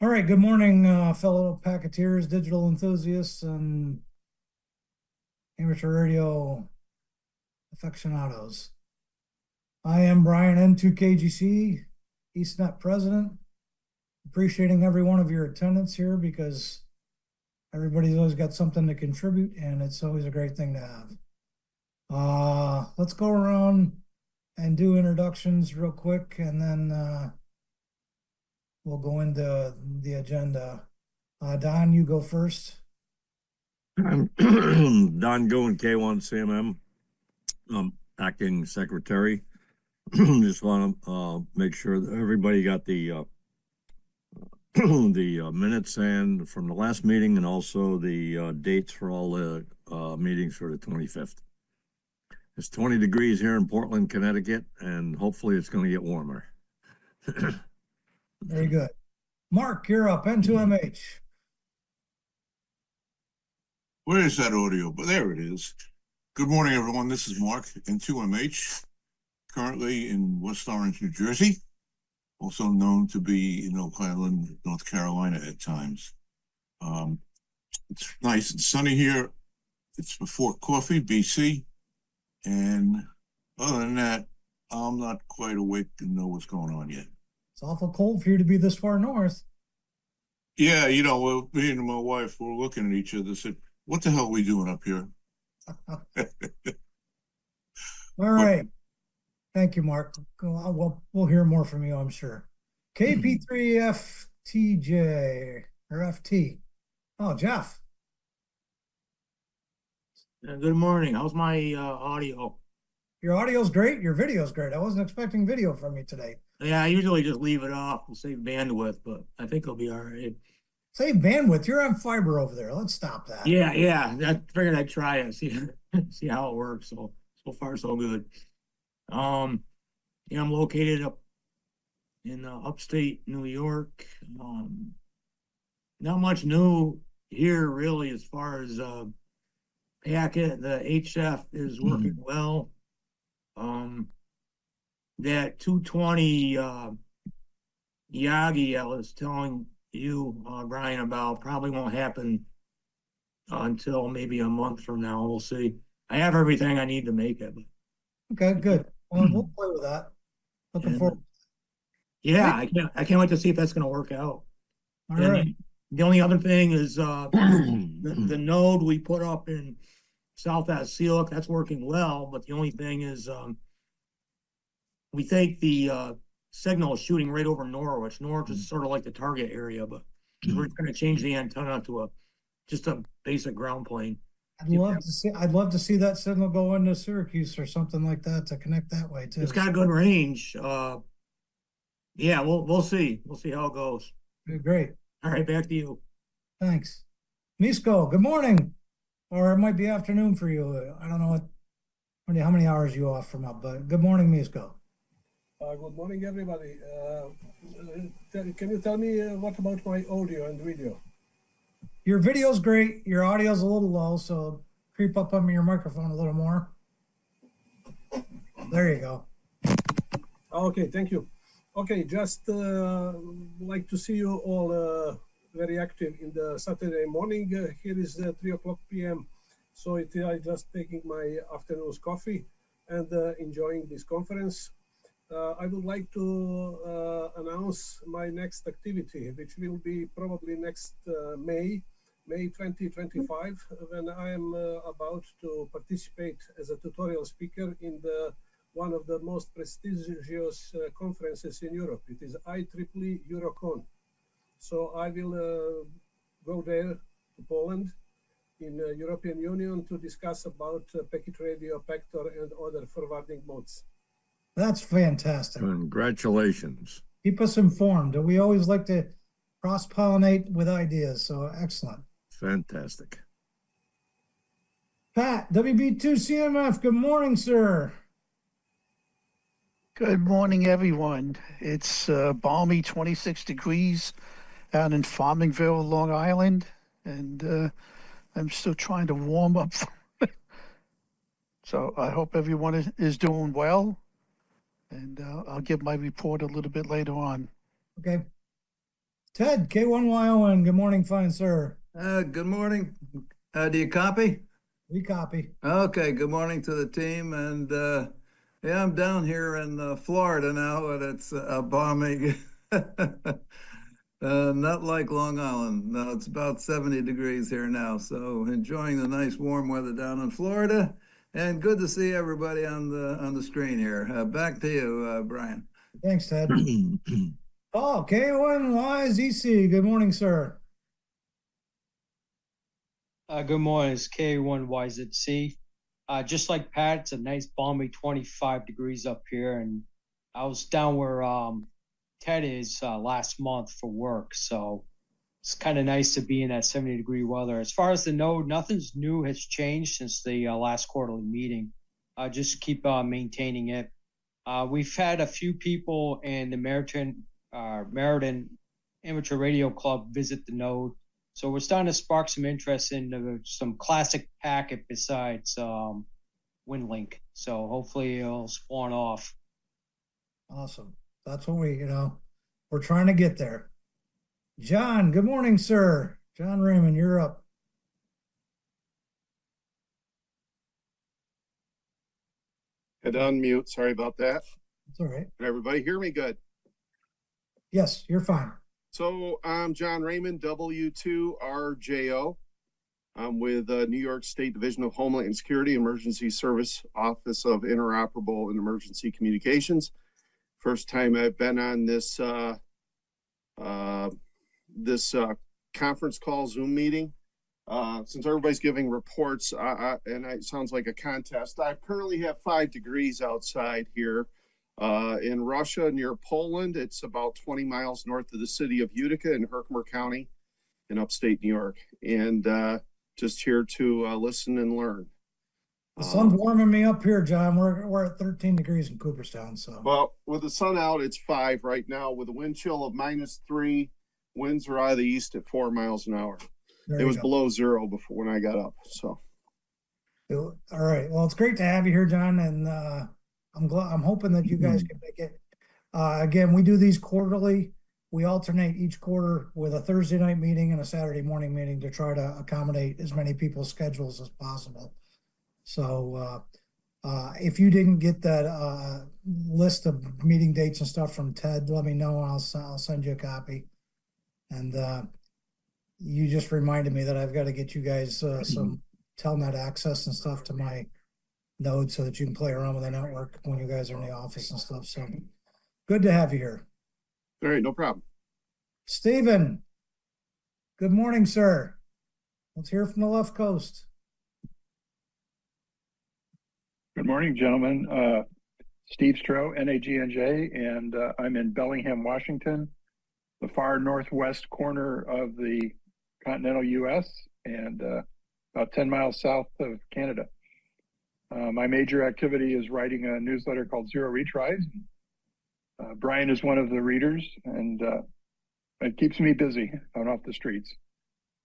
All right, good morning, fellow Packeteers, digital enthusiasts, and amateur radio aficionados. I am Brian N2KGC, EastNet president. Appreciating every one of your attendance here because everybody's always got something to contribute, and it's always a great thing to have. Let's go around and do introductions real quick, and then we'll go into the agenda. Don, you go first. I'm Don Goen, K1CMM, acting secretary. Just want to make sure that everybody got the the minutes and from the last meeting, and also the dates for all the meetings for the 25th. It's 20 degrees here in Portland, Connecticut, and hopefully it's going to get warmer. Very good. Mark, you're up, N2MH. Where is that audio? But there it is. Good morning, everyone. This is Mark, N2MH, currently in West Orange, New Jersey, also known to be in Oak Island, North Carolina at times. It's nice and sunny here. It's before coffee, BC. And other than that, I'm not quite awake to know what's going on yet. It's awful cold for you to be this far north. Yeah, well, me and my wife were looking at each other and said, what the hell are we doing up here? All right. Thank you, Mark. We'll hear more from you, I'm sure. KP3FTJ or FT. Oh, Jeff. Good morning. How's my audio? Your audio's great. Your video's great. I wasn't expecting video from you today. Yeah, I usually just leave it off. We'll save bandwidth, but I think it'll be all right. Save bandwidth. You're on fiber over there. Let's stop that. Yeah. I figured I'd try it, see how it works. So far so good. I'm located up in upstate New York. Not much new here really as far as packet. The HF is working well. That 220 Yagi I was telling you, Brian, about probably won't happen until maybe a month from now. We'll see. I have everything I need to make it. Okay, good. Well, we'll play with that. Looking forward. Yeah, I can't wait to see if that's going to work out. All right. The only other thing is the node we put up in South Sealick, that's working well, but the only thing is we think the signal is shooting right over Norwich. Norwich is sort of like the target area, but we're going to change the antenna to just a basic ground plane. I'd love to see that signal go into Syracuse or something like that to connect that way too. It's got a good range. Yeah, we'll see. We'll see how it goes. Great. All right, back to you. Thanks. Misko, good morning. Or it might be afternoon for you. I don't know how many hours you off from up, but good morning, Misko. Good morning, everybody. Can you tell me what about my audio and video? Your video's great. Your audio's a little low, so creep up on your microphone a little more. There you go. Okay, thank you. Okay, just like to see you all very active in the Saturday morning. Here is 3:00 p.m. So I just taking my afternoon's coffee and enjoying this conference. I would like to announce my next activity, which will be probably next May 2025, when I am about to participate as a tutorial speaker in one of the most prestigious conferences in Europe. It is IEEE Eurocon. So I will go there to Poland in the European Union to discuss about packet radio, Pactor, and other forwarding modes. That's fantastic. Congratulations. Keep us informed. We always like to cross-pollinate with ideas, so excellent. Fantastic. Pat, WB2CMF, good morning, sir. Good morning, everyone. It's balmy 26 degrees out in Farmingville, Long Island, and I'm still trying to warm up. So I hope everyone is doing well, and I'll give my report a little bit later on. Okay. Ted, K1YON, good morning, fine sir. Good morning. Do you copy? We copy. Okay, good morning to the team. And yeah, I'm down here in Florida now, and it's bombing. Not like Long Island. No, it's about 70 degrees here now. So enjoying the nice warm weather down in Florida. And good to see everybody on the screen here. Back to you, Brian. Thanks, Ted. Oh, K1YZC, good morning, sir. Good morning, it's K1YZC. Just like Pat, it's a nice balmy 25 degrees up here, and I was down where Ted is last month for work, so it's kind of nice to be in that 70-degree weather. As far as the node, nothing's new has changed since the last quarterly meeting. Just keep maintaining it. We've had a few people in the Meriden Amateur Radio Club visit the node. So we're starting to spark some interest in some classic packet besides WinLink. So hopefully it'll spawn off. Awesome. That's what we're trying to get there. John, good morning, sir. John Raymond, you're up. Had to unmute. Sorry about that. It's all right. Can everybody hear me good? Yes, you're fine. So I'm John Raymond, W2RJO. I'm with New York State Division of Homeland Security Emergency Service Office of Interoperable and Emergency Communications. First time I've been on this conference call Zoom meeting. Since everybody's giving reports, and it sounds like a contest, I currently have 5 degrees outside here. In Russia, near Poland, it's about 20 miles north of the city of Utica in Herkimer County in upstate New York. And just here to listen and learn. The sun's warming me up here, John. We're at 13 degrees in Cooperstown. So well, with the sun out, it's 5 right now with a wind chill of -3. Winds are out of the east at 4 miles an hour. It was below 0 before when I got up. So all right. Well, it's great to have you here, John, and I'm hoping that you guys can make it. Again, we do these quarterly. We alternate each quarter with a Thursday night meeting and a Saturday morning meeting to try to accommodate as many people's schedules as possible. So if you didn't get that list of meeting dates and stuff from Ted, let me know and I'll send you a copy. And you just reminded me that I've got to get you guys some Telnet access and stuff to my node so that you can play around with the network when you guys are in the office and stuff. So good to have you here. all right, no problem. Stephen, good morning, sir. Let's hear from the left coast. Good morning, gentlemen. Steve Stroh, NAGNJ, and I'm in Bellingham, Washington, the far northwest corner of the continental U.S. and about 10 miles south of Canada. My major activity is writing a newsletter called Zero Retries. Brian is one of the readers, and it keeps me busy out off the streets.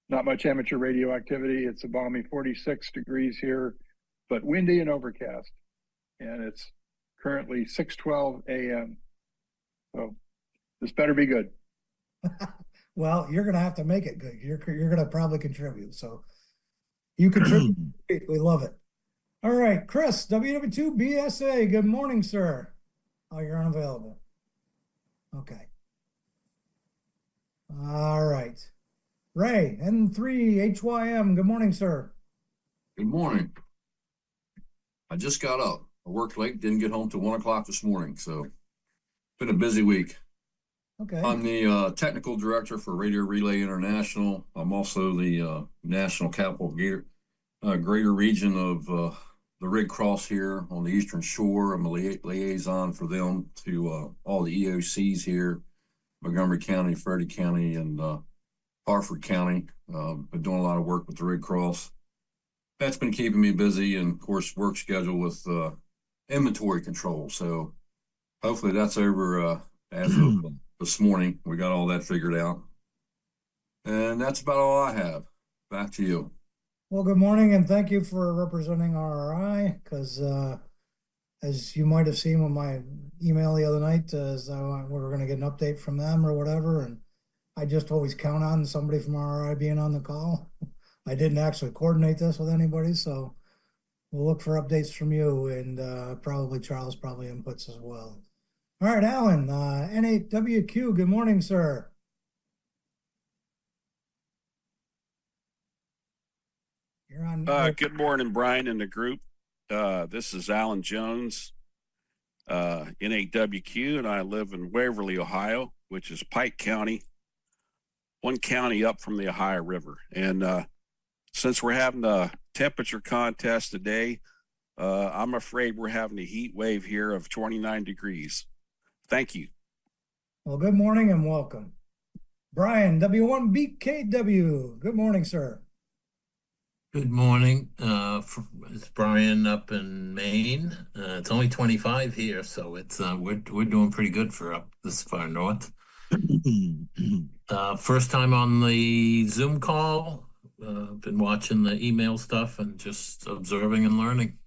Not much amateur radio activity. It's a balmy 46 degrees here, but windy and overcast. And it's currently 6:12 a.m. So this better be good. Well, you're going to have to make it good. You're going to probably contribute. So you contribute. We love it. All right, Chris, WW2BSA, good morning, sir. Oh, you're unavailable. Okay. All right. Ray, N3HYM, good morning, sir. Good morning. I just got up. I worked late, didn't get home till 1 o'clock this morning, so it's been a busy week. Okay. I'm the technical director for Radio Relay International. I'm also the national capital greater region of the Red Cross here on the Eastern Shore. I'm a liaison for them to all the EOCs here, Montgomery County, Frederick County, and Harford County. Been doing a lot of work with the Red Cross. That's been keeping me busy, and of course, work schedule with inventory control. So hopefully that's over as of this morning. We got all that figured out. And that's about all I have. Back to you. Well, good morning, and thank you for representing RRI, because as you might have seen with my email the other night, we were going to get an update from them or whatever, and I just always count on somebody from RRI being on the call. I didn't actually coordinate this with anybody, so we'll look for updates from you and probably Charles probably inputs as well. All right, Alan, N8WQ, good morning, sir. You're on. Good morning, Brian and the group. This is Alan Jones, N8WQ, and I live in Waverly, Ohio, which is Pike County, one county up from the Ohio River. And since we're having a temperature contest today, I'm afraid we're having a heat wave here of 29 degrees. Thank you. Well, good morning and welcome. Brian, W1BKW, good morning, sir. Good morning. It's Brian up in Maine. It's only 25 here, so it's we're doing pretty good for up this far north. First time on the Zoom call. Been watching the email stuff and just observing and learning.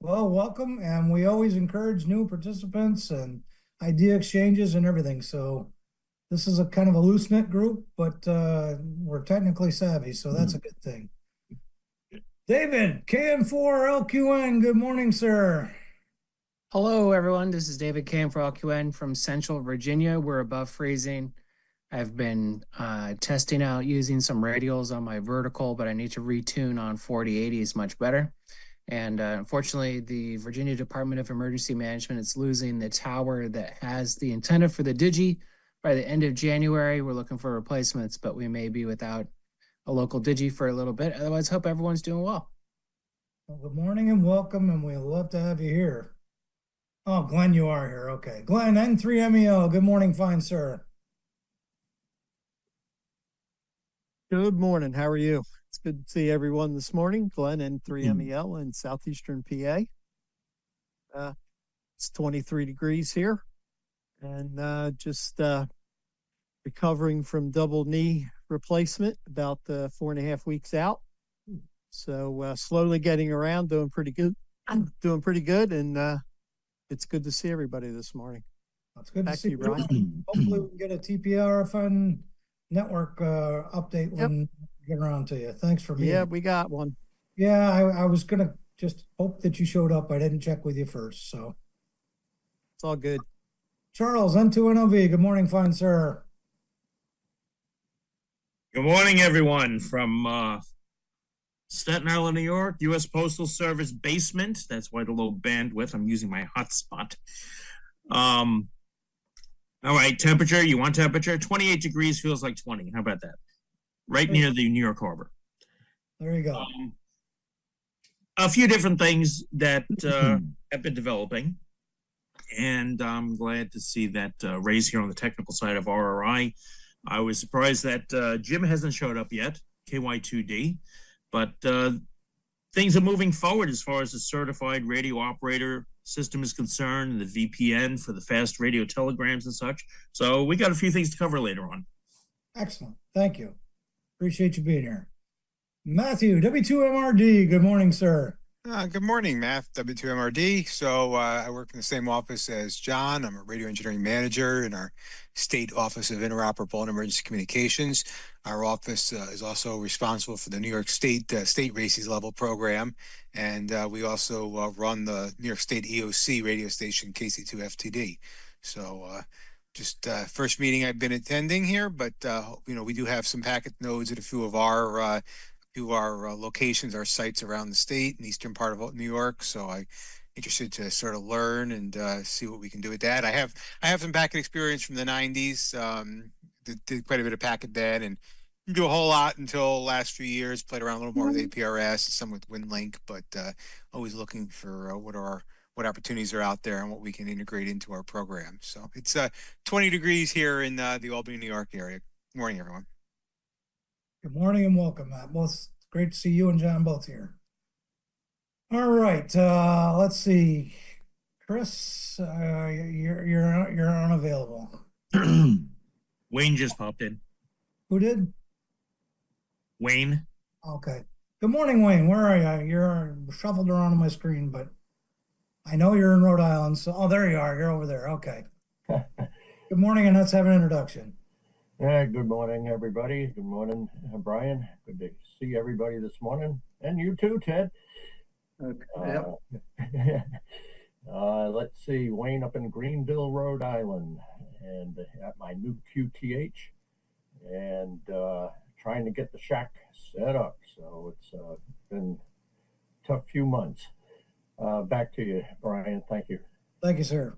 Well, welcome, and we always encourage new participants and idea exchanges and everything. So this is a kind of a loose-knit group, but we're technically savvy, so that's a good thing. David, KM4LQN, good morning, sir. Hello, everyone. This is David KM4LQN from Central Virginia. We're above freezing. I've been testing out using some radials on my vertical, but I need to retune on 4080 is much better. And unfortunately, the Virginia Department of Emergency Management is losing the tower that has the antenna for the Digi by the end of January. We're looking for replacements, but we may be without a local Digi for a little bit. Otherwise, hope everyone's doing well. Well, good morning and welcome, and we'd love to have you here. Oh, Glenn, you are here. Okay. Glenn, N3MEO, good morning, fine sir. Good morning. How are you? It's good to see everyone this morning. Glenn, N3MEL in southeastern PA. It's 23 degrees here, and just recovering from double knee replacement about 4.5 weeks out. So slowly getting around, doing pretty good. Doing pretty good, and it's good to see everybody this morning. That's good Back to see you, you. Brian. Hopefully we can get a TPRFN network update when we get around to you. Thanks for being Yeah, here. we got one. Yeah, I was gonna just hope that you showed up. I didn't check with you first, so. It's all good. Charles, N2NOV, good morning, fine sir. Good morning, everyone, from Staten Island, New York, U.S. Postal Service basement. That's why the low bandwidth. I'm using my hotspot. All right, temperature. You want temperature? 28 degrees feels like 20. How about that? Right near the New York Harbor. There you go. A few different things that have been developing, and I'm glad to see that raise here on the technical side of RRI. I was surprised that Jim hasn't showed up yet, KY2D, but things are moving forward as far as the certified radio operator system is concerned, and the VPN for the fast radio telegrams and such. So we got a few things to cover later on. Excellent. Thank you. Appreciate you being here. Matthew, W2MRD, good morning, sir. Good morning, Matt, W2MRD. So I work in the same office as John. I'm a radio engineering manager in our State Office of Interoperable and Emergency Communications. Our office is also responsible for the New York State RACES level program. And we also run the New York State EOC radio station KC2FTD. So just first meeting I've been attending here, but we do have some packet nodes at a few of our locations, our sites around the state and eastern part of New York. So I'm interested to sort of learn and see what we can do with that. I have some packet experience from the 90s. Did quite a bit of packet then, and didn't do a whole lot until last few years. Played around a little more with APRS, some with WinLink, but always looking for what opportunities are out there and what we can integrate into our program. So it's 20 degrees here in the Albany, New York area. Good morning, everyone. Good morning and welcome, Matt. Both great to see you and John both here. All right, let's see. Chris, you're unavailable. Wayne just popped in. Who did? Wayne. Okay. Good morning, Wayne. Where are you? You're shuffled around on my screen, but I know you're in Rhode Island. So, oh, there you are. You're over there. Okay. Good morning, and let's have an introduction. Yeah, good morning, everybody. Good morning, Brian. Good to see everybody this morning, and you too, Ted. Yep. Let's see, Wayne up in Greenville, Rhode Island, and at my new QTH, and trying to get the shack set up. So it's been a tough few months. Back to you, Brian. Thank you. Thank you, sir.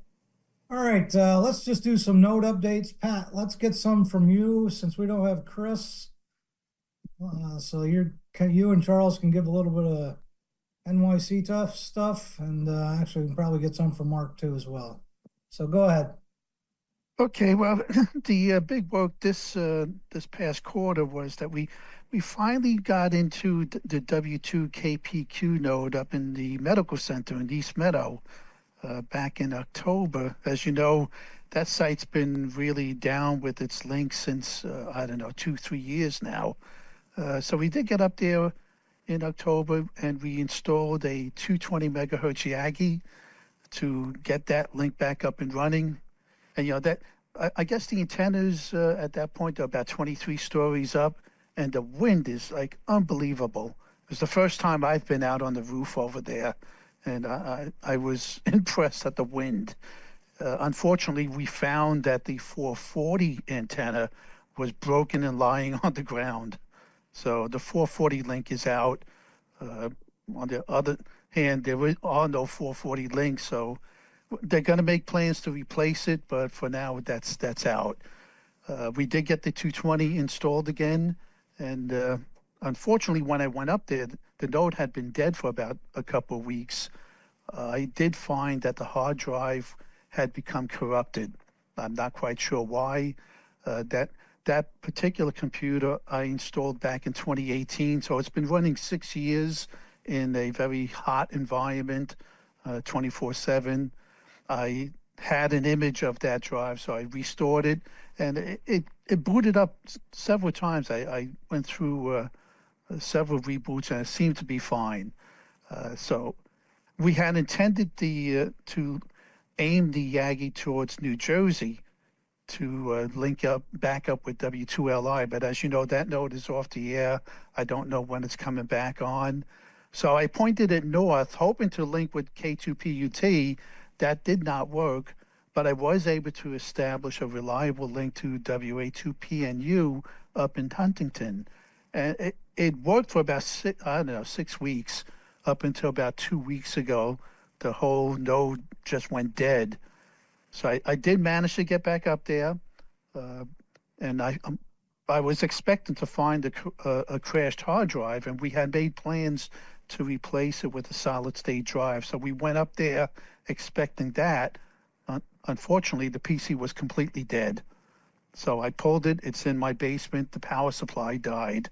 All right, let's just do some node updates. Pat, let's get some from you since we don't have Chris. So you and Charles can give a little bit of NYC tough stuff, and actually we can probably get some from Mark too as well. So go ahead. Okay, well, the big work this past quarter was that we finally got into the W2 KPQ node up in the medical center in East Meadow back in October. As you know, that site's been really down with its link since I don't know 2-3 years now. So we did get up there in October, and we installed a 220 megahertz Yagi to get that link back up and running. And that I guess the antennas at that point are about 23 stories up, and the wind is like unbelievable. It was the first time I've been out on the roof over there, and I was impressed at the wind. Unfortunately, we found that the 440 antenna was broken and lying on the ground. So the 440 link is out. On the other hand, there are no 440 links, so they're going to make plans to replace it, but for now, that's out. We did get the 220 installed again, and unfortunately, when I went up there, the node had been dead for about a couple of weeks. I did find that the hard drive had become corrupted. I'm not quite sure why. That particular computer I installed back in 2018, so it's been running 6 years in a very hot environment, 24/7. I had an image of that drive, so I restored it, and it booted up several times. I went through several reboots, and it seemed to be fine. So we had intended to aim the Yagi towards New Jersey to link back up with W2LI, but as you know, that node is off the air. I don't know when it's coming back on. So I pointed it north, hoping to link with K2PUT. That did not work, but I was able to establish a reliable link to WA2PNU up in Huntington. And it worked for about 6 weeks, up until about 2 weeks ago. The whole node just went dead. So I did manage to get back up there, and I was expecting to find a crashed hard drive, and we had made plans to replace it with a solid state drive. So we went up there expecting that. Unfortunately, the PC was completely dead. So I pulled it. It's in my basement. The power supply died.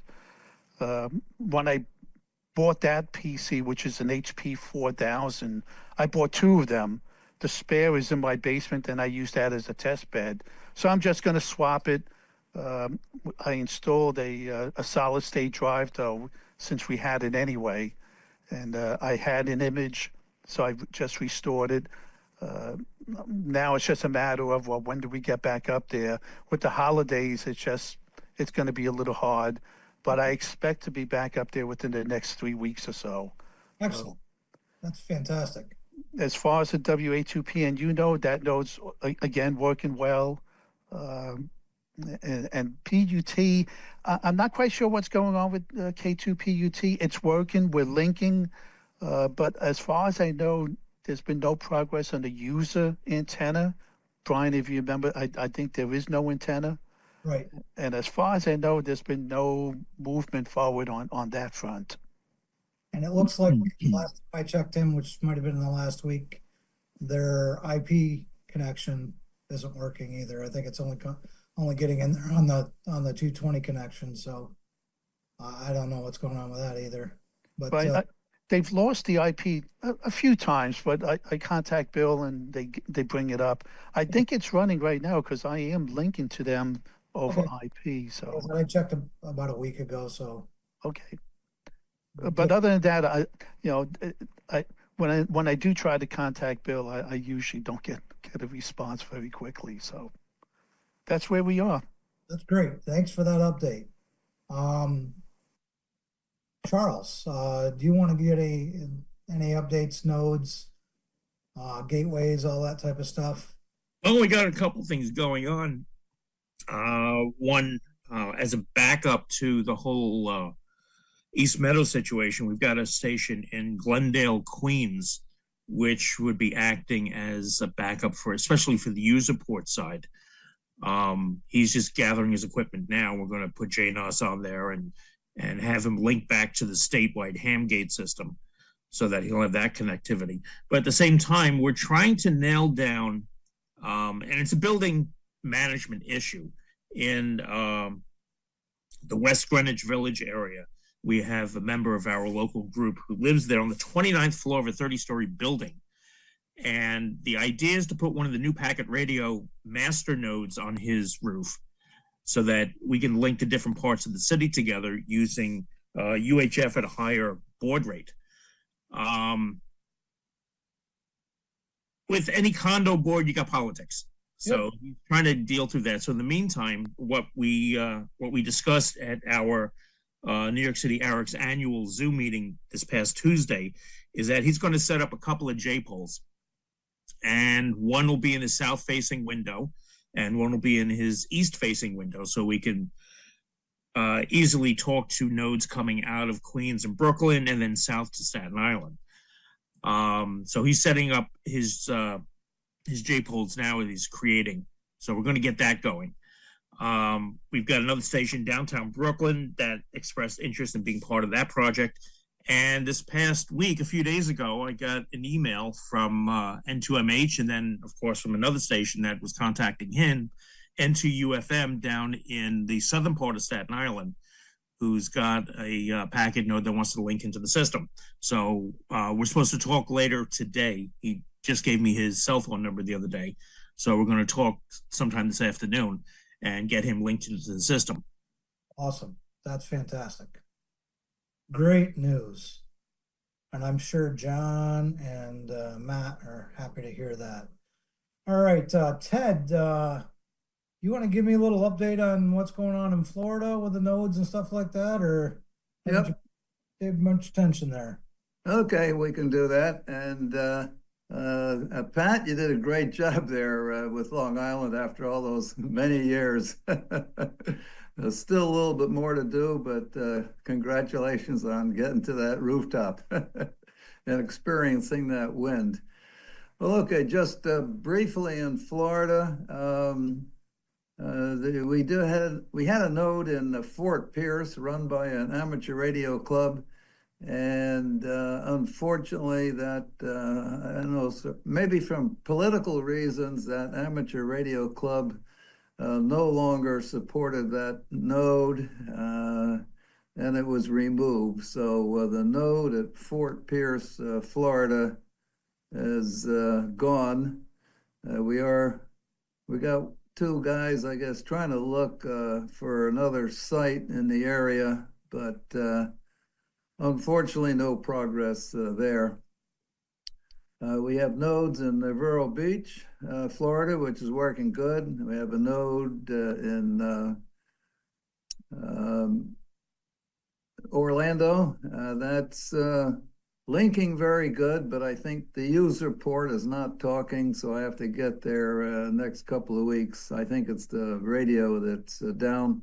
When I bought that PC, which is an HP 4000, I bought two of them. The spare is in my basement, and I use that as a test bed. So I'm just going to swap it. I installed a solid state drive, though, since we had it anyway. And I had an image, so I just restored it. Now it's just a matter of, well, when do we get back up there? With the holidays, it's going to be a little hard. But I expect to be back up there within the next 3 weeks or so. Excellent. That's fantastic. As far as the WA2PNU node, that node's again working well. And PUT, I'm not quite sure what's going on with K2PUT. It's working, we're linking, but as far as I know, there's been no progress on the user antenna. Brian, if you remember, I think there is no antenna. Right. And as far as I know, there's been no movement forward on that front. And it looks like last time I checked in, which might have been in the last week, their IP connection isn't working either. I think it's only getting in there on the 220 connection. So I don't know what's going on with that either. But right, they've lost the IP a few times, but I contact Bill and they bring it up. I think it's running right now because I am linking to them over IP. So I checked about a week ago. So okay. But other than that, when I do try to contact Bill, I usually don't get a response very quickly. So that's where we are. That's great. Thanks for that update. Charles, do you want to get any updates, nodes, gateways, all that type of stuff? Well, we got a couple things going on. One, as a backup to the whole East Meadow situation, we've got a station in Glendale, Queens, which would be acting as a backup for, especially for the user port side. He's just gathering his equipment now. We're going to put JNOS on there and have him link back to the statewide ham gate system so that he'll have that connectivity. But at the same time, we're trying to nail down, and it's a building management issue in the West Greenwich Village area. We have a member of our local group who lives there on the 29th floor of a 30-story building. And the idea is to put one of the new packet radio master nodes on his roof so that we can link the different parts of the city together using UHF at a higher baud rate. With any condo board, you got politics. So he's trying to deal through that. So in the meantime, what we discussed at our New York City ARIC's annual Zoom meeting this past Tuesday is that he's going to set up a couple of J-poles. And one will be in his south-facing window, and one will be in his east-facing window, so we can easily talk to nodes coming out of Queens and Brooklyn, and then south to Staten Island. So he's setting up his J-poles now that he's creating. So we're going to get that going. We've got another station downtown Brooklyn that expressed interest in being part of that project. And this past week, a few days ago, I got an email from N2MH, and then, of course, from another station that was contacting him, N2UFM down in the southern part of Staten Island, who's got a packet node that wants to link into the system. So we're supposed to talk later today. He just gave me his cell phone number the other day. So we're going to talk sometime this afternoon and get him linked into the system. Awesome. That's fantastic. Great news. And I'm sure John and Matt are happy to hear that. All right, Ted, you want to give me a little update on what's going on in Florida with the nodes and stuff like that, or haven't you paid much attention there? Okay, we can do that. And Pat, you did a great job there with Long Island after all those many years. There's still a little bit more to do, but congratulations on getting to that rooftop and experiencing that wind. Well, okay, just briefly in Florida, we had a node in Fort Pierce run by an amateur radio club. And unfortunately, that I don't know, so maybe from political reasons, that amateur radio club no longer supported that node, and it was removed. So the node at Fort Pierce, Florida, is gone. We got two guys, I guess, trying to look for another site in the area, but unfortunately, no progress there. We have nodes in Vero Beach, Florida, which is working good. We have a node in Orlando. That's linking very good, but I think the user port is not talking, so I have to get there next couple of weeks. I think it's the radio that's down.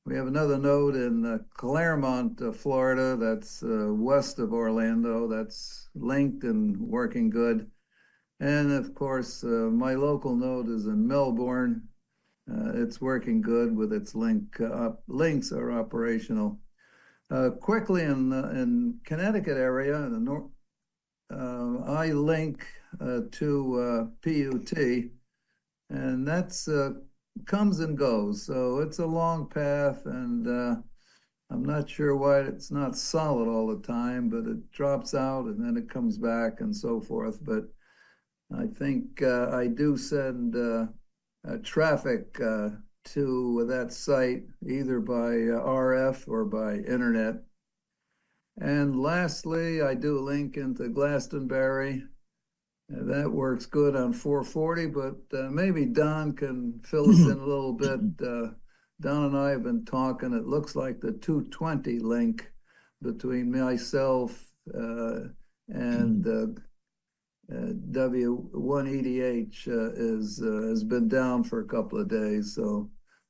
We have another node in Claremont, Florida, that's west of Orlando, that's linked and working good. And of course, my local node is in Melbourne. It's working good with its links are operational. Quickly in Connecticut area, in the north, I link to PUT, and that's comes and goes. So it's a long path, and I'm not sure why it's not solid all the time, but it drops out and then it comes back and so forth. But I think I do send traffic to that site either by RF or by internet. And lastly, I do link into Glastonbury. That works good on 440, but maybe Don can fill us in a little bit Don and I have been talking. It looks like the 220 link between myself and W1EDH has been down for a couple of days. So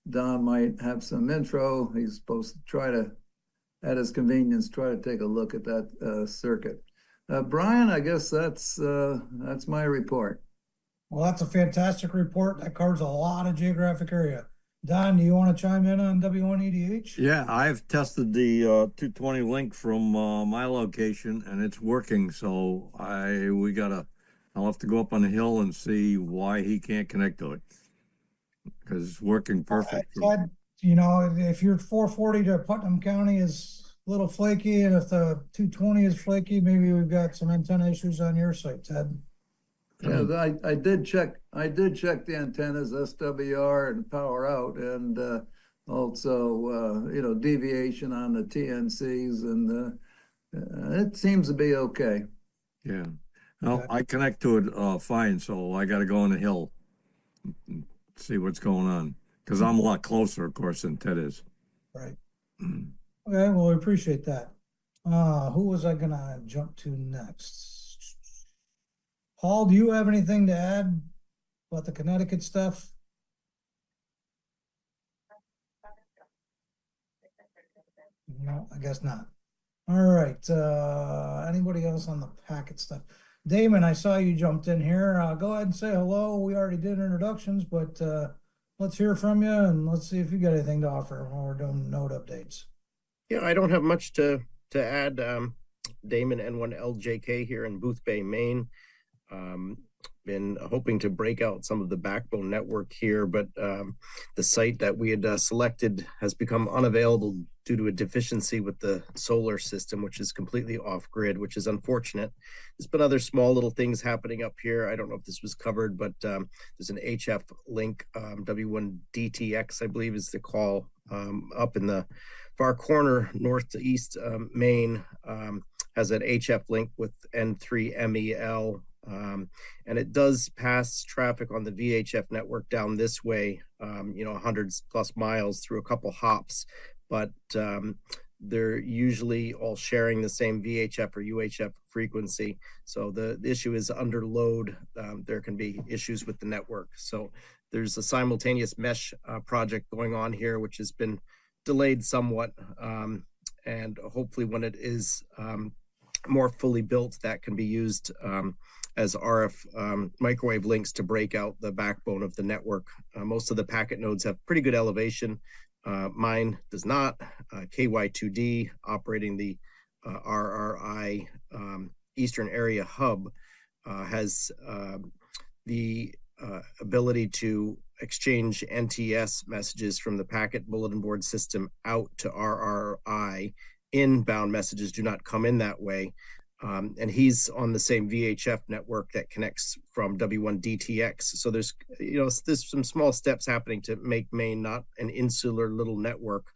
Don might have some intro. He's supposed to try to, at his convenience, try to take a look at that circuit. Brian, I guess that's my report. Well, that's a fantastic report. That covers a lot of geographic area. Don, do you want to chime in on W1EDH? Yeah, I've tested the 220 link from my location and it's working. So I'll have to go up on the hill and see why he can't connect to it, because it's working perfect. Ted, you know, if your 440 to Putnam County is a little flaky, and if the 220 is flaky, maybe we've got some antenna issues on your site, Ted. Yeah, I did check the antennas, SWR and power out, and also you know, deviation on the TNCs, and it seems to be okay. Yeah. No, I connect to it fine, so I got to go on the hill and see what's going on, because I'm a lot closer, of course, than Ted is. Right. Okay, well, we appreciate that. Who was I gonna jump to next? Paul, do you have anything to add about the Connecticut stuff? No, I guess not. All right. Anybody else on the packet stuff? Damon, I saw you jumped in here. Go ahead and say hello. We already did introductions, but let's hear from you and let's see if you got anything to offer while we're doing node updates. Yeah, I don't have much to add. Damon N1LJK here in Booth Bay, Maine. Been hoping to break out some of the backbone network here, but the site that we had selected has become unavailable due to a deficiency with the solar system, which is completely off grid, which is unfortunate. There's been other small little things happening up here. I don't know if this was covered, but there's an HF link, W1DTX, I believe is the call, up in the far corner, north to east Maine, has an HF link with N3MEL. And it does pass traffic on the VHF network down this way, you know, hundreds plus miles through a couple hops, but they're usually all sharing the same VHF or UHF frequency. So the issue is under load. There can be issues with the network. So there's a simultaneous mesh project going on here, which has been delayed somewhat. And hopefully when it is more fully built, that can be used as RF microwave links to break out the backbone of the network. Most of the packet nodes have pretty good elevation. Mine does not. KY2D, operating the RRI Eastern Area Hub, has the ability to exchange NTS messages from the packet bulletin board system out to RRI. Inbound messages do not come in that way. And he's on the same VHF network that connects from W1DTX. So there's some small steps happening to make Maine not an insular little network,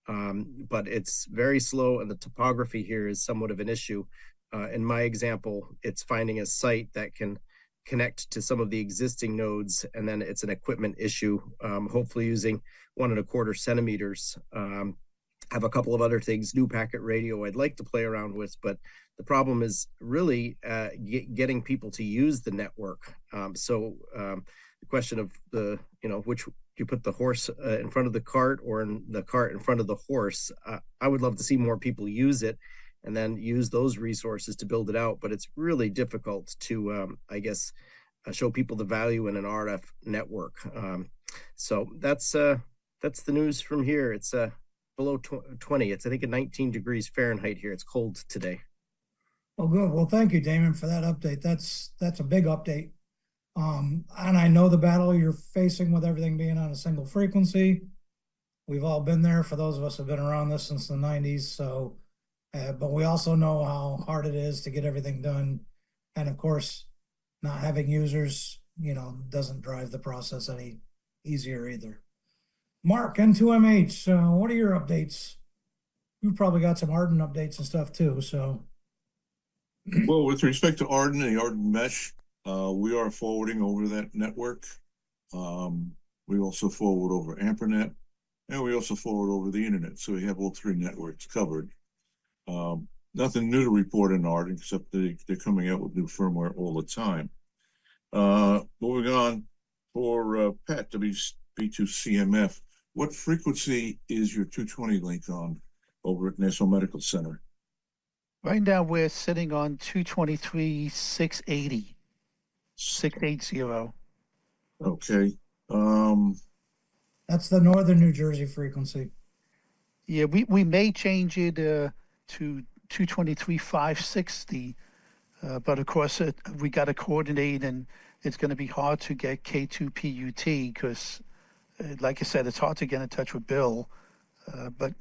but it's very slow, and the topography here is somewhat of an issue. In my example, it's finding a site that can connect to some of the existing nodes, and then it's an equipment issue, hopefully using 1.25 centimeters. Have a couple of other things, new packet radio I'd like to play around with, but the problem is really getting people to use the network. So the question of which you put the horse in front of the cart or in the cart in front of the horse. I would love to see more people use it and then use those resources to build it out. But it's really difficult to, show people the value in an RF network. So that's the news from here. It's below 20. It's, I think, at 19 degrees Fahrenheit here. It's cold today. Well, good. Well, thank you, Damon, for that update. That's a big update. And I know the battle you're facing with everything being on a single frequency. We've all been there, for those of us who've been around this since the 90s. So, but we also know how hard it is to get everything done. And of course, not having users, doesn't drive the process any easier either. Mark, N2MH, what are your updates? You've probably got some Arden updates and stuff too, so. Well, with respect to Arden and the Arden mesh, we are forwarding over that network. We also forward over AmperNet, and we also forward over the internet. So we have all three networks covered. Nothing new to report in ART, except they're coming out with new firmware all the time. Moving on, for Pat, WB2CMF, what frequency is your 220 link on over at National Medical Center? Right now, we're sitting on 223, 680. 680. Okay. That's the northern New Jersey frequency. Yeah, we may change it to 223, 560. But of course, we got to coordinate, and it's going to be hard to get K2PUT because, like I said, it's hard to get in touch with Bill. But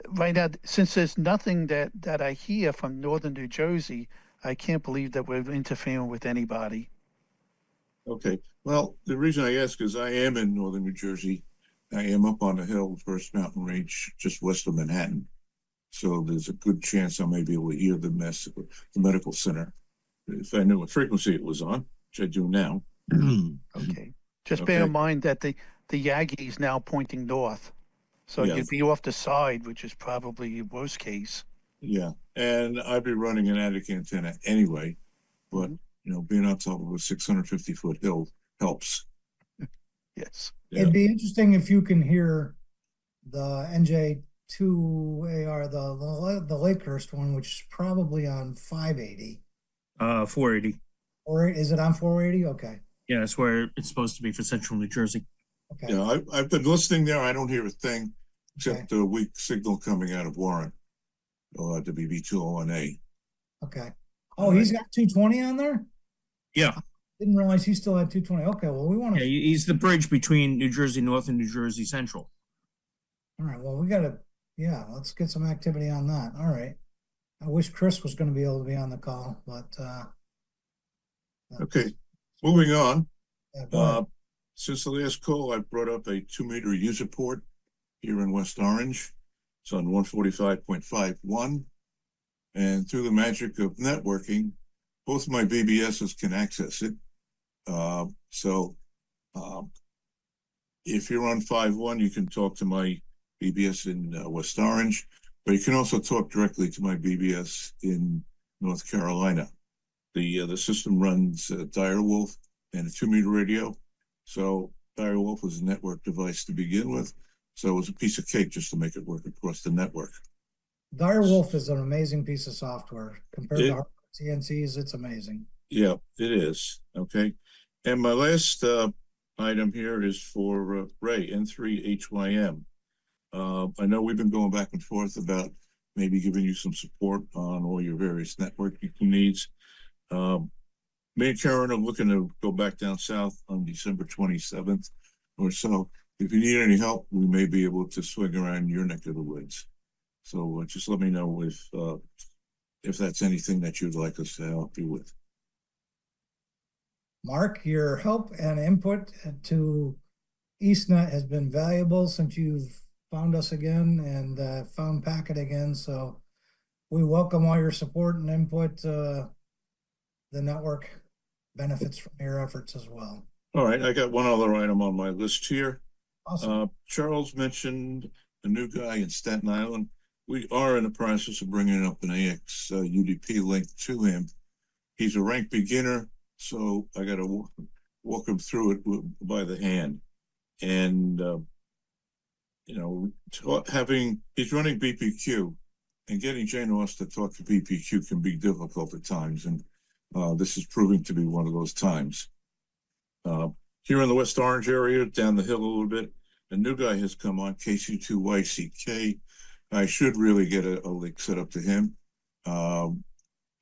right now, since there's nothing that I hear from northern New Jersey, I can't believe that we're interfering with anybody. Okay. Well, the reason I ask is I am in northern New Jersey. I am up on the hill, First Mountain Range, just west of Manhattan. So there's a good chance I may be able to hear the medical center if I knew what frequency it was on, which I do now. Okay. Just bear in mind that the Yagi is now pointing north. So Yeah. you'd be off the side, which is probably worst case. Yeah. And I'd be running an attic antenna anyway, but being on top of a 650-foot hill helps. Yes. Yeah. It'd be interesting if you can hear the NJ2AR, the Lakehurst one, which is probably on 580. 480. Or is it on 480? Okay. Yeah, that's where it's supposed to be for central New Jersey. Okay. Yeah, I've been listening there. I don't hear a thing except the weak signal coming out of Warren, WB201A. Okay. Oh, he's got 220 on there? Yeah. Didn't realize he still had 220. Okay, well, we want to. Yeah, he's the bridge between New Jersey North and New Jersey Central. All right, well, we got to, let's get some activity on that. All right. I wish Chris was going to be able to be on the call, but. Okay, moving on. Yeah, go ahead. Since the last call, I brought up a 2-meter user port here in West Orange. It's on 145.51. And through the magic of networking, both my BBSs can access it. If you're on 5.1, you can talk to my BBS in West Orange, but you can also talk directly to my BBS in North Carolina. The system runs Direwolf and a 2-meter radio. So Direwolf was a network device to begin with. So it was a piece of cake just to make it work across the network. Direwolf is an amazing piece of software. Compared to our CNCs, it's amazing. Yeah, it is. Okay. And my last item here is for Ray, N3HYM. I know we've been going back and forth about maybe giving you some support on all your various networking needs. Me and Karen are looking to go back down south on December 27th or so. If you need any help, we may be able to swing around your neck of the woods. So just let me know if that's anything that you'd like us to help you with. Mark, your help and input to EastNet has been valuable since you've found us again and found Packet again. So we welcome all your support and input. The network benefits from your efforts as well. All right, I got one other item on my list here. Awesome. Charles mentioned a new guy in Staten Island. We are in the process of bringing up an AX UDP link to him. He's a rank beginner, so I got to walk him through it by the hand. And, he's running BPQ, and getting Jane Ross to talk to BPQ can be difficult at times. And this is proving to be one of those times. Here in the West Orange area, down the hill a little bit, a new guy has come on, KC2YCK. I should really get a link set up to him. I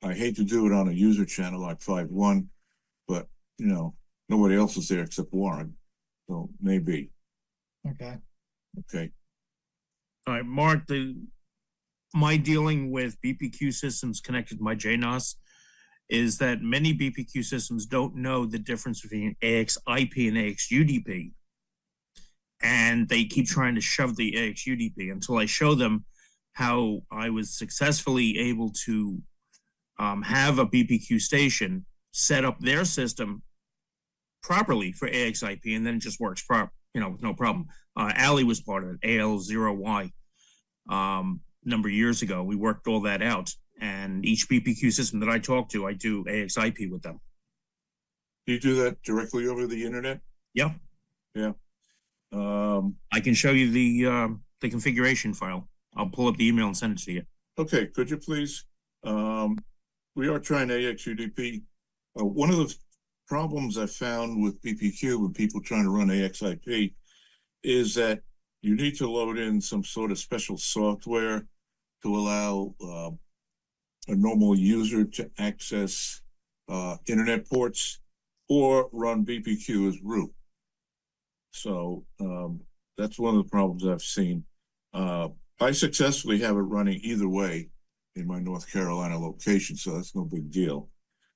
hate to do it on a user channel like 5.1, but, nobody else is there except Warren. So maybe. Okay. Okay. All right, Mark, my dealing with BPQ systems connected to my JNOS is that many BPQ systems don't know the difference between AXIP and AXUDP. And they keep trying to shove the AXUDP until I show them how I was successfully able to have a BPQ station set up their system properly for AXIP, and then it just works no problem. Allie was part of it, AL0Y. Number of years ago, we worked all that out. And each BPQ system that I talk to, I do AXIP with them. Do you do that directly over the internet? Yeah. Yeah. I can show you the configuration file. I'll pull up the email and send it to you. Okay, could you please? We are trying AXUDP. One of the problems I found with BPQ when people trying to run AXIP is that you need to load in some sort of special software to allow a normal user to access internet ports or run BPQ as root. So that's one of the problems I've seen. I successfully have it running either way in my North Carolina location, so that's no big deal.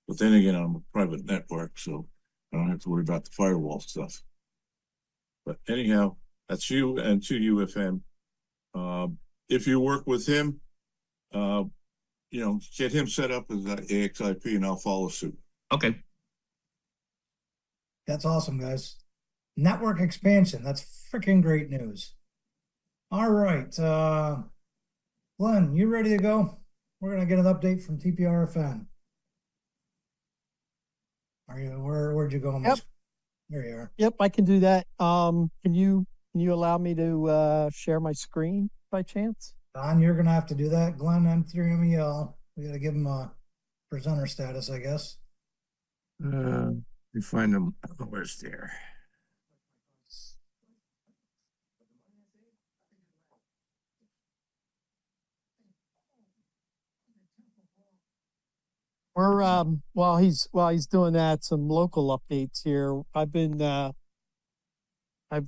But then again, I'm a private network, so I don't have to worry about the firewall stuff. But anyhow, that's you and to UFM. If you work with him, get him set up as AXIP and I'll follow suit. Okay. That's awesome, guys. Network expansion. That's freaking great news. All right. Glenn, you ready to go? We're going to get an update from TPRFN. Where'd you go? Yep. There you are. Yep, I can do that. Can you allow me to share my screen by chance? Don, you're going to have to do that. Glenn, M3MEL. We got to give him a presenter status, I guess. You find them. Where's there? We're while he's doing that, some local updates here. I've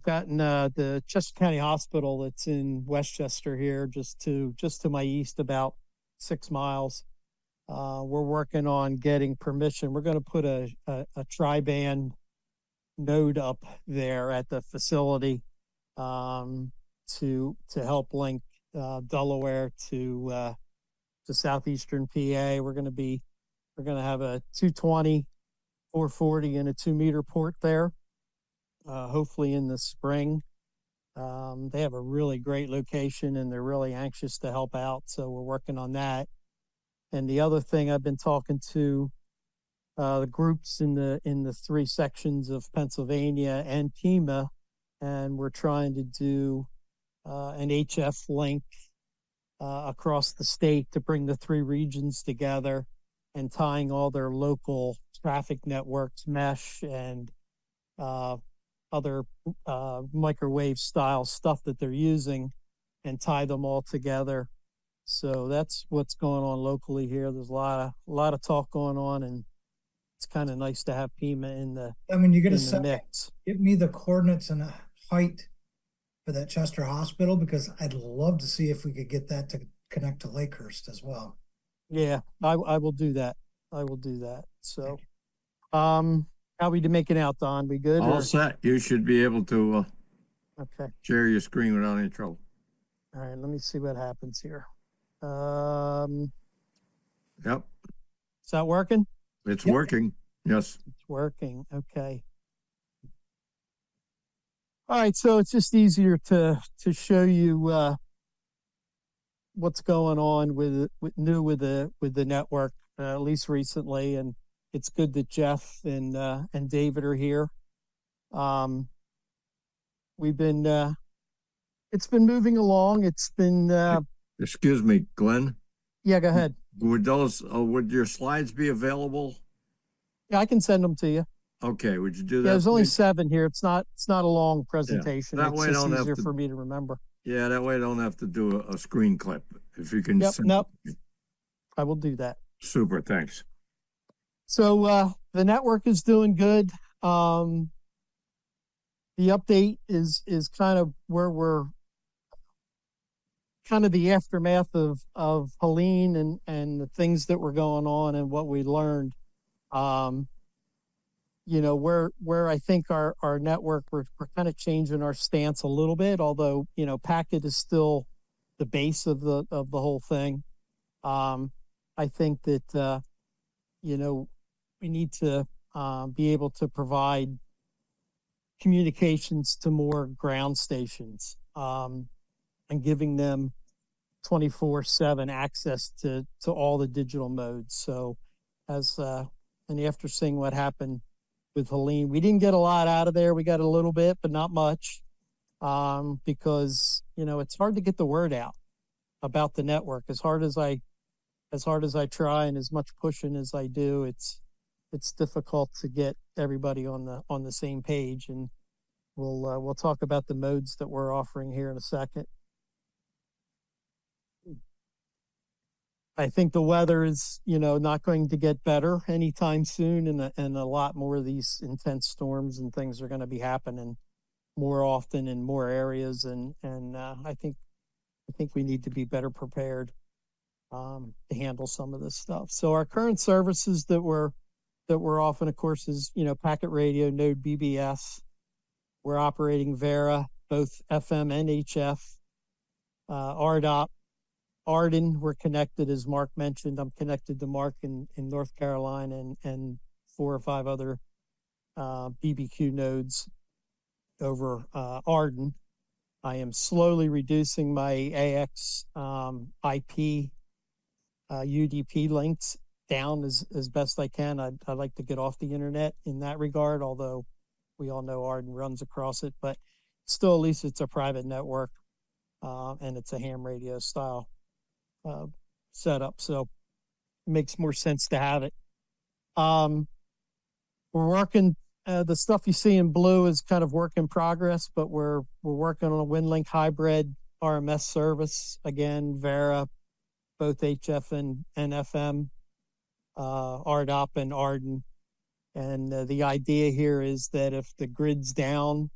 gotten the Chester County Hospital that's in Westchester here, just to my east, about 6 miles. We're working on getting permission. We're going to put a tri-band node up there at the facility to help link Delaware to southeastern PA. We're going to have a 220, 440, and a 2-meter port there. Hopefully in the spring. They have a really great location and they're really anxious to help out. So we're working on that. And the other thing, I've been talking to the groups in the 3 sections of Pennsylvania and Pima, and we're trying to do an HF link across the state to bring the 3 regions together and tying all their local traffic networks, mesh, and other microwave style stuff that they're using, and tie them all together. So that's what's going on locally here. There's a lot of talk going on, and it's kind of nice to have Pima in the you get the mix. Give me the coordinates and height for that Chester Hospital, because I'd love to see if we could get that to connect to Lakehurst as well. Yeah, I will do that. I will do that. So, how we making out, Don? We good? All set. You should be able to okay. Share your screen without any trouble. All right, let me see what happens here. Yep. Is that working? It's working. Yes. It's working. Okay. All right, so it's just easier to show you what's going on with the network, at least recently, and it's good that Jeff and David are here. We've been it's been moving along. It's been Excuse me, Glenn. Yeah, go ahead. Would your slides be available? Yeah, I can send them to you. Okay, would you do that? Yeah, there's only please? 7 here. It's not a long presentation. That It's way I just don't have easier to- for me to remember. Yeah, that way I don't have to do a screen clip. If you can. Yep, send- nope. I will do that. Super, thanks. So the network is doing good. The update is kind of where we're kind of the aftermath of Helene and the things that were going on and what we learned. Where I think our network, we're kind of changing our stance a little bit, although, packet is still the base of the whole thing. I think that, we need to be able to provide communications to more ground stations, and giving them 24/7 access to all the digital modes. So and after seeing what happened with Helene, we didn't get a lot out of there. We got a little bit, but not much, because, it's hard to get the word out about the network. As hard as I try and as much pushing as I do, it's difficult to get everybody on the same page. And we'll talk about the modes that we're offering here in a second. I think the weather is, not going to get better anytime soon, and a lot more of these intense storms and things are going to be happening more often in more areas, and I think we need to be better prepared to handle some of this stuff. So our current services that we're offering, of course, is packet radio, node BBS. We're operating Vera, both FM and HF, RDOP. Arden, we're connected, as Mark mentioned. I'm connected to Mark in North Carolina and 4 or 5 other BBQ nodes over Arden. I am slowly reducing my AX IP UDP links down as best I can. I'd like to get off the internet in that regard, although we all know Arden runs across it, but still, at least it's a private network, and it's a ham radio style setup, so it makes more sense to have it. We're working, the stuff you see in blue is kind of work in progress, but we're working on a WinLink hybrid RMS service, again, Vera, both HF and FM, RDOP and Arden. And the idea here is that if the grid's down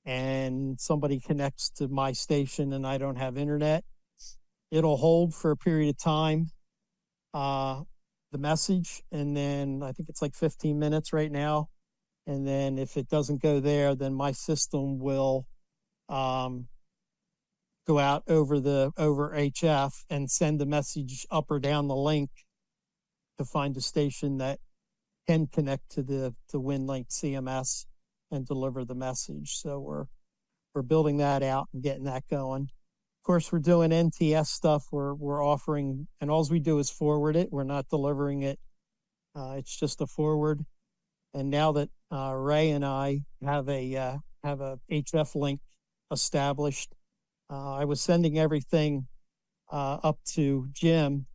and somebody connects to my station and I don't have internet, it'll hold for a period of time, the message, and then I think it's like 15 minutes right now. And then if it doesn't go there, then my system will go out over HF and send the message up or down the link to find a station that can connect to the WinLink CMS and deliver the message. So we're building that out and getting that going. Of course, we're doing NTS stuff. We're offering, and all we do is forward it. We're not delivering it. It's just a forward. And now that Ray and I have a HF link established, I was sending everything up to Jim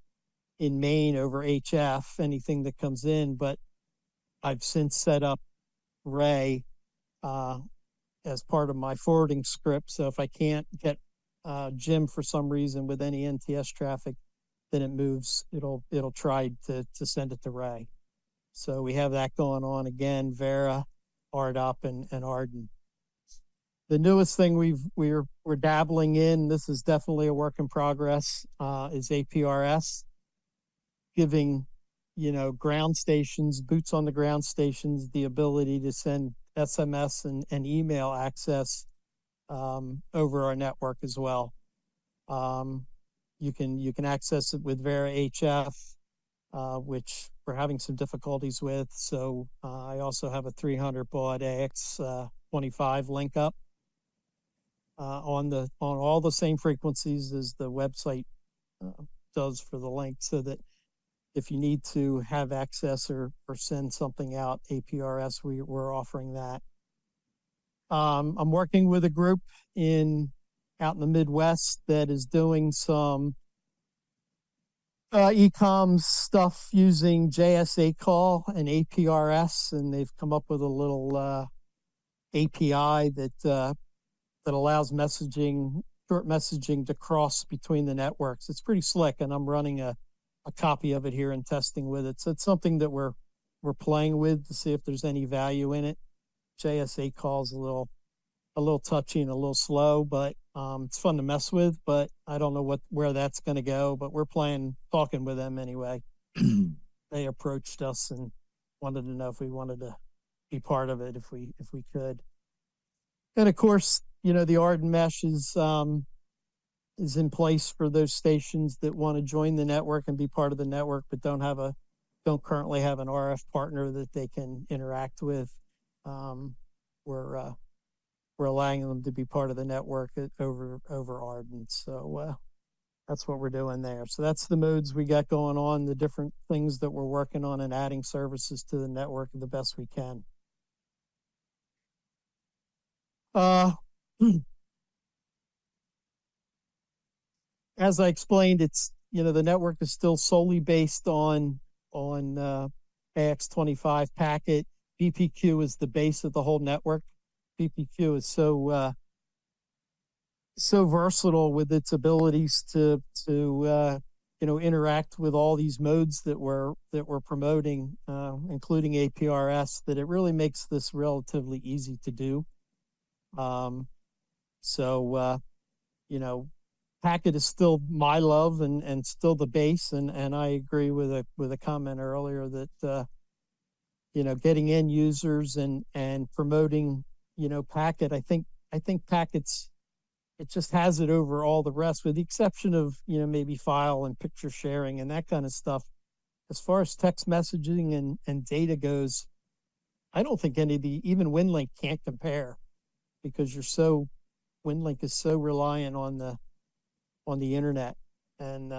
in Maine over HF, anything that comes in, but I've since set up Ray as part of my forwarding script. So if I can't get Jim for some reason with any NTS traffic, then it moves. It'll try to send it to Ray. So we have that going on again. Vera, RDOP, and Arden. The newest thing we're dabbling in, this is definitely a work in progress, is APRS, giving ground stations, boots on the ground stations, the ability to send SMS and email access over our network as well. You can access it with Vera HF, which we're having some difficulties with. So I also have a 300 baud AX25 link up on all the same frequencies as the website does for the link, so that if you need to have access or send something out, APRS, we're offering that. I'm working with a group out in the Midwest that is doing some e-com stuff using JSA call and APRS, and they've come up with a little API that allows short messaging to cross between the networks. It's pretty slick, and I'm running a copy of it here and testing with it. So it's something that we're playing with to see if there's any value in it. JSA calls a little touchy and a little slow, but it's fun to mess with. But I don't know where that's going to go. But we're talking with them anyway. They approached us and wanted to know if we wanted to be part of it, if we could. And of course, the Arden mesh is in place for those stations that want to join the network and be part of the network, but don't currently have an RF partner that they can interact with. we're allowing them to be part of the network over Arden. So that's what we're doing there. So that's the modes we got going on, the different things that we're working on and adding services to the network the best we can. As I explained, it's, the network is still solely based on AX25 packet. BPQ is the base of the whole network. BPQ is so versatile with its abilities to interact with all these modes that we're promoting, including APRS, that it really makes this relatively easy to do. Packet is still my love and still the base, and I agree with a comment earlier that getting end users and promoting packet. I think packets, it just has it over all the rest, with the exception of maybe file and picture sharing and that kind of stuff. As far as text messaging and data goes, I don't think even WinLink can't compare, because WinLink is so reliant on the internet, and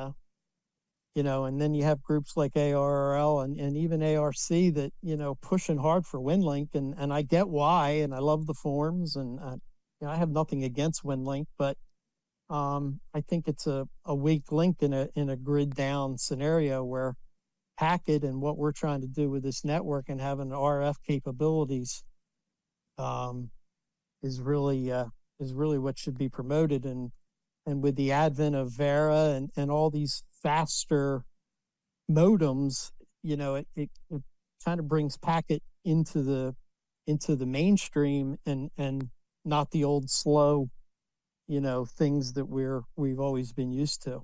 and then you have groups like ARRL and even ARC that pushing hard for WinLink, and I get why, and I love the forums, and I have nothing against WinLink, but I think it's a weak link in a grid down scenario where packet and what we're trying to do with this network and having RF capabilities is really what should be promoted. And with the advent of Vera and all these faster modems, it kind of brings packet into the mainstream and not the old slow, things that we've always been used to.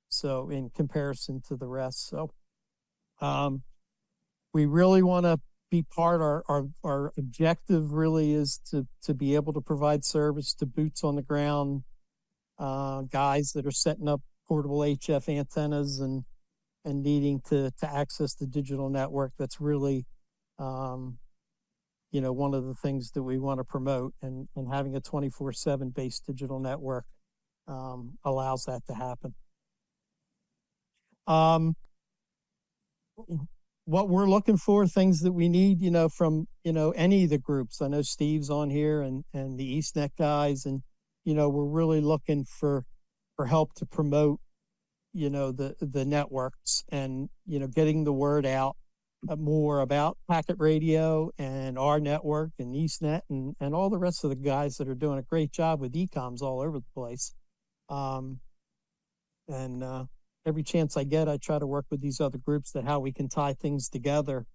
So in comparison to the rest, we really want to be part. Our objective really is to be able to provide service to boots on the ground guys that are setting up portable HF antennas and needing to access the digital network. That's really one of the things that we want to promote, and having a 24/7 based digital network allows that to happen. What we're looking for, things that we need, from any of the groups. I know Steve's on here and the EastNet guys, and we're really looking for help to promote, the networks, and, getting the word out more about packet radio and our network and EastNet and all the rest of the guys that are doing a great job with ecoms all over the place. Every chance I get, I try to work with these other groups that how we can tie things together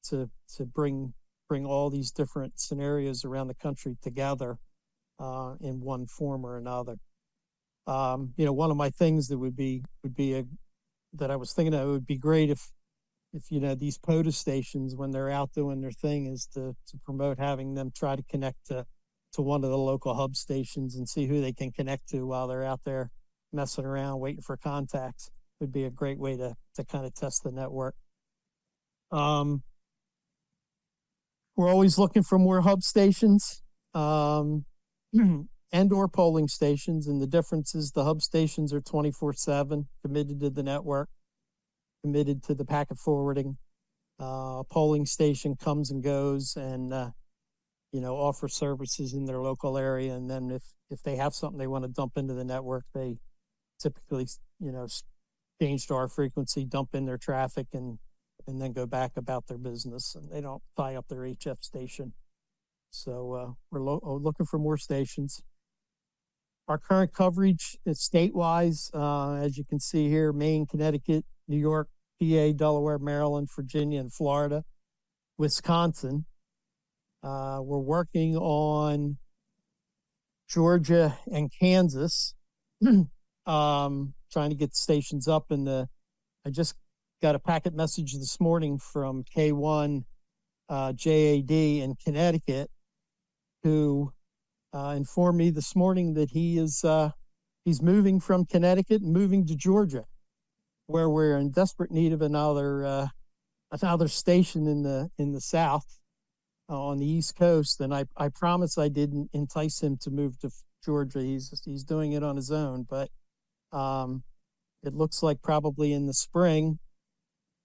to bring all these different scenarios around the country together in one form or another. One of my things that would be that I was thinking of, it would be great if these POTUS stations, when they're out doing their thing, is to promote having them try to connect to one of the local hub stations and see who they can connect to while they're out there messing around waiting for contacts. Would be a great way to kind of test the network. We're always looking for more hub stations and or polling stations, and the difference is the hub stations are 24/7 committed to the network, committed to the packet forwarding. A polling station comes and goes and offer services in their local area, and then if they have something they want to dump into the network, they typically change to our frequency, dump in their traffic, and then go back about their business, and they don't tie up their HF station. So we're looking for more stations. Our current coverage is statewide, as you can see here: Maine, Connecticut, New York, PA, Delaware, Maryland, Virginia, and Florida, Wisconsin. We're working on Georgia and Kansas, trying to get stations up I just got a packet message this morning from K1 JAD in Connecticut, who informed me this morning that he's moving from Connecticut and moving to Georgia, where we're in desperate need of another station in the South. on the East Coast, and I promise I didn't entice him to move to Georgia. He's doing it on his own, but it looks like probably in the spring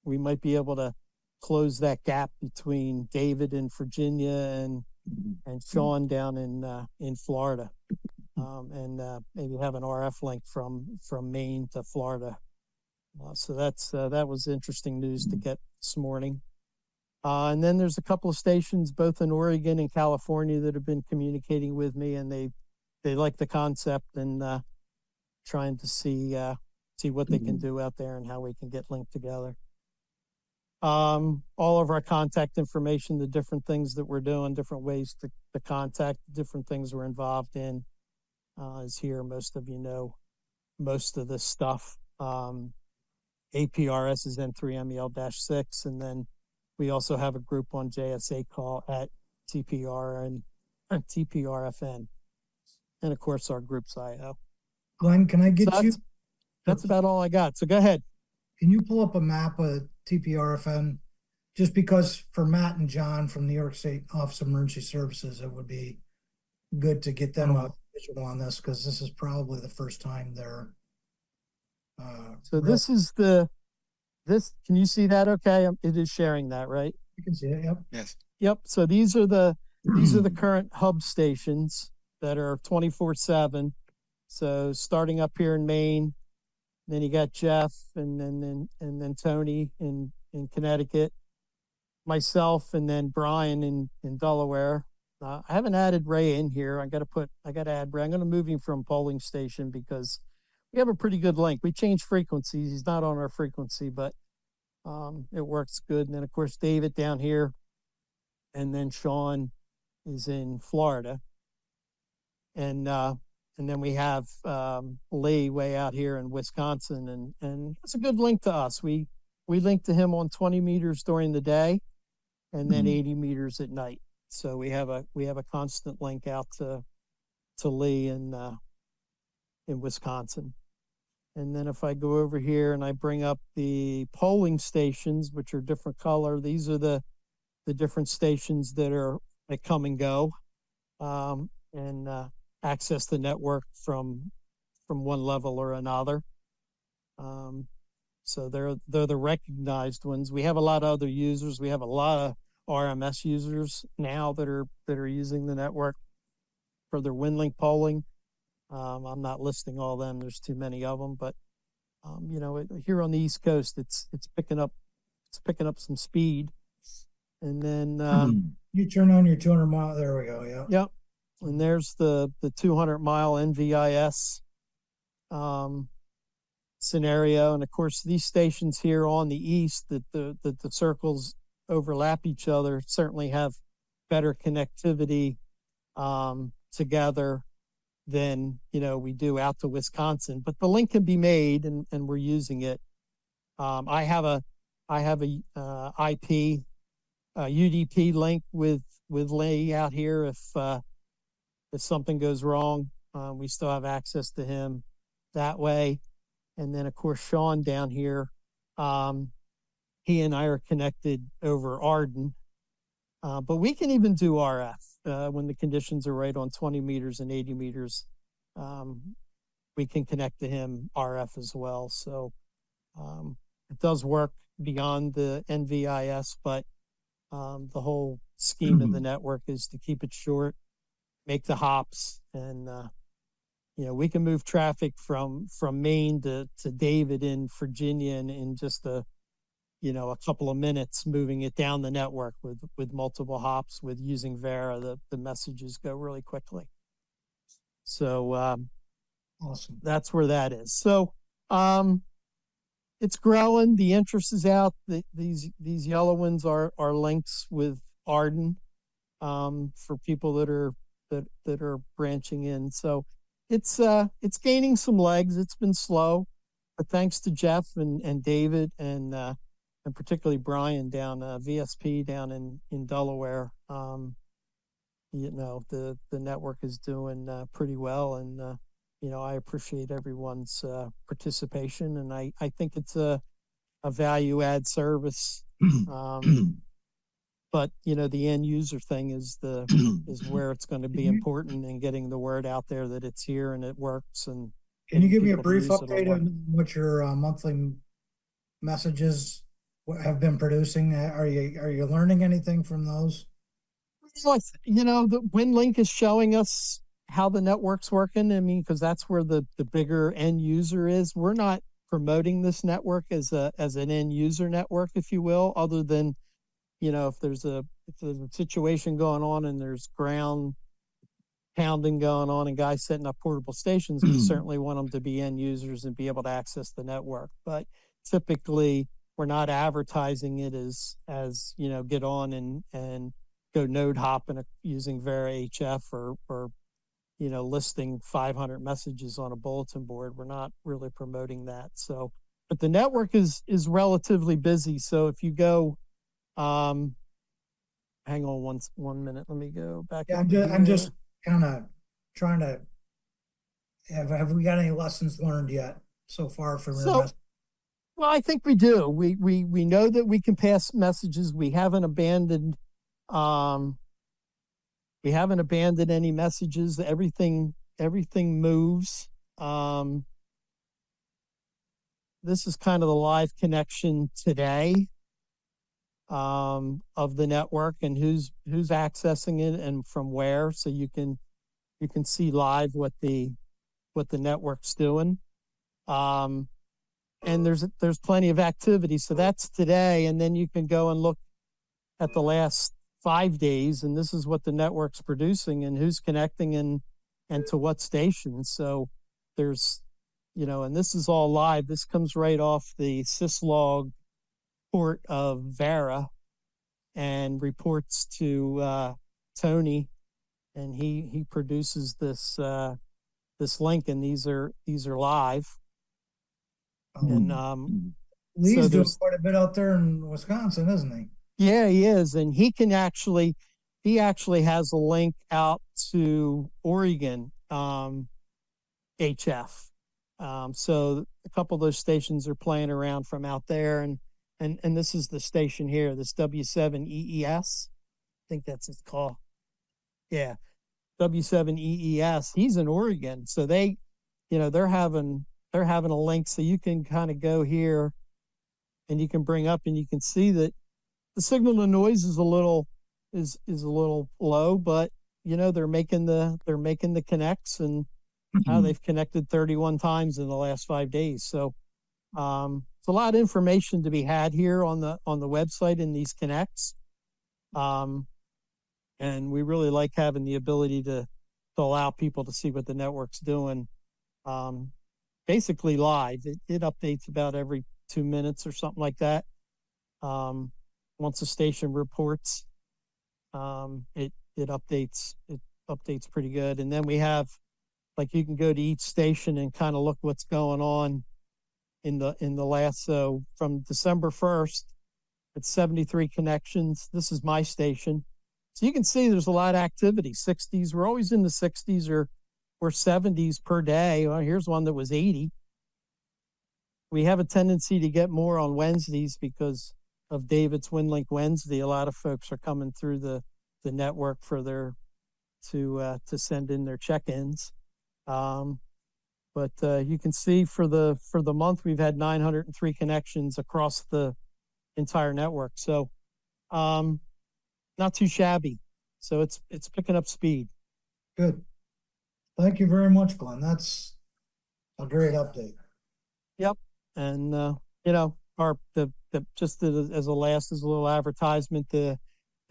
we might be able to close that gap between David in Virginia and Sean down in Florida, and maybe have an RF link from Maine to Florida. So that was interesting news to get this morning. And then there's a couple of stations both in Oregon and California that have been communicating with me, and they like the concept and trying to see what they can do out there and how we can get linked together. All of our contact information, the different things that we're doing, different ways to contact, different things we're involved in is here. Most of you know most of this stuff. APRS is N3MEL-6, and then we also have a group on JSA call at TPR and TPRFN, and of course our group's IO. Glenn, can I get so you? That's about all I got. So go ahead. Can you pull up a map of TPRFN? Just because for Matt and John from New York State Office of Emergency Services, it would be good to get them a visual on this, because this is probably the first time they're. So this is can you see that? Okay, it is sharing that, right? You can see it. Yep. Yes. Yep. So these are the current hub stations that are 24/7. So starting up here in Maine, then you got Jeff and then Tony in Connecticut, myself, and then Brian in Delaware. I haven't added Ray in here. I got to add Ray. I'm going to move him from polling station because we have a pretty good link. We changed frequencies. He's not on our frequency, but it works good. And then of course David down here, and then Sean is in Florida, and then we have Lee way out here in Wisconsin, and it's a good link to us. We link to him on 20 meters during the day, and then 80 meters at night. So we have a constant link out to Lee in Wisconsin. And then if I go over here and I bring up the polling stations, which are different color, these are the different stations that come and go, and access the network from one level or another. So they're the recognized ones. We have a lot of other users. We have a lot of RMS users now that are using the network for their WinLink polling. I'm not listing all of them. There's too many of them, but here on the East Coast, it's picking up some speed. And then you turn on your 200 mile. There we go. Yeah. Yep. And there's the 200 mile NVIS scenario. And of course, these stations here on the east that the circles overlap each other certainly have better connectivity together than we do out to Wisconsin. But the link can be made, and we're using it. I have a IP UDP link with Lee out here. If something goes wrong, we still have access to him that way. And then of course Sean down here, he and I are connected over Arden, but we can even do RF when the conditions are right on 20 meters and 80 meters. We can connect to him RF as well. So it does work beyond the NVIS, but the whole scheme of the network is to keep it short, make the hops, and we can move traffic from Maine to David in Virginia in just a couple of minutes, moving it down the network with multiple hops. With using Vera, the messages go really quickly. So awesome. That's where that is. So it's growing. The interest is out. These yellow ones are links with Arden for people that are branching in. So it's gaining some legs. It's been slow, but thanks to Jeff and David and particularly Brian down VSP down in Delaware, the network is doing pretty well, and I appreciate everyone's participation, and I think it's a value add service. but the end user thing is is where it's going to be important, and getting the word out there that it's here and it works. And can you getting give me a people to brief use it update will work. on what your monthly messages have been producing? Are you learning anything from those? Well, the WinLink is showing us how the network's working. I mean, because that's where the bigger end user is. We're not promoting this network as an end user network, if you will, other than if there's a situation going on and there's ground pounding going on and guys setting up portable stations, we certainly want them to be end users and be able to access the network. But typically, we're not advertising it as get on and go node hopping using Vera HF or listing 500 messages on a bulletin board. We're not really promoting that. So, but the network is relatively busy. So if you go, hang on one minute. Let me go back. Yeah, I'm just kind of trying to have we got any lessons learned yet so far from your message? Well, I think we do. We know that we can pass messages. We haven't abandoned any messages. Everything moves. This is kind of the live connection today of the network and who's accessing it and from where, so you can see live what the network's doing. And there's plenty of activity. So that's today, and then you can go and look at the last 5 days, and this is what the network's producing and who's connecting and to what stations. So there's and this is all live. This comes right off the syslog port of Vera and reports to Tony, and he produces this link, and these are live. And Lee's doing quite a bit out there in Wisconsin, isn't he? Yeah, he is, and he actually has a link out to Oregon HF. So a couple of those stations are playing around from out there, and this is the station here, this W7EES. I think that's its call. Yeah, W7EES. He's in Oregon, so they're having a link, so you can kind of go here, and you can bring up, and you can see that the signal to noise is a little low, but they're making the connects, and they've connected 31 times in the last 5 days. So it's a lot of information to be had here on the website in these connects. And we really like having the ability to allow people to see what the network's doing. Basically live. It updates about every 2 minutes or something like that. Once a station reports, it updates pretty good. And then we have, like, you can go to each station and kind of look what's going on in the last, so from December 1st, it's 73 connections. This is my station. So you can see there's a lot of activity. 60s, we're always in the 60s or 70s per day. Well, here's one that was 80. We have a tendency to get more on Wednesdays because of David's WinLink Wednesday. A lot of folks are coming through the network for to send in their check-ins. But you can see for the month, we've had 903 connections across the entire network. So not too shabby. So it's picking up speed. Good. Thank you very much, Glenn. That's a great update. Yep. And just as a little advertisement, the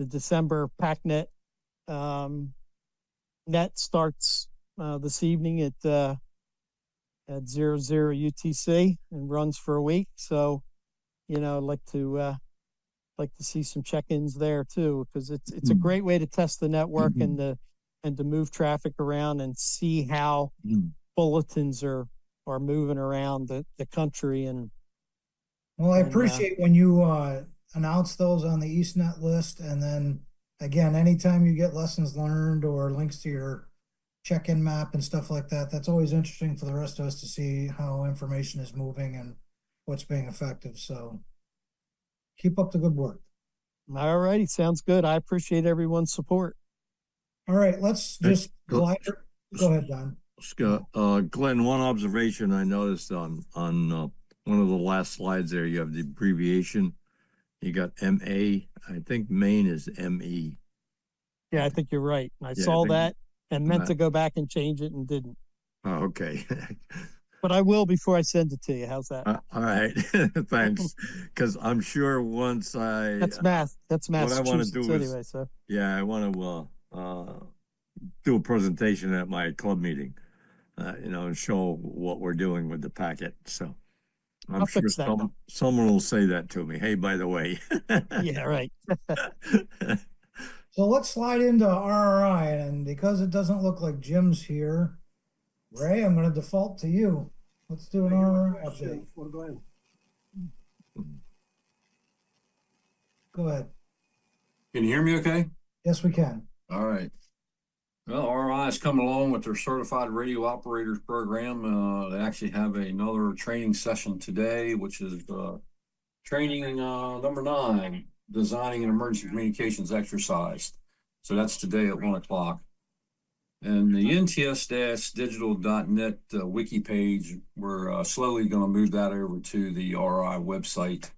December PACnet net starts this evening at 00 UTC and runs for a week. So I'd like to see some check-ins there too, because it's a great way to test the network and to move traffic around and see how bulletins are moving around the country. And well, I appreciate when you announce those on the EastNet list, and then again, anytime you get lessons learned or links to your check-in map and stuff like that, that's always interesting for the rest of us to see how information is moving and what's being effective. So keep up the good work. All righty, sounds good. I appreciate everyone's support. All right, let's just glide. Go ahead, Don. Scott, Glenn, one observation I noticed on one of the last slides there, you have the abbreviation. You got MA. I think Maine is ME. Yeah, I think you're right. I Yeah, saw that and meant to go back and change it and didn't. Oh, okay. But I will before I send it to you. How's that? All right. Thanks. Because I'm sure once I That's math. That's what I want to Massachusetts do is, anyway. So yeah, I want to do a presentation at my club meeting, and show what we're doing with the packet. So I'm I'll sure fix that. someone will say that to me. Hey, by the way. Yeah, right. So let's slide into RRI, and because it doesn't look like Jim's here, Ray, I'm going to default to you. Let's do an RRI update. For Glenn. Go ahead. Can you hear me okay? Yes, we can. All right. Well, RI is coming along with their certified radio operators program. They actually have another training session today, which is training number 9, designing an emergency communications exercise. So that's today at 1 o'clock. And the NTS-digital.net wiki page, we're slowly going to move that over to the RI website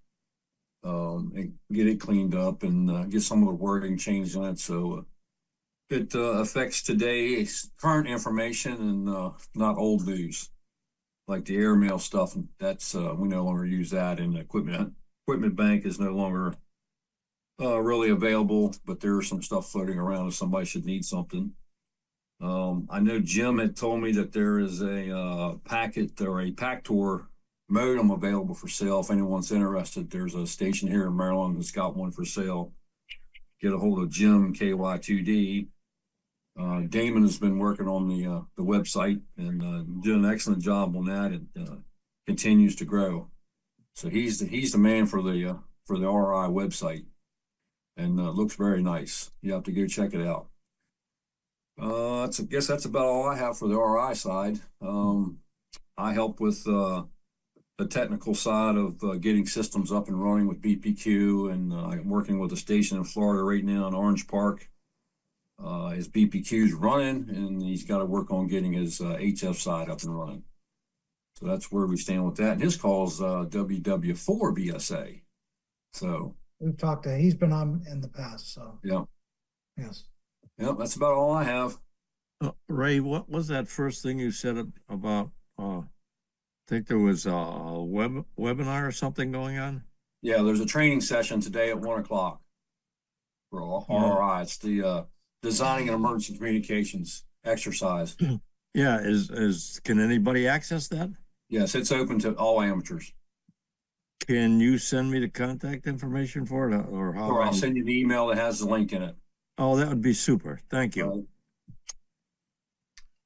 and get it cleaned up and get some of the wording changed on it. So it affects today's current information and not old news, like the airmail stuff. That's we no longer use that, and equipment bank is no longer really available. But there is some stuff floating around if somebody should need something. I know Jim had told me that there is a packet or a Pactor modem available for sale. If anyone's interested, there's a station here in Maryland that's got one for sale. Get a hold of Jim, KY2D. Damon has been working on the website and doing an excellent job on that. It continues to grow. So he's the man for the RI website, and looks very nice. You have to go check it out. I guess that's about all I have for the RI side. I help with the technical side of getting systems up and running with BPQ, and I'm working with a station in Florida right now in Orange Park. His BPQ is running, and he's got to work on getting his HF side up and running. So that's where we stand with that. And his call is WW4 BSA. So we've talked to, he's been on in the past. So yeah. Yes. Yeah, that's about all I have. Ray, what was that first thing you said about, I think there was a webinar or something going on? Yeah, there's a training session today at 1 o'clock for RRI. It's the designing an emergency communications exercise. Yeah, can anybody access that? Yes, it's open to all amateurs. Can you send me the contact information for it, or how? Or I'll send you the email that has the link in it. Oh, that would be super. Thank you.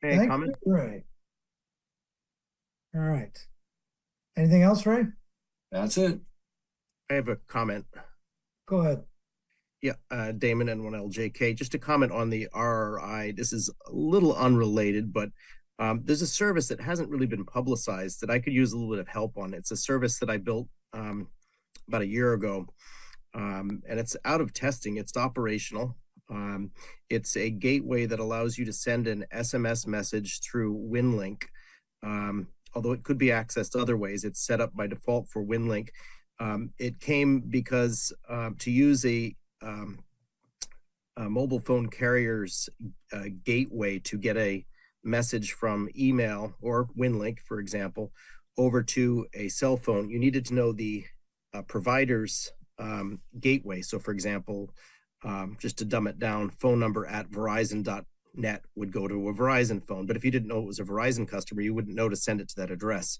Hey, comment? You, Ray. All right. Anything else, Ray? That's it. I have a comment. Go ahead. Yeah, Damon N1LJK. Just to comment on the RRI, this is a little unrelated, but there's a service that hasn't really been publicized that I could use a little bit of help on. It's a service that I built about a year ago, and it's out of testing. It's operational. It's a gateway that allows you to send an SMS message through WinLink. Although it could be accessed other ways, it's set up by default for WinLink. It came because to use a mobile phone carrier's gateway to get a message from email or WinLink, for example, over to a cell phone, you needed to know the provider's gateway. So, for example, just to dumb it down, phone number at Verizon.net would go to a Verizon phone. But if you didn't know it was a Verizon customer, you wouldn't know to send it to that address.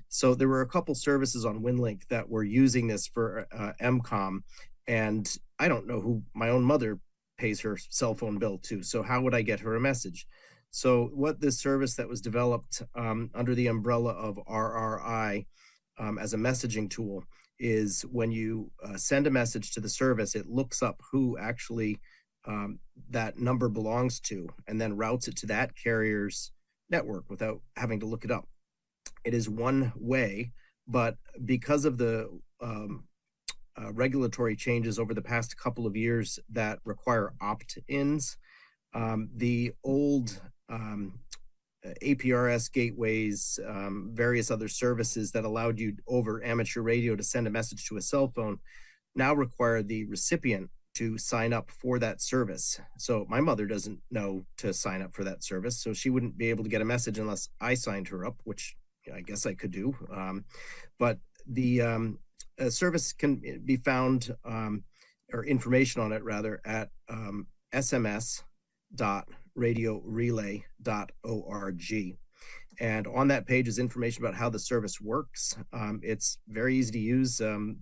So there were a couple services on WinLink that were using this for MCOM. And I don't know who my own mother pays her cell phone bill to. So how would I get her a message? So what this service that was developed under the umbrella of RRI as a messaging tool is when you send a message to the service, it looks up who actually that number belongs to and then routes it to that carrier's network without having to look it up. It is one way, but because of the regulatory changes over the past couple of years that require opt-ins. The old APRS gateways, various other services that allowed you over amateur radio to send a message to a cell phone now require the recipient to sign up for that service. So my mother doesn't know to sign up for that service, so she wouldn't be able to get a message unless I signed her up, which I guess I could do. But the service can be found, or information on it rather, at sms.radiorelay.org. And on that page is information about how the service works. It's very easy to use.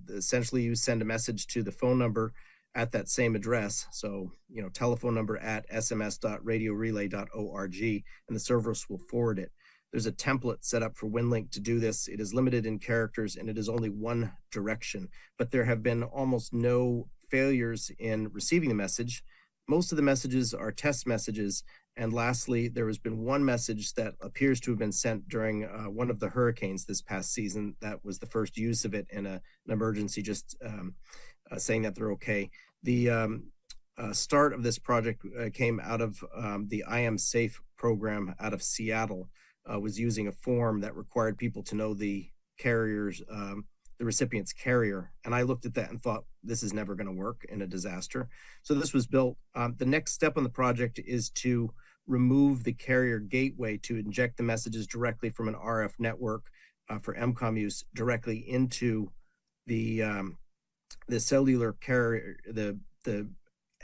Essentially, you send a message to the phone number at that same address. So, telephone number at sms.radiorelay.org, and the service will forward it. There's a template set up for WinLink to do this. It is limited in characters and it is only one direction, but there have been almost no failures in receiving the message. Most of the messages are test messages. And lastly, there has been one message that appears to have been sent during one of the hurricanes this past season. That was the first use of it in an emergency, just saying that they're okay. The start of this project came out of the I Am Safe program out of Seattle. Was using a form that required people to know the carrier's, the recipient's carrier. And I looked at that and thought, this is never going to work in a disaster. So this was built. The next step on the project is to remove the carrier gateway to inject the messages directly from an RF network for EMCOM use directly into the cellular carrier, the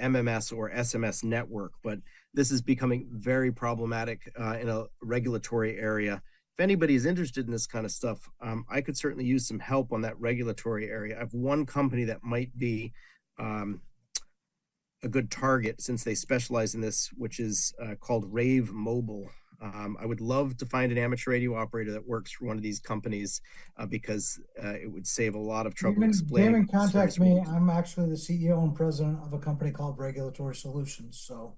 MMS or SMS network. But this is becoming very problematic in a regulatory area. If anybody is interested in this kind of stuff, I could certainly use some help on that regulatory area. I have one company that might be a good target since they specialize in this, which is called Rave Mobile. I would love to find an amateur radio operator that works for one of these companies because it would save a lot of trouble explaining. Damon contacts me. I'm actually the CEO and president of a company called Regulatory Solutions. So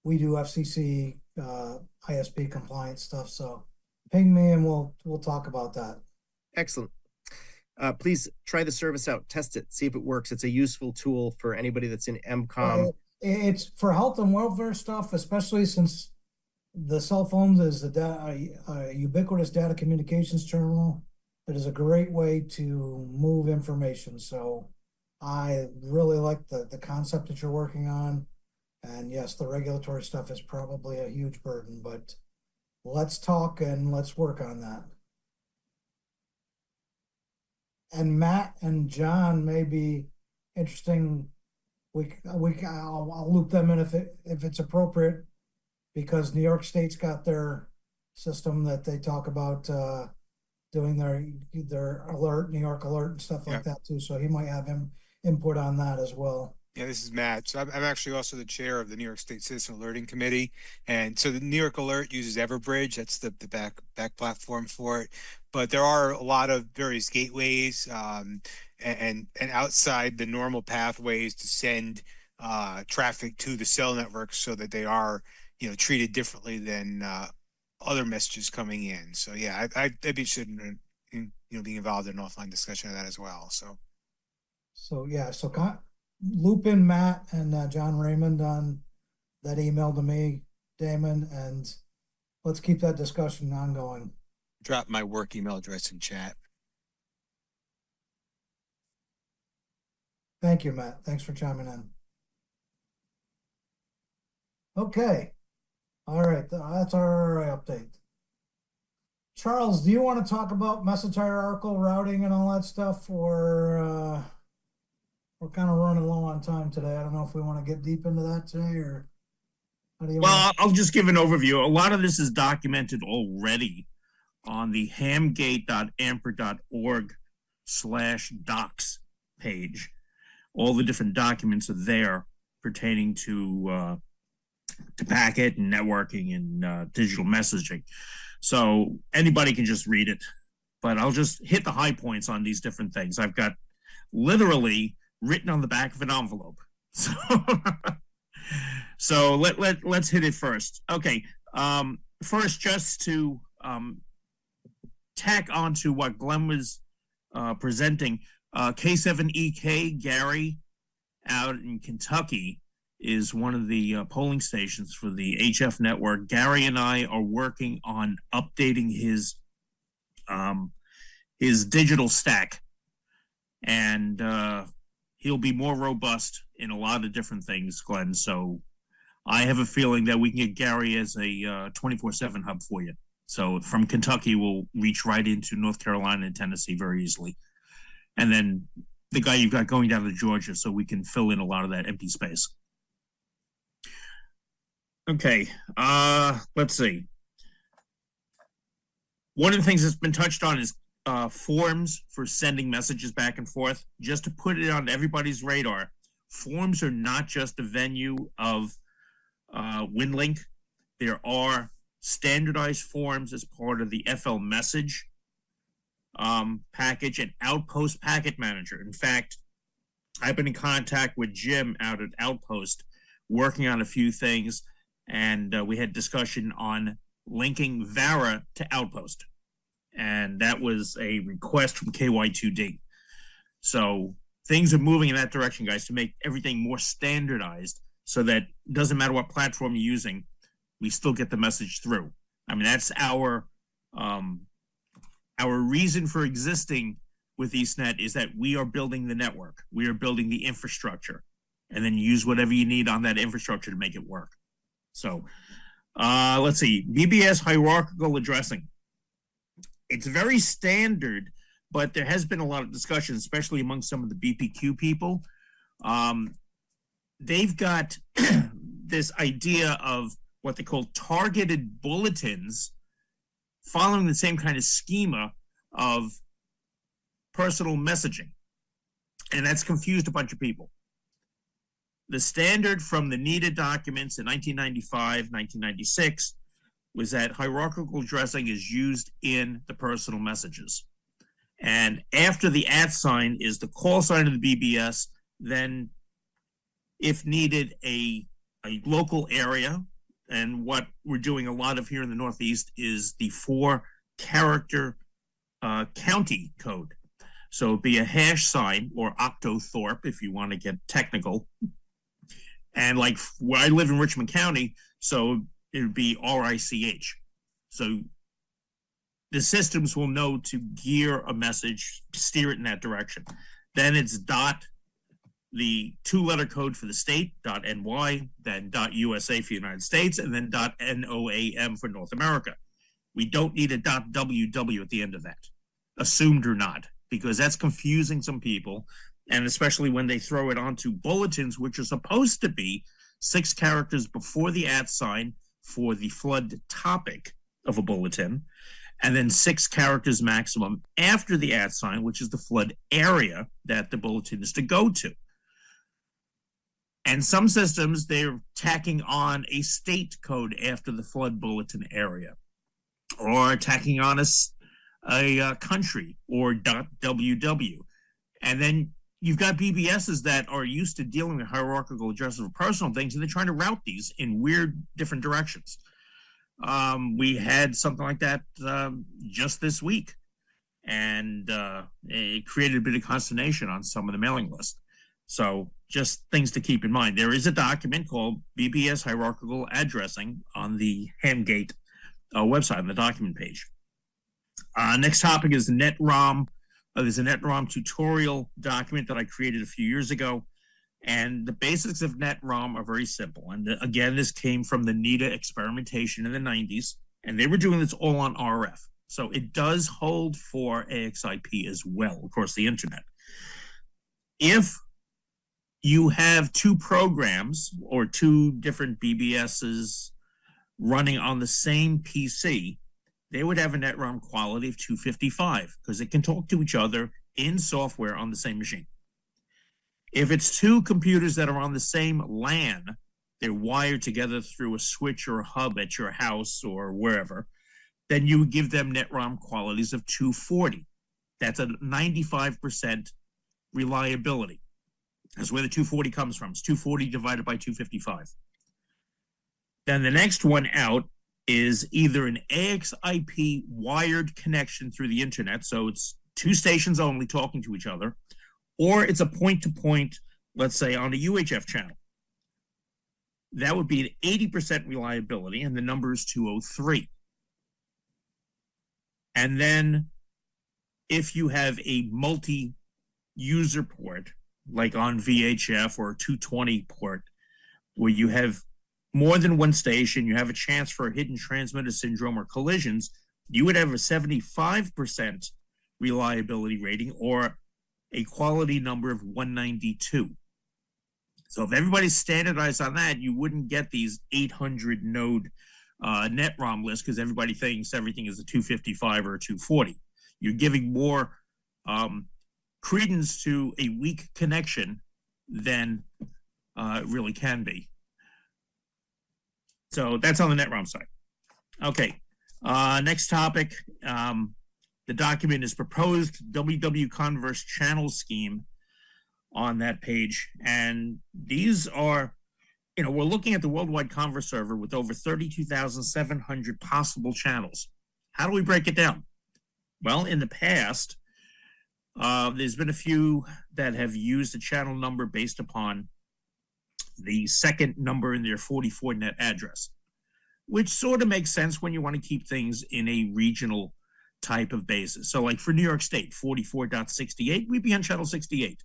we do FCC, ISP compliance stuff. So ping me and we'll talk about that. Excellent. Please try the service out, test it, see if it works. It's a useful tool for anybody that's in EMCOM. It's for health and welfare stuff, especially since the cell phones is a ubiquitous data communications terminal. It is a great way to move information. So I really like the concept that you're working on. And yes, the regulatory stuff is probably a huge burden, but let's talk and let's work on that. And Matt and John may be interesting. I'll loop them in if it's appropriate, because New York State's got their system that they talk about doing their alert, New York alert and stuff like that too. So he might have input on that as well. Yeah, this is Matt. So I'm actually also the chair of the New York State Citizen Alerting Committee. And so the New York Alert uses Everbridge. That's the back platform for it. But there are a lot of various gateways and outside the normal pathways to send traffic to the cell networks so that they are, treated differently than other messages coming in. So yeah, I'd be interested in being involved in an offline discussion of that as well. So yeah, loop in Matt and John Raymond on that email to me, Damon, and let's keep that discussion ongoing. Drop my work email address in chat. Thank you, Matt. Thanks for chiming in. Okay. All right. That's our update. Charles, do you want to talk about message hierarchical routing and all that stuff, or we're kind of running low on time today? I don't know if we want to get deep into that today, or how do you want to... I'll just give an overview. A lot of this is documented already on the hamgate.amper.org/docs page. All the different documents are there pertaining to packet and networking and digital messaging. So anybody can just read it, but I'll just hit the high points on these different things. I've got literally written on the back of an envelope. So let's hit it first. Okay. First, just to tack onto what Glenn was presenting, K7EK, Gary, out in Kentucky, is one of the polling stations for the HF network. Gary and I are working on updating his digital stack, and he'll be more robust in a lot of different things, Glenn. So I have a feeling that we can get Gary as a 24/7 hub for you. So from Kentucky, we'll reach right into North Carolina and Tennessee very easily. And then the guy you've got going down to Georgia, so we can fill in a lot of that empty space. Okay, let's see. One of the things that's been touched on is forms for sending messages back and forth. Just to put it on everybody's radar, forms are not just a venue of WinLink. There are standardized forms as part of the FL message package and Outpost Packet Manager. In fact, I've been in contact with Jim out at Outpost, working on a few things, and we had discussion on linking Vara to Outpost. And that was a request from KY2D. So things are moving in that direction, guys, to make everything more standardized so that it doesn't matter what platform you're using, we still get the message through. I mean, that's our reason for existing with EastNet, is that we are building the network. We are building the infrastructure, and then use whatever you need on that infrastructure to make it work. So let's see, BBS hierarchical addressing. It's very standard, but there has been a lot of discussion, especially among some of the BPQ people. They've got this idea of what they call targeted bulletins, following the same kind of schema of personal messaging. And that's confused a bunch of people. The standard from the NETA documents in 1995, 1996, was that hierarchical addressing is used in the personal messages. And after the @ sign is the call sign of the BBS, then if needed, a local area. And what we're doing a lot of here in the Northeast is the 4-character county code. So it'd be a hash sign, or octothorpe if you want to get technical. And like where I live in Richmond County, so it would be RICH. So the systems will know to gear a message, steer it in that direction. Then it's the 2-letter code for the state, .NY, then .USA for the United States, and then .NOAM for North America. We don't need a .WW at the end of that, assumed or not, because that's confusing some people, and especially when they throw it onto bulletins, which are supposed to be 6 characters before the @ sign for the flood topic of a bulletin, and then 6 characters maximum after the @ sign, which is the flood area that the bulletin is to go to. And some systems, they're tacking on a state code after the flood bulletin area, or tacking on a country, or .WW. And then you've got BBSs that are used to dealing with hierarchical addresses for personal things, and they're trying to route these in weird different directions. We had something like that just this week, and it created a bit of consternation on some of the mailing lists. So just things to keep in mind. There is a document called BBS hierarchical addressing on the Hamgate website, on the document page. Next topic is NetROM. There's a NetROM tutorial document that I created a few years ago. And the basics of NetROM are very simple. And again, this came from the NETA experimentation in the 90s. And they were doing this all on RF. So it does hold for AXIP as well across the internet. If you have 2 programs or 2 different BBSs running on the same PC, they would have a NetROM quality of 255 because it can talk to each other in software on the same machine. If it's 2 computers that are on the same LAN, they're wired together through a switch or a hub at your house or wherever, then you would give them NetROM qualities of 240. That's a 95% reliability. That's where the 240 comes from. It's 240 divided by 255. Then the next one out is either an AXIP wired connection through the internet, so it's 2 stations only talking to each other, or it's a point-to-point, let's say on a UHF channel. That would be an 80% reliability, and the number is 203. And then if you have a multi-user port, like on VHF or a 220 port, where you have more than one station, you have a chance for a hidden transmitter syndrome or collisions, you would have a 75% reliability rating or a quality number of 192. So if everybody's standardized on that, you wouldn't get these 800 node NetROM lists because everybody thinks everything is a 255 or a 240. You're giving more credence to a weak connection than it really can be. So that's on the NetROM side. Okay, next topic. The document is proposed WW Converse channel scheme on that page. And these are, we're looking at the worldwide Converse server with over 32,700 possible channels. How do we break it down? Well, in the past, there's been a few that have used a channel number based upon the second number in their 44 net address, which sort of makes sense when you want to keep things in a regional type of basis. So like for New York State, 44.68, we'd be on channel 68.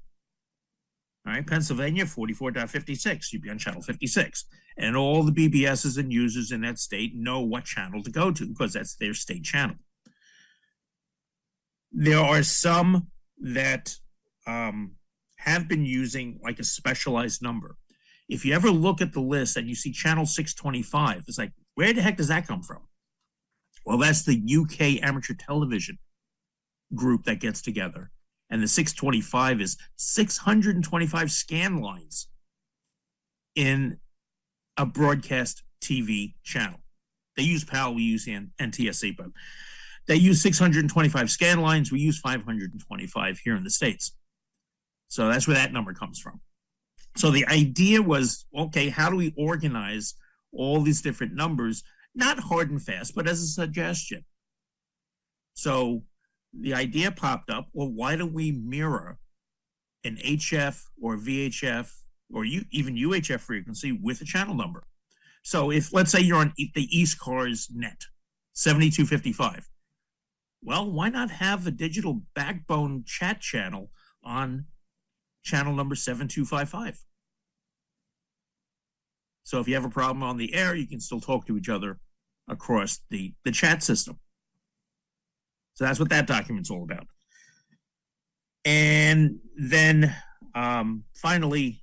All right, Pennsylvania, 44.56, you'd be on channel 56. And all the BBSs and users in that state know what channel to go to because that's their state channel. There are some that have been using like a specialized number. If you ever look at the list and you see channel 625, it's like, where the heck does that come from? Well, that's the UK amateur television group that gets together. And the 625 is 625 scan lines in a broadcast TV channel. They use PAL, we use NTSC, but they use 625 scan lines. We use 525 here in the States. So that's where that number comes from. So the idea was, okay, how do we organize all these different numbers? Not hard and fast, but as a suggestion. So the idea popped up, well, why don't we mirror an HF or VHF or even UHF frequency with a channel number? So if, let's say you're on the East Cars net, 7255. Well, why not have a digital backbone chat channel on channel number 7255? So if you have a problem on the air, you can still talk to each other across the chat system. So that's what that document's all about. And then finally,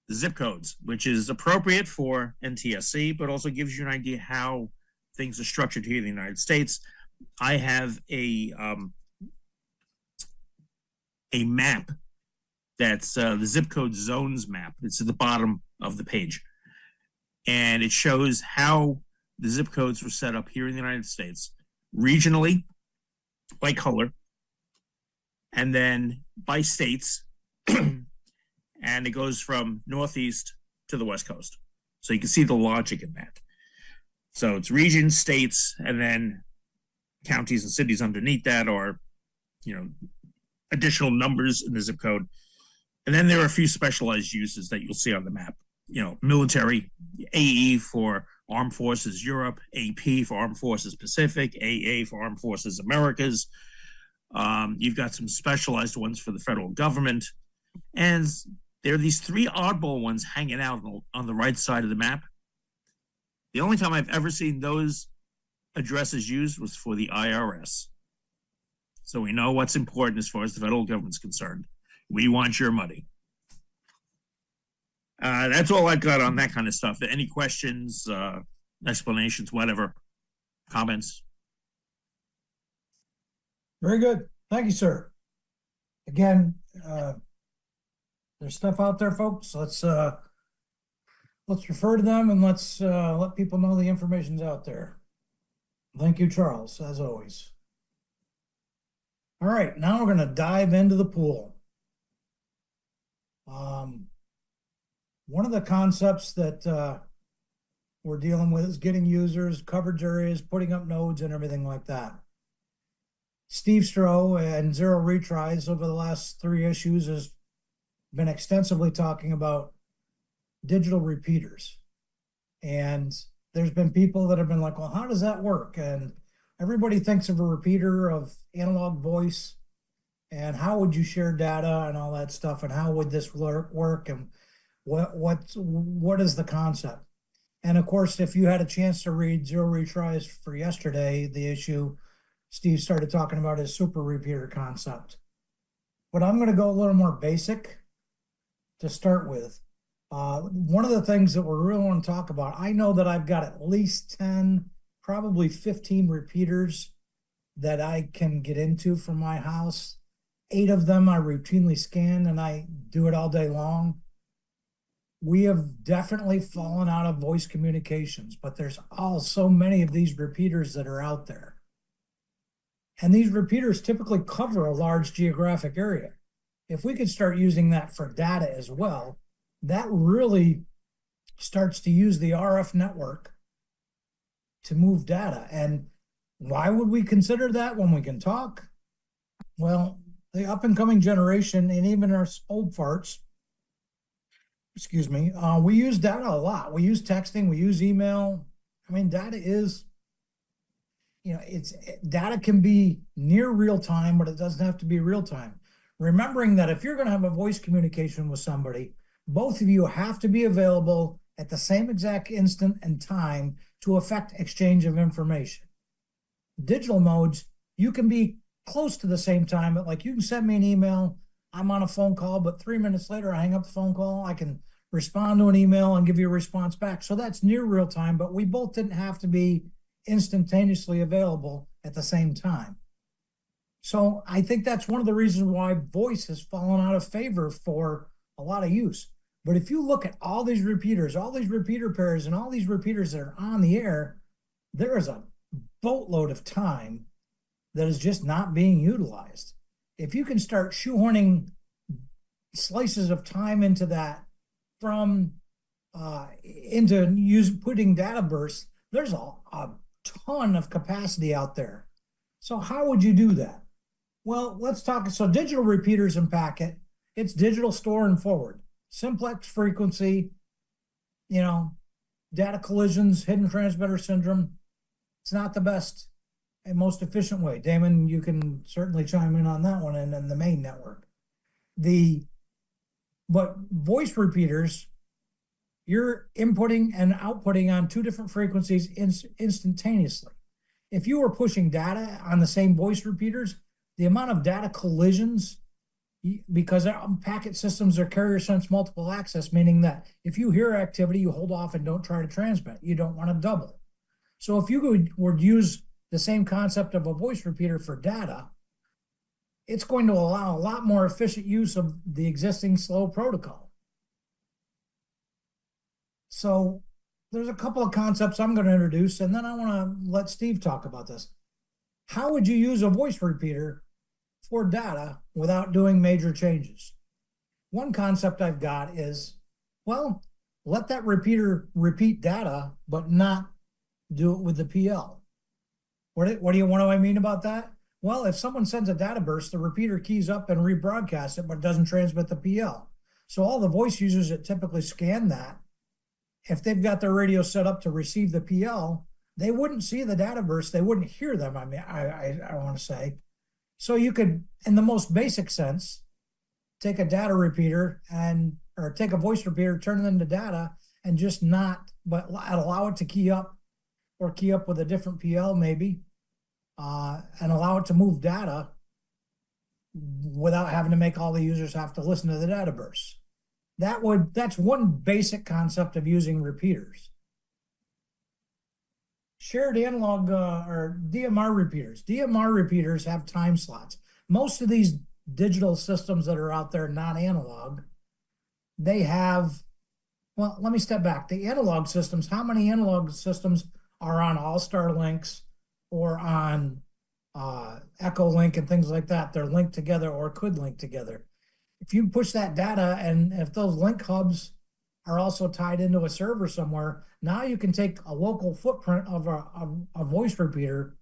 the zip codes, which is appropriate for NTSC, but also gives you an idea how things are structured here in the United States. I have a map that's the zip code zones map. It's at the bottom of the page. And it shows how the zip codes were set up here in the United States, regionally, by color, and then by states. And it goes from Northeast to the West Coast. So you can see the logic in that. So it's regions, states, and then counties and cities underneath that are, additional numbers in the zip code. And then there are a few specialized uses that you'll see on the map. Military, AE for Armed Forces Europe, AP for Armed Forces Pacific, AA for Armed Forces Americas. You've got some specialized ones for the federal government. And there are these three oddball ones hanging out on the right side of the map. The only time I've ever seen those addresses used was for the IRS. So we know what's important as far as the federal government's concerned. We want your money. That's all I've got on that kind of stuff. Any questions, explanations, whatever, comments? Very good. Thank you, sir. Again, there's stuff out there, folks. Let's refer to them and let's let people know the information's out there. Thank you, Charles, as always. All right, now we're going to dive into the pool. One of the concepts that we're dealing with is getting users, coverage areas, putting up nodes, and everything like that. Steve Stroh and Zero Retries over the last 3 issues has been extensively talking about digital repeaters. And there's been people that have been like, well, how does that work? And everybody thinks of a repeater of analog voice and how would you share data and all that stuff, and how would this work, and what is the concept? And of course, if you had a chance to read Zero Retries for yesterday, the issue Steve started talking about is super repeater concept. But I'm going to go a little more basic to start with. One of the things that we really want to talk about, I know that I've got at least 10, probably 15 repeaters that I can get into from my house. 8 of them I routinely scan, and I do it all day long. We have definitely fallen out of voice communications, but there's so many of these repeaters that are out there. And these repeaters typically cover a large geographic area. If we could start using that for data as well, that really starts to use the RF network to move data. And why would we consider that when we can talk? Well, the up and coming generation, and even our old farts, excuse me, we use data a lot. We use texting, we use email. I mean, data is, data can be near real time, but it doesn't have to be real time. Remembering that if you're going to have a voice communication with somebody, both of you have to be available at the same exact instant and time to affect exchange of information. Digital modes, you can be close to the same time, but like you can send me an email, I'm on a phone call, but 3 minutes later I hang up the phone call, I can respond to an email and give you a response back. So that's near real time, but we both didn't have to be instantaneously available at the same time. So I think that's one of the reasons why voice has fallen out of favor for a lot of use. But if you look at all these repeaters, all these repeater pairs, and all these repeaters that are on the air, there is a boatload of time that is just not being utilized. If you can start shoehorning slices of time into that from putting data bursts, there's a ton of capacity out there. So how would you do that? Well, let's talk. So digital repeaters and packet, it's digital store and forward. Simplex frequency, data collisions, hidden transmitter syndrome. It's not the best and most efficient way. Damon, you can certainly chime in on that one, and then the main network. But voice repeaters, you're inputting and outputting on 2 different frequencies instantaneously. If you were pushing data on the same voice repeaters, the amount of data collisions, because packet systems are carrier sense multiple access, meaning that if you hear activity, you hold off and don't try to transmit. You don't want to double. So if you would use the same concept of a voice repeater for data, it's going to allow a lot more efficient use of the existing slow protocol. So there's a couple of concepts I'm going to introduce, and then I want to let Steve talk about this. How would you use a voice repeater for data without doing major changes? One concept I've got is, well, let that repeater repeat data, but not do it with the PL. What do I mean about that? Well, if someone sends a data burst, the repeater keys up and rebroadcasts it, but doesn't transmit the PL. So all the voice users that typically scan that, if they've got their radio set up to receive the PL, they wouldn't see the data burst. They wouldn't hear them, I want to say. So you could, in the most basic sense, take a data repeater or take a voice repeater, turn it into data, and just but allow it to key up, or key up with a different PL maybe, and allow it to move data without having to make all the users have to listen to the data bursts. That's one basic concept of using repeaters. Shared analog or DMR repeaters. DMR repeaters have time slots. Most of these digital systems that are out there, not analog, they have, well, let me step back. The analog systems, how many analog systems are on All-Star links or on Echo Link and things like that? They're linked together or could link together. If you push that data, and if those link hubs are also tied into a server somewhere, now you can take a local footprint of a voice repeater,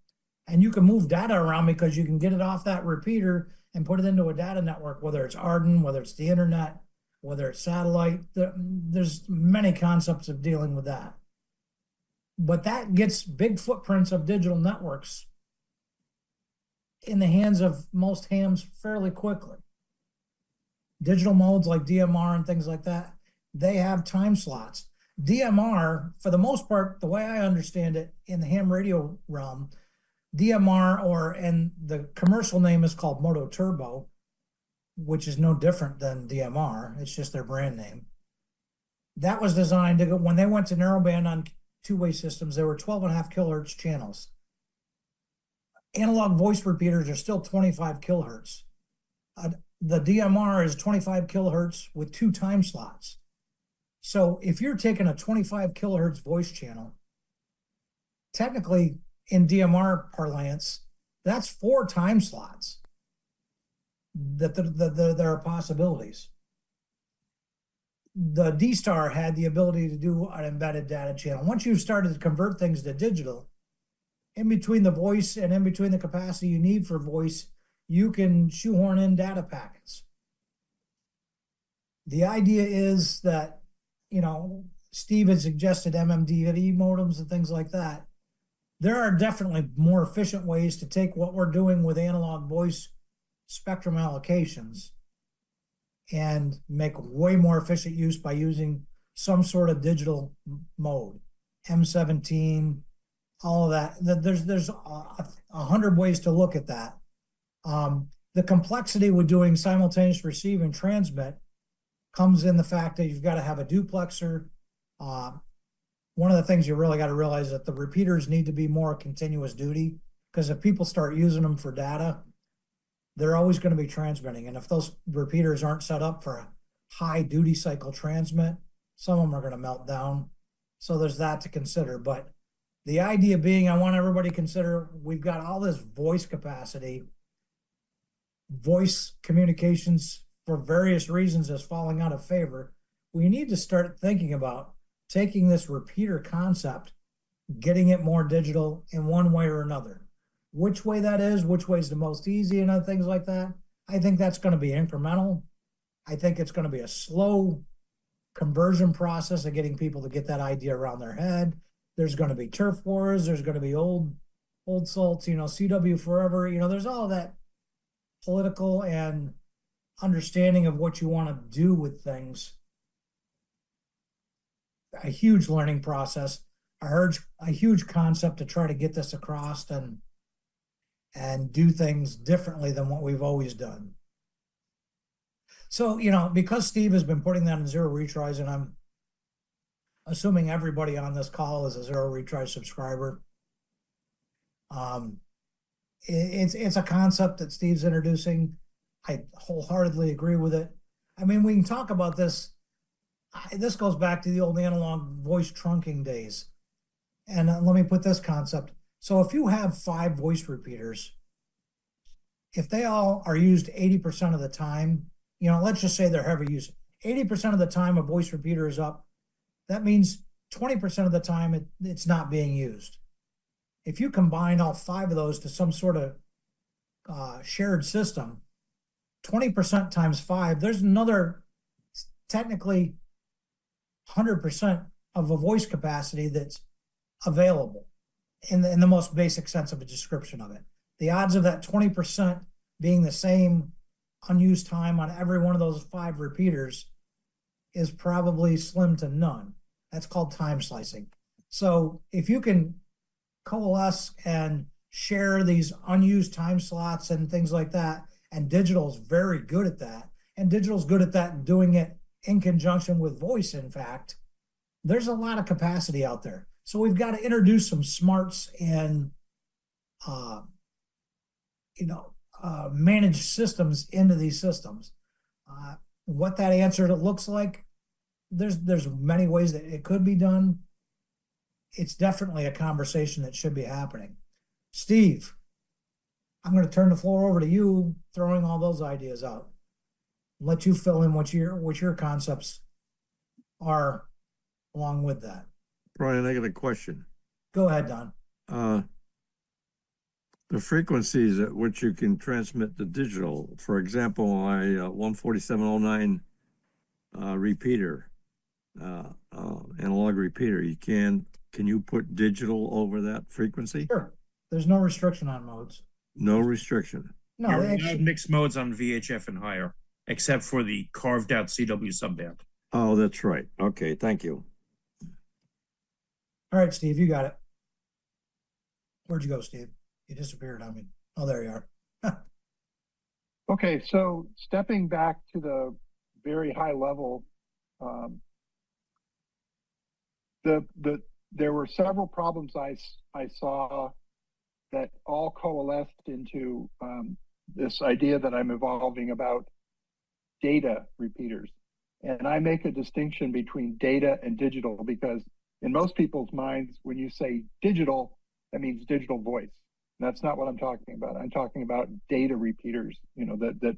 and you can move data around because you can get it off that repeater and put it into a data network, whether it's Arden, whether it's the internet. whether it's satellite. There's many concepts of dealing with that. But that gets big footprints of digital networks in the hands of most hams fairly quickly. Digital modes like DMR and things like that, they have time slots. DMR, for the most part, the way I understand it in the ham radio realm, DMR, and the commercial name is called Moto Turbo, which is no different than DMR. It's just their brand name. That was designed to go, when they went to narrowband on two-way systems, there were 12.5 kilohertz channels. Analog voice repeaters are still 25 kilohertz. The DMR is 25 kilohertz with 2 time slots. So if you're taking a 25 kilohertz voice channel, technically in DMR parlance, that's 4 time slots that there are possibilities. The D-Star had the ability to do an embedded data channel. Once you've started to convert things to digital, in between the voice and in between the capacity you need for voice, you can shoehorn in data packets. The idea is that, Steve had suggested MMDV modems and things like that. There are definitely more efficient ways to take what we're doing with analog voice spectrum allocations and make way more efficient use by using some sort of digital mode, M17, all of that. There's 100 ways to look at that. The complexity with doing simultaneous receive and transmit comes in the fact that you've got to have a duplexer. One of the things you really got to realize is that the repeaters need to be more continuous duty, because if people start using them for data, they're always going to be transmitting. And if those repeaters aren't set up for a high duty cycle transmit, some of them are going to melt down. So there's that to consider. But the idea being, I want everybody to consider, we've got all this voice capacity. Voice communications, for various reasons, is falling out of favor. We need to start thinking about taking this repeater concept, getting it more digital in one way or another. Which way that is, which way is the most easy, and other things like that, I think that's going to be incremental. I think it's going to be a slow conversion process of getting people to get that idea around their head. There's going to be turf wars. There's going to be old salts, CW forever. There's all that political and understanding of what you want to do with things. A huge learning process, a huge concept to try to get this across and do things differently than what we've always done. So, because Steve has been putting that in zero retries, and I'm assuming everybody on this call is a zero retry subscriber, it's a concept that Steve's introducing. I wholeheartedly agree with it. I mean, we can talk about this. This goes back to the old analog voice trunking days. And let me put this concept. So if you have 5 voice repeaters, if they all are used 80% of the time, let's just say they're heavy use. 80% of the time a voice repeater is up. That means 20% of the time it's not being used. If you combine all 5 of those to some sort of shared system, 20% times 5, there's another technically 100% of a voice capacity that's available in the most basic sense of a description of it. The odds of that 20% being the same unused time on every one of those 5 repeaters is probably slim to none. That's called time slicing. So if you can coalesce and share these unused time slots and things like that, and digital is very good at that, and digital's good at that and doing it in conjunction with voice, in fact, there's a lot of capacity out there. So we've got to introduce some smarts and manage systems into these systems. What that answer looks like, there's many ways that it could be done. It's definitely a conversation that should be happening. Steve, I'm going to turn the floor over to you, throwing all those ideas out. Let you fill in what your concepts are along with that. Brian, I got a question. Go ahead, Don. The frequencies at which you can transmit the digital, for example, 14709 repeater, analog repeater, can you put digital over that frequency? Sure. There's no restriction on modes. No restriction. No, You're they allowed actually, mixed modes on VHF and higher, except for the carved out CW subband. Oh, that's right. Okay, thank you. all right, Steve, you got it. Where'd you go, Steve? You disappeared on me. Oh, there you are. Okay, so stepping back to the very high level, there were several problems I saw that all coalesced into this idea that I'm evolving about data repeaters. And I make a distinction between data and digital because in most people's minds, when you say digital, that means digital voice. And that's not what I'm talking about. I'm talking about data repeaters, you know, that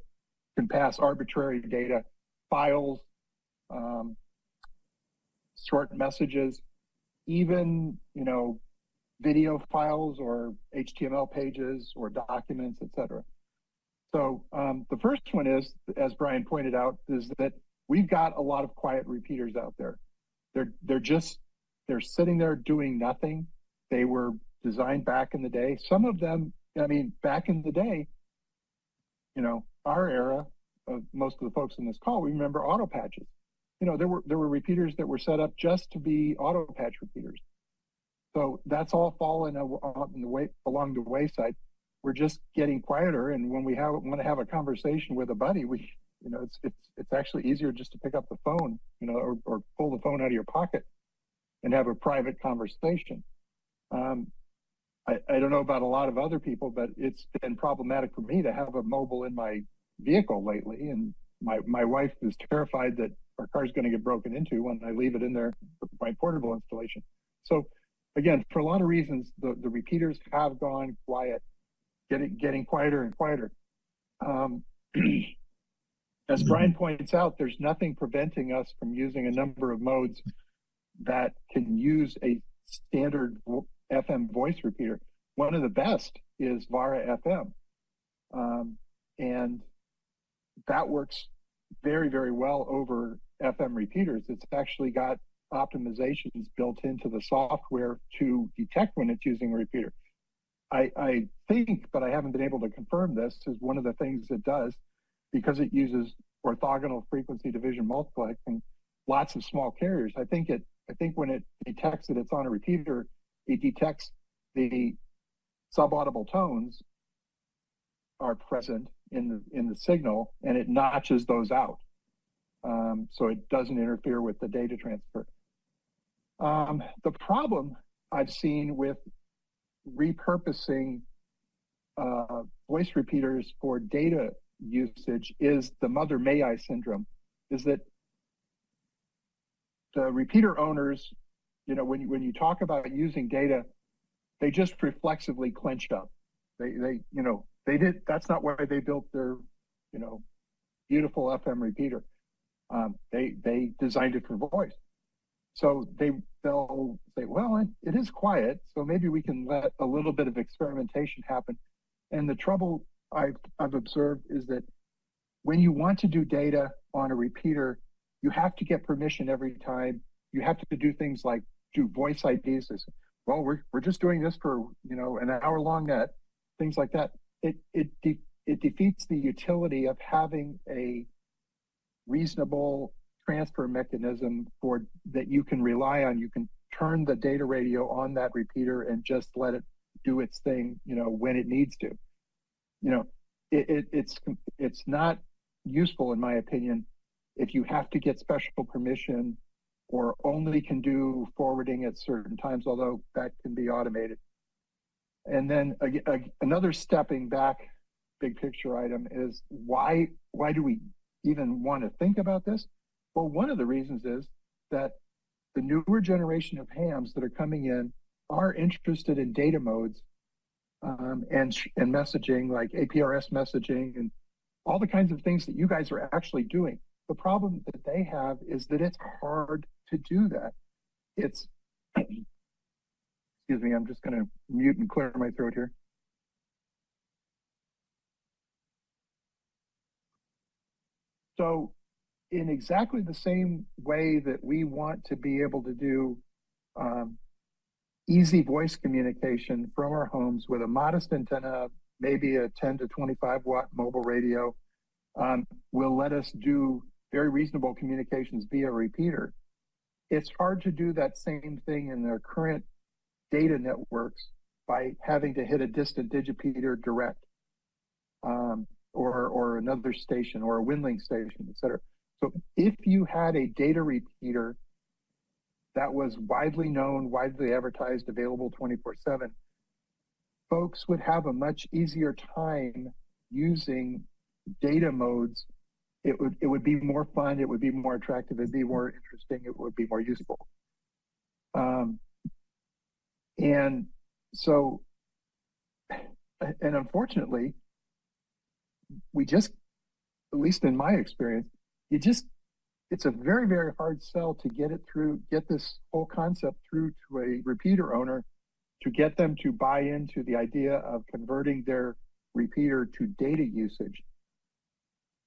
can pass arbitrary data, files, short messages, even, you know, video files or HTML pages or documents, etc. So the first one is, as Brian pointed out, is that we've got a lot of quiet repeaters out there. They're sitting there doing nothing. They were designed back in the day. Some of them, I mean, back in the day, you know, our era of most of the folks in this call, we remember auto patches. You know, there were repeaters that were set up just to be auto patch repeaters. So that's all fallen along the wayside. We're just getting quieter, and when we want to have a conversation with a buddy, you know, it's actually easier just to pick up the phone, you know, or pull the phone out of your pocket and have a private conversation. I don't know about a lot of other people, but it's been problematic for me to have a mobile in my vehicle lately, and my wife is terrified that our car's going to get broken into when I leave it in there for my portable installation. So again, for a lot of reasons, the repeaters have gone quiet, getting quieter and quieter. As Brian points out, there's nothing preventing us from using a number of modes that can use a standard FM voice repeater. One of the best is Vara FM. And that works very, very well over FM repeaters. It's actually got optimizations built into the software to detect when it's using a repeater. I think, but I haven't been able to confirm this, is one of the things it does, because it uses orthogonal frequency division multiplexing, lots of small carriers. I think when it detects that it's on a repeater, it detects the subaudible tones are present in the signal, and it notches those out. So it doesn't interfere with the data transfer. The problem I've seen with repurposing voice repeaters for data usage is the mother may I syndrome, is that the repeater owners, you know, when you talk about using data, they just reflexively clench up. That's not why they built their, you know, beautiful FM repeater. They designed it for voice. So they'll say, well, it is quiet, so maybe we can let a little bit of experimentation happen. And the trouble I've observed is that when you want to do data on a repeater, you have to get permission every time. You have to do things like do voice IDs. Well, we're just doing this for, you know, an hour-long net, things like that. It defeats the utility of having a reasonable transfer mechanism that you can rely on. You can turn the data radio on that repeater and just let it do its thing, you know, when it needs to. You know, it's not useful, in my opinion, if you have to get special permission or only can do forwarding at certain times, although that can be automated. And then another stepping back big picture item is why do we even want to think about this? Well, one of the reasons is that the newer generation of hams that are coming in are interested in data modes and messaging, like APRS messaging and all the kinds of things that you guys are actually doing. The problem that they have is that it's hard to do that. It's, excuse me, I'm just going to mute and clear my throat here. So in exactly the same way that we want to be able to do easy voice communication from our homes with a modest antenna, maybe a 10 to 25 watt mobile radio, will let us do very reasonable communications via repeater. It's hard to do that same thing in their current data networks by having to hit a distant digipeater direct, or another station or a WinLink station, et cetera. So if you had a data repeater that was widely known, widely advertised, available 24/7, folks would have a much easier time using data modes. It would be more fun, it would be more attractive, it'd be more interesting, it would be more useful. And so, and unfortunately, we just, at least in my experience, it's a very, very hard sell to get this whole concept through to a repeater owner, to get them to buy into the idea of converting their repeater to data usage.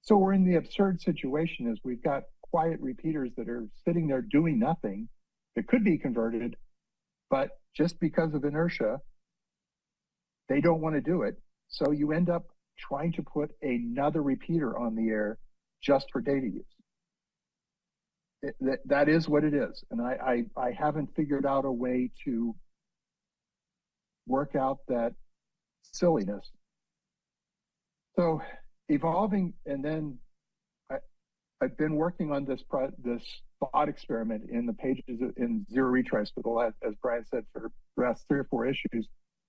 So we're in the absurd situation is we've got quiet repeaters that are sitting there doing nothing that could be converted, but just because of inertia, they don't want to do it. So you end up trying to put another repeater on the air just for data use. That is what it is. And I haven't figured out a way to work out that silliness. So evolving, and then I've been working on this thought experiment in the pages in Zero Retries for the last, as Brian said, for the last 3 or 4 issues,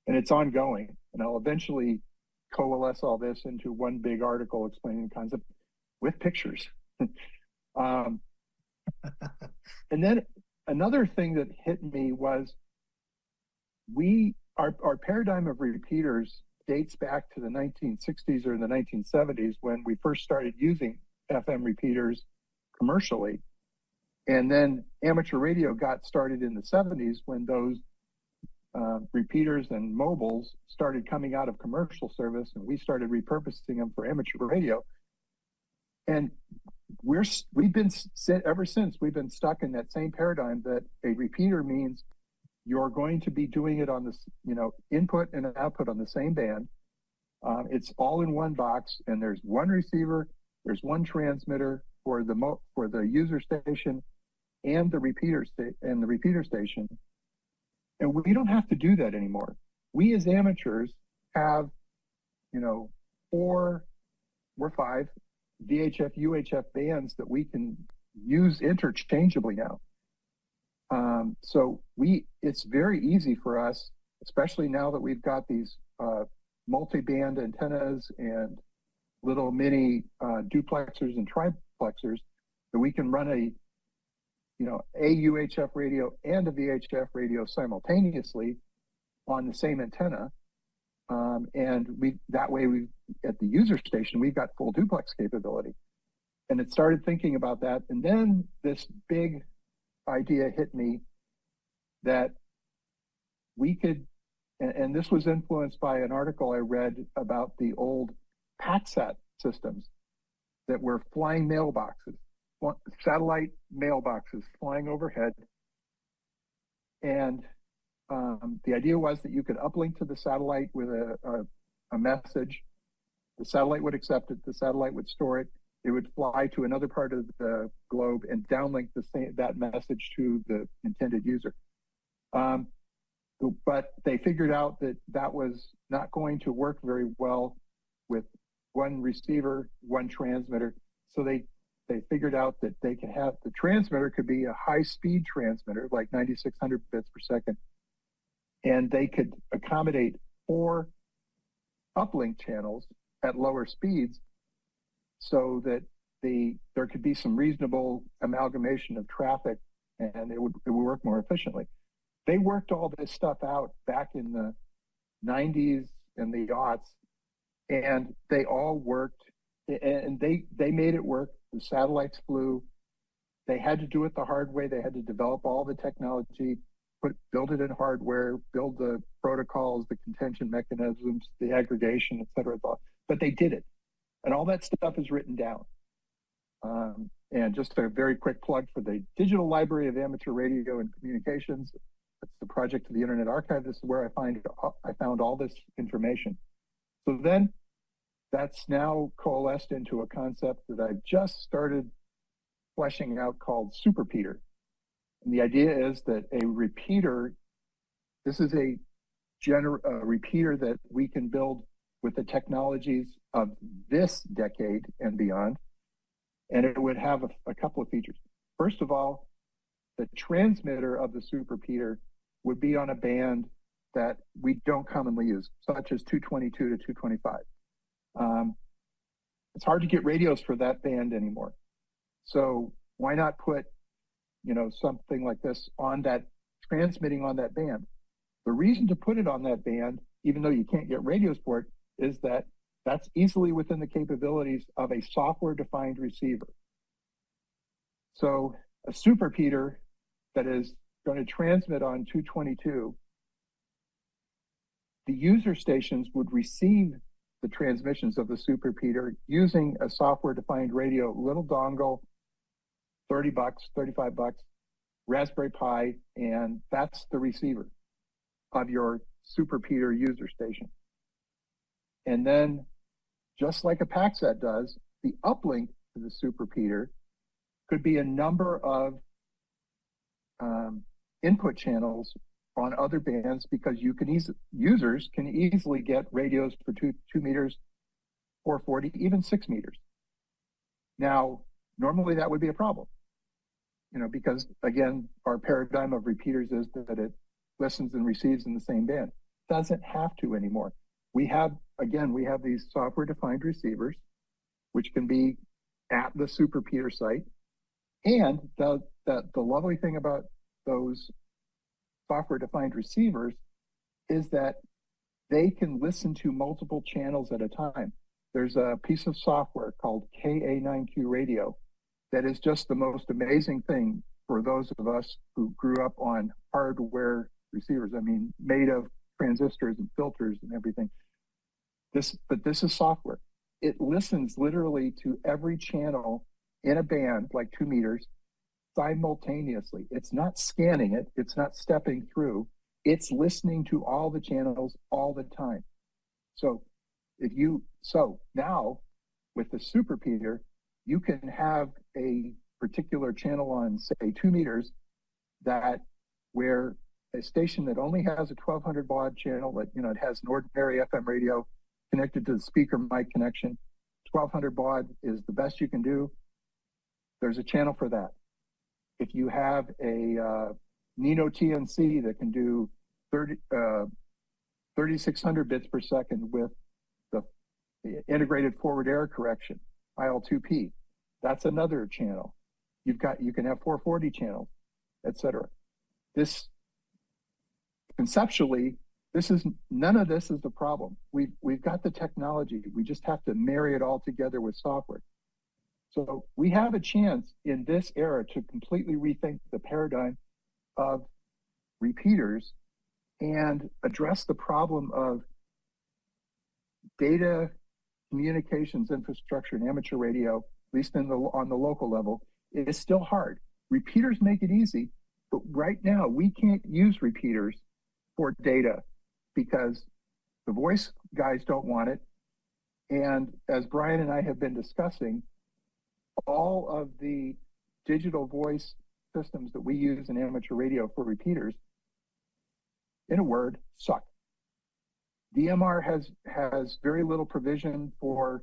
and it's ongoing. And I'll eventually coalesce all this into one big article explaining the concept with pictures. And then another thing that hit me was our paradigm of repeaters dates back to the 1960s or the 1970s when we first started using FM repeaters commercially. And then amateur radio got started in the 70s when those repeaters and mobiles started coming out of commercial service, and we started repurposing them for amateur radio. And we've been ever since, we've been stuck in that same paradigm that a repeater means you're going to be doing it on this, input and output on the same band. It's all in one box, and there's one receiver, there's one transmitter for the user station and the repeater station. And we don't have to do that anymore. We as amateurs have, 4 or 5 VHF, UHF bands that we can use interchangeably now. So it's very easy for us, especially now that we've got these multi-band antennas and little mini duplexers and triplexers, that we can run a UHF radio and a VHF radio simultaneously on the same antenna. And that way at the user station, we've got full duplex capability. And it started thinking about that. And then this big idea hit me that we could, and this was influenced by an article I read about the old PATSAT systems that were flying mailboxes, satellite mailboxes flying overhead. And the idea was that you could uplink to the satellite with a message. The satellite would accept it. The satellite would store it. It would fly to another part of the globe and downlink that message to the intended user. But they figured out that was not going to work very well with one receiver, one transmitter. So they figured out that they could have, the transmitter could be a high speed transmitter, like 9,600 bits per second. And they could accommodate 4 uplink channels at lower speeds so that there could be some reasonable amalgamation of traffic, and it would work more efficiently. They worked all this stuff out back in the 90s and the aughts, and they all worked, and they made it work. The satellites flew. They had to do it the hard way. They had to develop all the technology, build it in hardware, build the protocols, the contention mechanisms, the aggregation, et cetera. But they did it. And all that stuff is written down. And just a very quick plug for the Digital Library of Amateur Radio and Communications. That's the project of the Internet Archive. This is where I found all this information. So then that's now coalesced into a concept that I've just started fleshing out called superpeater. And the idea is that a repeater, this is a repeater that we can build with the technologies of this decade and beyond. And it would have a couple of features. First of all, the transmitter of the superpeater would be on a band that we don't commonly use, such as 222 to 225. It's hard to get radios for that band anymore. So why not put, something like this on that, transmitting on that band? The reason to put it on that band, even though you can't get radios for it, is that that's easily within the capabilities of a software-defined receiver. So a superpeater that is going to transmit on 222, the user stations would receive the transmissions of the superpeater using a software-defined radio, little dongle, $30, $35, Raspberry Pi, and that's the receiver of your superpeater user station. And then, just like a PACSat does, the uplink to the superpeater could be a number of input channels on other bands, because users can easily get radios for 2 meters, 440, even 6 meters. Now, normally that would be a problem, because again, our paradigm of repeaters is that it listens and receives in the same band. Doesn't have to anymore. We have these software-defined receivers, which can be at the superpeater site. And the lovely thing about those software-defined receivers is that they can listen to multiple channels at a time. There's a piece of software called KA9Q Radio that is just the most amazing thing for those of us who grew up on hardware receivers. I mean, made of transistors and filters and everything. But this is software. It listens literally to every channel in a band, like 2 meters, simultaneously. It's not scanning it. It's not stepping through. It's listening to all the channels all the time. So now with the superpeater, you can have a particular channel on, say, 2 meters where a station that only has a 1200 baud channel, that it has an ordinary FM radio connected to the speaker mic connection. 1200 baud is the best you can do. There's a channel for that. If you have a Nino TNC that can do 3600 bits per second with the integrated forward error correction, IL2P, that's another channel. You can have 440 channels, etc. Conceptually, none of this is the problem. We've got the technology. We just have to marry it all together with software. So we have a chance in this era to completely rethink the paradigm of repeaters and address the problem of data communications infrastructure in amateur radio, at least on the local level. It is still hard. Repeaters make it easy, but right now we can't use repeaters for data because the voice guys don't want it. And as Brian and I have been discussing, all of the digital voice systems that we use in amateur radio for repeaters, in a word, suck. DMR has very little provision for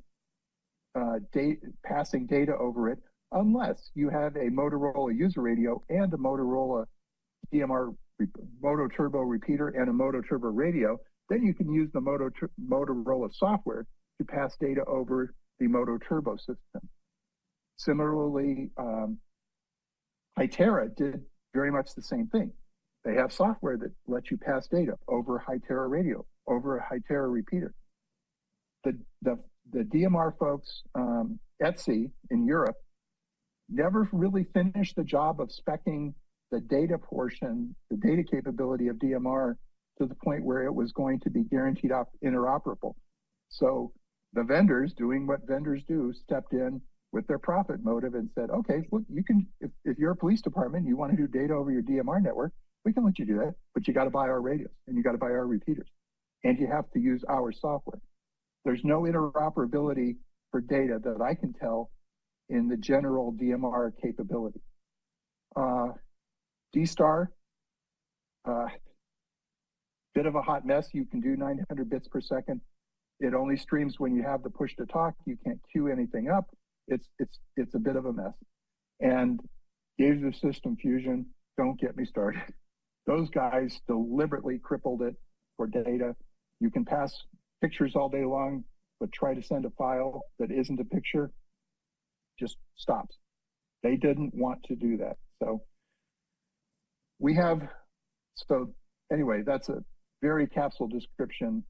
passing data over it, unless you have a Motorola user radio and a Motorola DMR Moto Turbo repeater and a Moto Turbo radio. Then you can use the Motorola software to pass data over the Moto Turbo system. Similarly, Hytera did very much the same thing. They have software that lets you pass data over Hytera radio, over a Hytera repeater. The DMR folks, Etsy in Europe, never really finished the job of speccing the data portion, the data capability of DMR to the point where it was going to be guaranteed interoperable. So the vendors, doing what vendors do, stepped in with their profit motive and said, okay, look, you can, if you're a police department, you want to do data over your DMR network, we can let you do that, but you got to buy our radios and you got to buy our repeaters and you have to use our software. There's no interoperability for data that I can tell in the general DMR capability. D-Star, bit of a hot mess. You can do 900 bits per second. It only streams when you have the push to talk. You can't queue anything up. It's a bit of a mess. And User System Fusion, don't get me started. Those guys deliberately crippled it for data. You can pass pictures all day long, but try to send a file that isn't a picture, just stops. They didn't want to do that. So anyway, that's a very capsule description.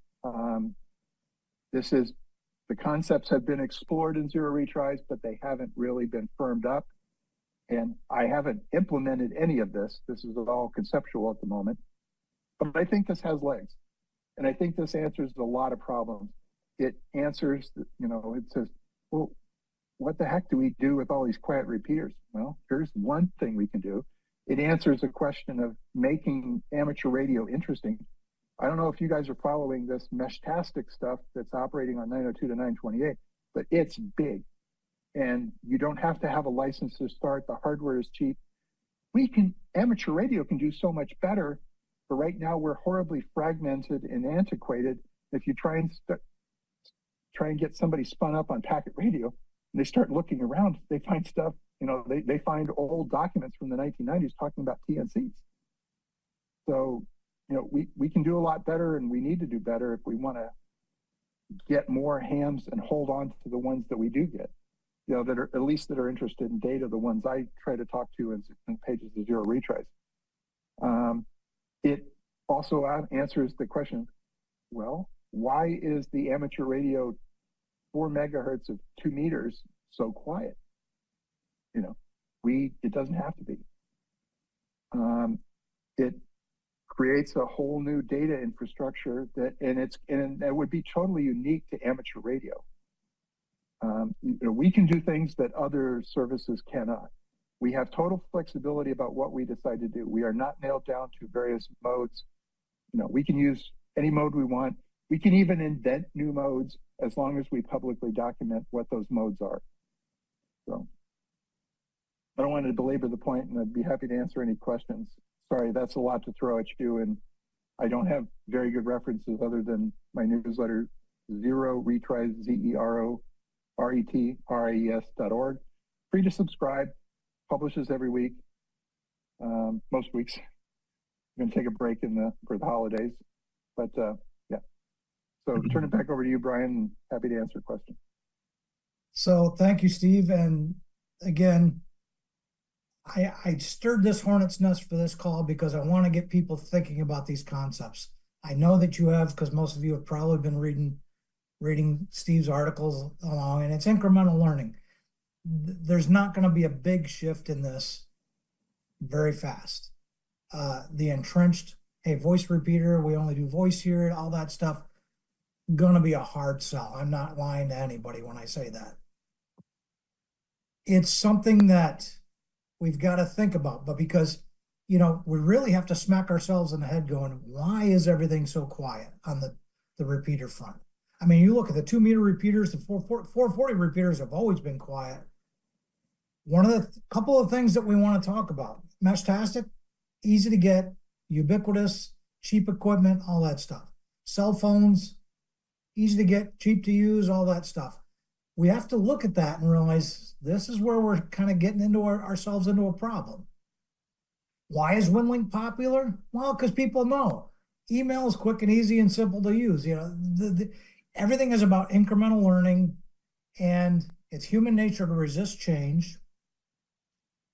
The concepts have been explored in zero retries, but they haven't really been firmed up. And I haven't implemented any of this. This is all conceptual at the moment, but I think this has legs. And I think this answers a lot of problems. It answers, it says, well, what the heck do we do with all these quiet repeaters? Well, here's one thing we can do. It answers a question of making amateur radio interesting. I don't know if you guys are following this Meshtastic stuff that's operating on 902 to 928, but it's big. And you don't have to have a license to start. The hardware is cheap. Amateur radio can do so much better, but right now we're horribly fragmented and antiquated. If you try and get somebody spun up on packet radio, and they start looking around, they find stuff, they find old documents from the 1990s talking about TNCs. So, we can do a lot better, and we need to do better if we want to get more hams and hold on to the ones that we do get, that are at least that are interested in data, the ones I try to talk to in pages of zero retries. It also answers the question, well, why is the amateur radio 4 megahertz of 2 meters so quiet? It doesn't have to be. It creates a whole new data infrastructure and it would be totally unique to amateur radio. We can do things that other services cannot. We have total flexibility about what we decide to do. We are not nailed down to various modes. We can use any mode we want. We can even invent new modes as long as we publicly document what those modes are. So I don't want to belabor the point, and I'd be happy to answer any questions. Sorry, that's a lot to throw at you, and I don't have very good references other than my newsletter, Zero Retries, ZERORETRIES.org. Free to subscribe, publishes every week, most weeks. I'm going to take a break for the holidays, but yeah. So turn it back over to you, Brian. Happy to answer questions. So thank you, Steve. And again, I stirred this hornet's nest for this call because I want to get people thinking about these concepts. I know that you have, because most of you have probably been reading Steve's articles along, and it's incremental learning. There's not going to be a big shift in this very fast. The entrenched, hey, voice repeater, we only do voice here, all that stuff, going to be a hard sell. I'm not lying to anybody when I say that. It's something that we've got to think about, but because, we really have to smack ourselves in the head going, why is everything so quiet on the repeater front? I mean, you look at the 2 meter repeaters, the 440 repeaters have always been quiet. One of the couple of things that we want to talk about, Meshtastic, easy to get, ubiquitous, cheap equipment, all that stuff. Cell phones, easy to get, cheap to use, all that stuff. We have to look at that and realize this is where we're kind of getting into ourselves into a problem. Why is WinLink popular? Well, because people know email is quick and easy and simple to use. Everything is about incremental learning, and it's human nature to resist change.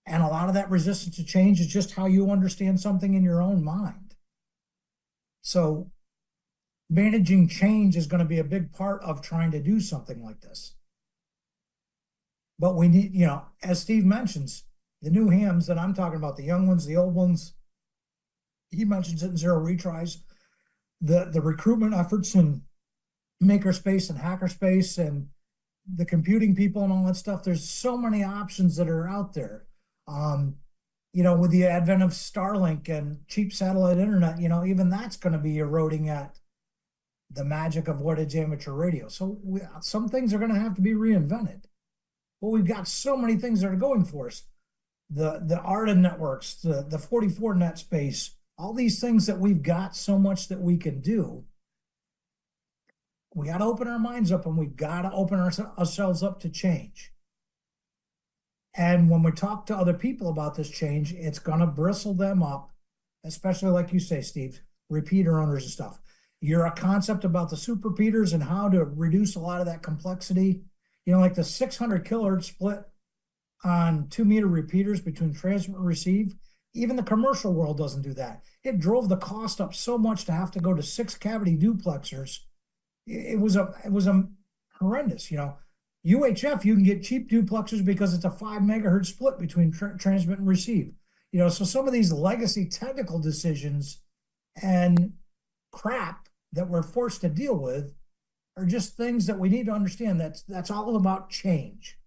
And a lot of that resistance to change is just how you understand something in your own mind. So managing change is going to be a big part of trying to do something like this. But we need, as Steve mentions, the new hams that I'm talking about, the young ones, the old ones, he mentions it in zero retries, the recruitment efforts in makerspace and hackerspace and the computing people and all that stuff, there's so many options that are out there. With the advent of Starlink and cheap satellite internet, even that's going to be eroding at the magic of what is amateur radio. So some things are going to have to be reinvented. But we've got so many things that are going for us. The ARDA networks, the 44 net space, all these things that we've got so much that we can do. We got to open our minds up, and we've got to open ourselves up to change. And when we talk to other people about this change, it's going to bristle them up, especially like you say, Steve, repeater owners and stuff. You're a concept about the super repeaters and how to reduce a lot of that complexity. Like the 600 kilohertz split on 2-meter repeaters between transmit and receive. Even the commercial world doesn't do that. It drove the cost up so much to have to go to 6-cavity duplexers. It was horrendous. UHF, you can get cheap duplexers because it's a 5 megahertz split between transmit and receive. So some of these legacy technical decisions and crap that we're forced to deal with are just things that we need to understand. That's all about change.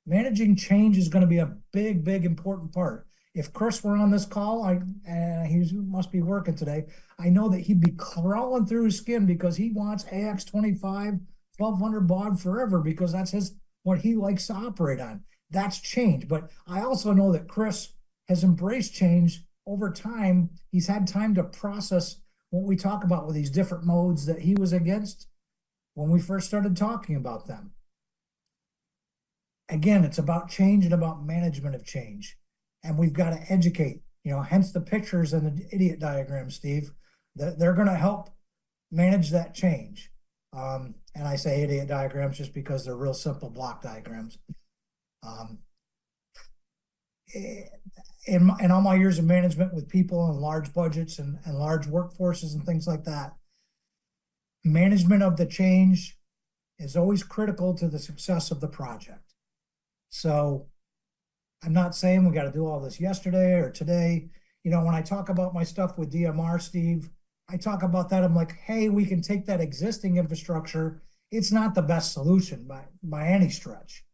Managing change is going to be a big, big important part. If Chris were on this call, he must be working today, I know that he'd be crawling through his skin because he wants AX25 1200 baud forever, because that's what he likes to operate on. That's change. But I also know that Chris has embraced change over time. He's had time to process what we talk about with these different modes that he was against when we first started talking about them. Again, it's about change and about management of change. And we've got to educate, hence the pictures and the idiot diagrams, Steve. They're going to help manage that change. And I say idiot diagrams just because they're real simple block diagrams. In all my years of management with people and large budgets and large workforces and things like that, management of the change is always critical to the success of the project. So I'm not saying we got to do all this yesterday or today. When I talk about my stuff with DMR, Steve, I talk about that. I'm like, hey, we can take that existing infrastructure. It's not the best solution by any stretch.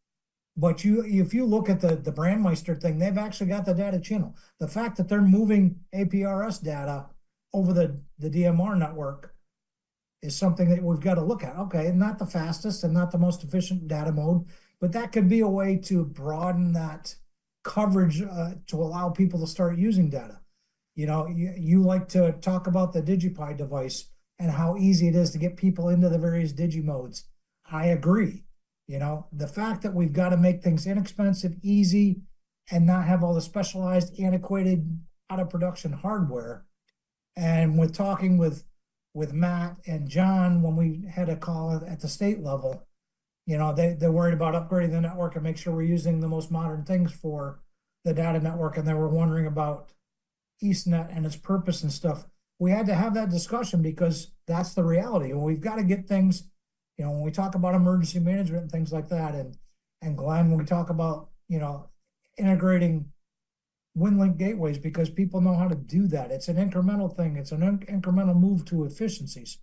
But if you look at the Brandmeister thing, they've actually got the data channel. The fact that they're moving APRS data over the DMR network is something that we've got to look at. Okay, not the fastest and not the most efficient data mode, but that could be a way to broaden that coverage to allow people to start using data. You like to talk about the DigiPi device and how easy it is to get people into the various Digimodes. I agree. The fact that we've got to make things inexpensive, easy, and not have all the specialized, antiquated, out of production hardware. And with talking with Matt and John, when we had a call at the state level, they're worried about upgrading the network and make sure we're using the most modern things for the data network. And they were wondering about EastNet and its purpose and stuff. We had to have that discussion because that's the reality. And we've got to get things, when we talk about emergency management and things like that, and Glenn, when we talk about, integrating WinLink gateways, because people know how to do that. It's an incremental thing. It's an incremental move to efficiencies.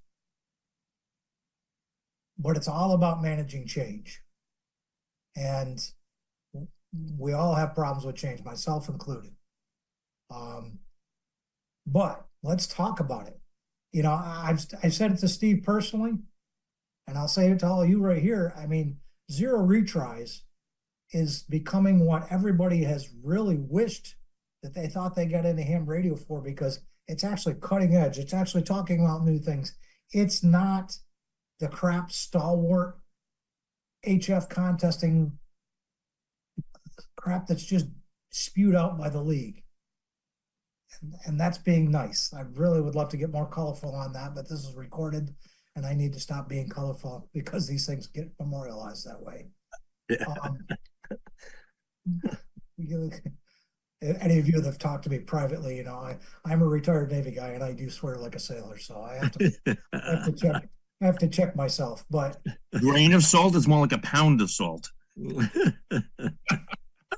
But it's all about managing change. And we all have problems with change, myself included. But let's talk about it. I've said it to Steve personally, and I'll say it to all of you right here. I mean, zero retries is becoming what everybody has really wished that they thought they got into ham radio for, because it's actually cutting edge. It's actually talking about new things. It's not the crap stalwart HF contesting crap that's just spewed out by the league. And that's being nice. I really would love to get more colorful on that, but this is recorded and I need to stop being colorful because these things get memorialized that way. Any of you that have talked to me privately, I'm a retired Navy guy and I do swear like a sailor, so I have to check myself. But grain of salt is more like a pound of salt.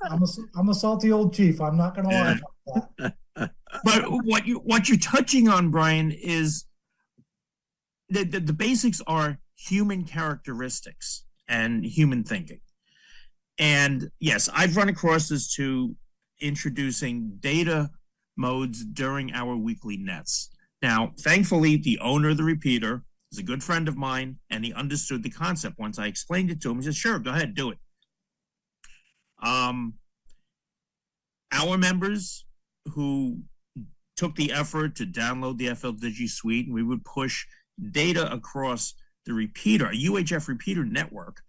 I'm a salty old chief. I'm not going to lie about that. But what you're touching on, Brian, is the basics are human characteristics. and human thinking. And yes, I've run across this too, introducing data modes during our weekly nets. Now, thankfully, the owner of the repeater is a good friend of mine, and he understood the concept. Once I explained it to him, he said, sure, go ahead, do it. Our members who took the effort to download the FL Digi Suite, and we would push data across the repeater, a UHF repeater network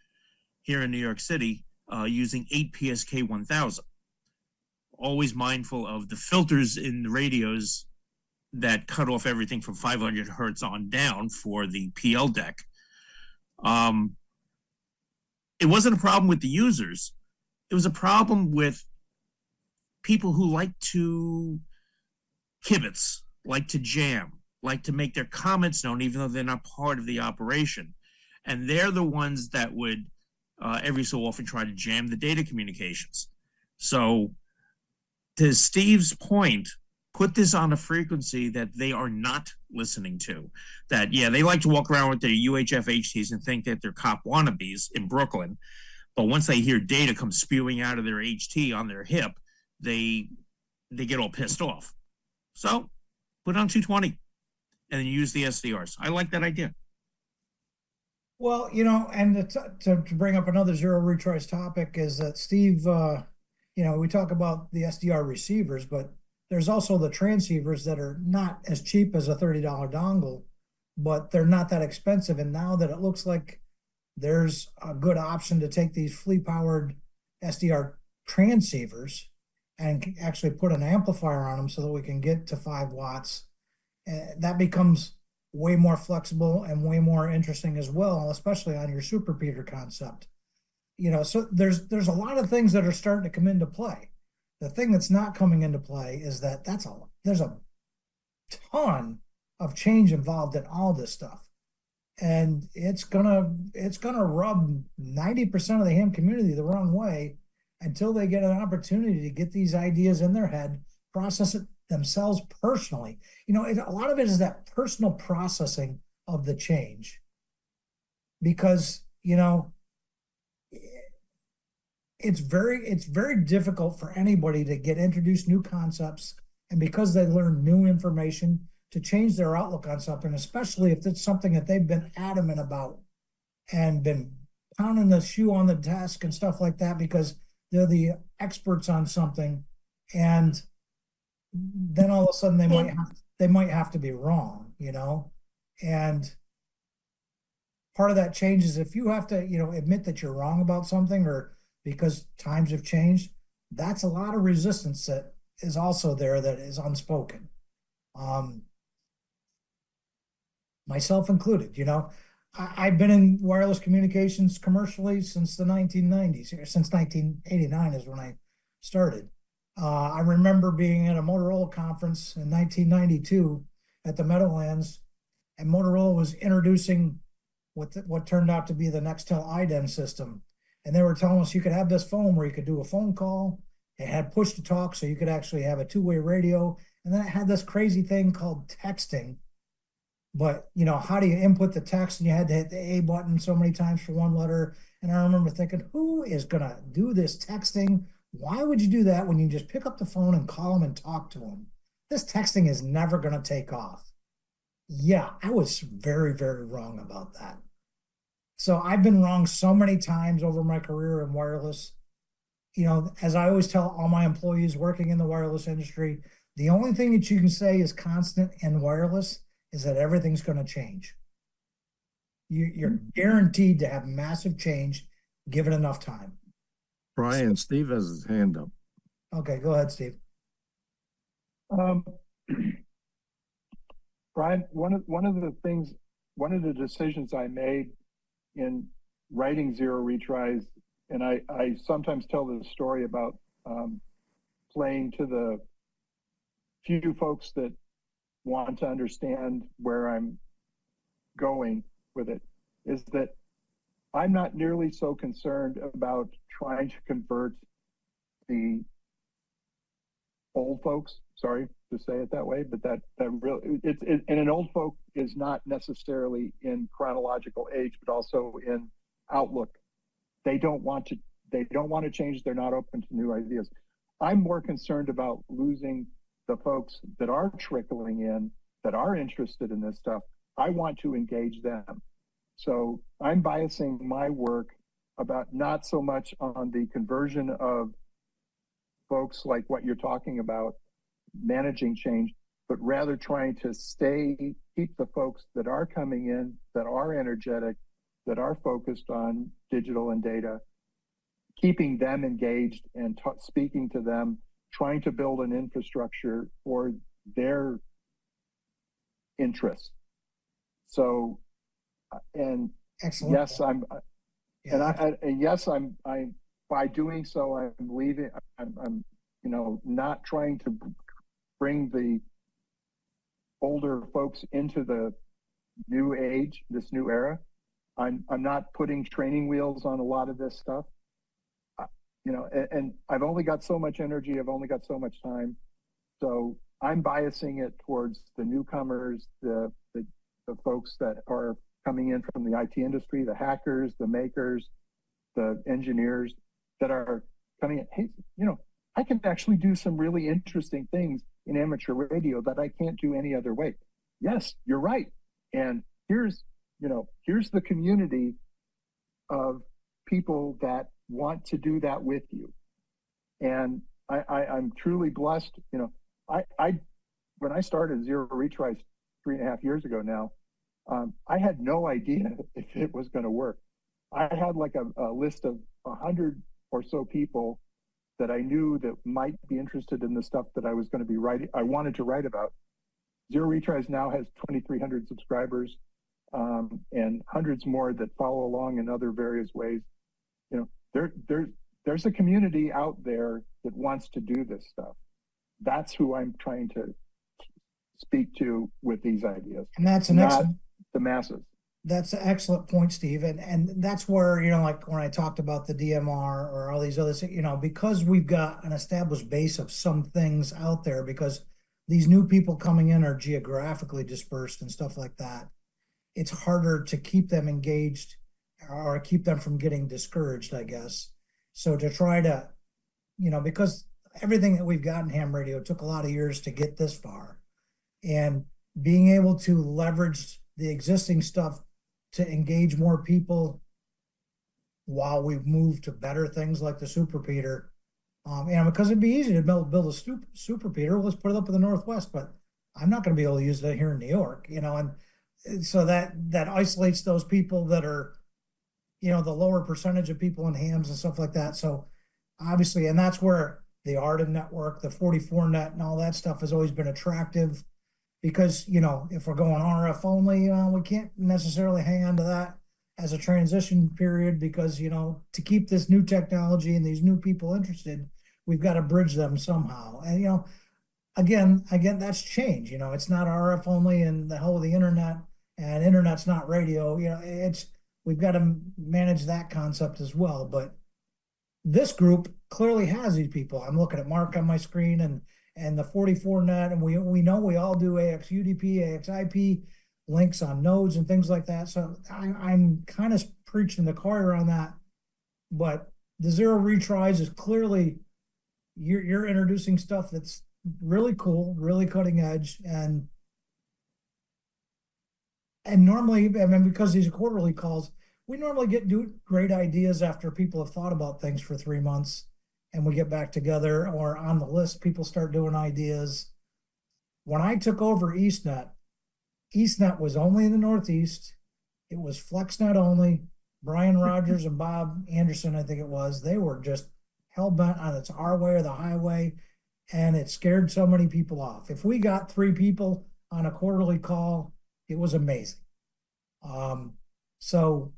here in New York City, using 8PSK 1000. Always mindful of the filters in the radios that cut off everything from 500 hertz on down for the PL deck. It wasn't a problem with the users. It was a problem with people who like to kibitz, like to jam, like to make their comments known, even though they're not part of the operation. And they're the ones that would every so often try to jam the data communications. So to Steve's point, put this on a frequency that they are not listening to. That, yeah, they like to walk around with their UHF HTs and think that they're cop wannabes in Brooklyn. But once they hear data come spewing out of their HT on their hip, they get all pissed off. So put on 220 and then use the SDRs. I like that idea. Well, and to bring up another zero retries topic is that Steve, we talk about the SDR receivers, but there's also the transceivers that are not as cheap as a $30 dongle, but they're not that expensive. And now that it looks like there's a good option to take these flea-powered SDR transceivers and actually put an amplifier on them so that we can get to 5 watts, that becomes way more flexible and way more interesting as well, especially on your super repeater concept. So there's a lot of things that are starting to come into play. The thing that's not coming into play is that there's a ton of change involved in all this stuff, and it's gonna rub 90% of the ham community the wrong way until they get an opportunity to get these ideas in their head, process it themselves personally. A lot of it is that personal processing of the change, because it's very difficult for anybody to get introduced new concepts, and because they learn new information, to change their outlook on something, especially if it's something that they've been adamant about and been pounding the shoe on the desk and stuff like that because they're the experts on something, and then all of a sudden they might have to be wrong, and part of that change is if you have to admit that you're wrong about something, or because times have changed, that's a lot of resistance that is also there that is unspoken, myself included. I've been in wireless communications commercially since the 1990s, since 1989 is when I started. I remember being at a Motorola conference in 1992 at the Meadowlands, and Motorola was introducing what turned out to be the Nextel iDEN system. And they were telling us you could have this phone where you could do a phone call. It had push to talk, so you could actually have a two-way radio. And then it had this crazy thing called texting. But, how do you input the text? And you had to hit the A button so many times for one letter. And I remember thinking, who is going to do this texting? Why would you do that when you just pick up the phone and call them and talk to them? This texting is never going to take off. Yeah, I was very, very wrong about that. So I've been wrong so many times over my career in wireless. As I always tell all my employees working in the wireless industry, the only thing that you can say is constant in wireless is that everything's going to change. You're guaranteed to have massive change given enough time. Brian, Steve has his hand up. Okay, go ahead, Steve. Brian, one of the decisions I made in writing zero retries, and I sometimes tell the story about playing to the few folks that want to understand where I'm going with it, is that I'm not nearly so concerned about trying to convert the old folks, sorry to say it that way, but that really, and an old folk is not necessarily in chronological age, but also in outlook they don't want to change. They're not open to new ideas. I'm more concerned about losing the folks that are trickling in, that are interested in this stuff. I want to engage them. So I'm biasing my work about not so much on the conversion of folks like what you're talking about, managing change, but rather trying to keep the folks that are coming in, that are energetic, that are focused on digital and data, keeping them engaged and speaking to them, trying to build an infrastructure for their interests. So, and excellent. Yes, I'm, yeah, and yes, I'm by doing so, I'm leaving. I'm not trying to bring the older folks into the new age, this new era. I'm not putting training wheels on a lot of this stuff. And I've only got so much energy. I've only got so much time. So I'm biasing it towards the newcomers, the folks that are coming in from the IT industry, the hackers, the makers, the engineers that are coming in. Hey, I can actually do some really interesting things in amateur radio that I can't do any other way. Yes, you're right. And here's the community of people that want to do that with you. And I'm truly blessed. When I started Zero Retries 3.5 years ago now, I had no idea if it was going to work. I had like a list of 100 or so people that I knew that might be interested in the stuff that I was going to be writing. I wanted to write about. Zero Retries now has 2,300 subscribers, and hundreds more that follow along in other various ways. There's a community out there that wants to do this stuff. That's who I'm trying to speak to with these ideas. And that's not the masses. That's an excellent point, Steve. And that's where, like when I talked about the DMR or all these other things, because we've got an established base of some things out there, because these new people coming in are geographically dispersed and stuff like that, it's harder to keep them engaged or keep them from getting discouraged, I guess. So to try to, because everything that we've got in ham radio took a lot of years to get this far, and being able to leverage the existing stuff to engage more people while we've moved to better things like the super repeater. Because it'd be easy to build a super repeater. Let's put it up in the Northwest, but I'm not going to be able to use that here in New York, and so that isolates those people that are, the lower percentage of people in hams and stuff like that. So obviously, and that's where the Arden network, the 44net and all that stuff has always been attractive, because, if we're going RF only, we can't necessarily hang on to that as a transition period, because, to keep this new technology and these new people interested, we've got to bridge them somehow. And, again, that's change. It's not RF only and the whole of the internet, and internet's not radio. We've got to manage that concept as well. But this group clearly has these people. I'm looking at Mark on my screen and the 44net, and we know we all do AX UDP, AX IP links on nodes and things like that. So I'm kind of preaching the choir on that. But the Zero Retries is clearly you're introducing stuff that's really cool, really cutting edge, and normally, because these are quarterly calls, we normally do great ideas after people have thought about things for 3 months, and we get back together, or on the list, people start doing ideas. When I took over EastNet was only in the Northeast. It was FlexNet only. Brian Rogers and Bob Anderson, I think it was, they were just hell-bent on it's our way or the highway, and it scared so many people off. If we got 3 people on a quarterly call, it was amazing. So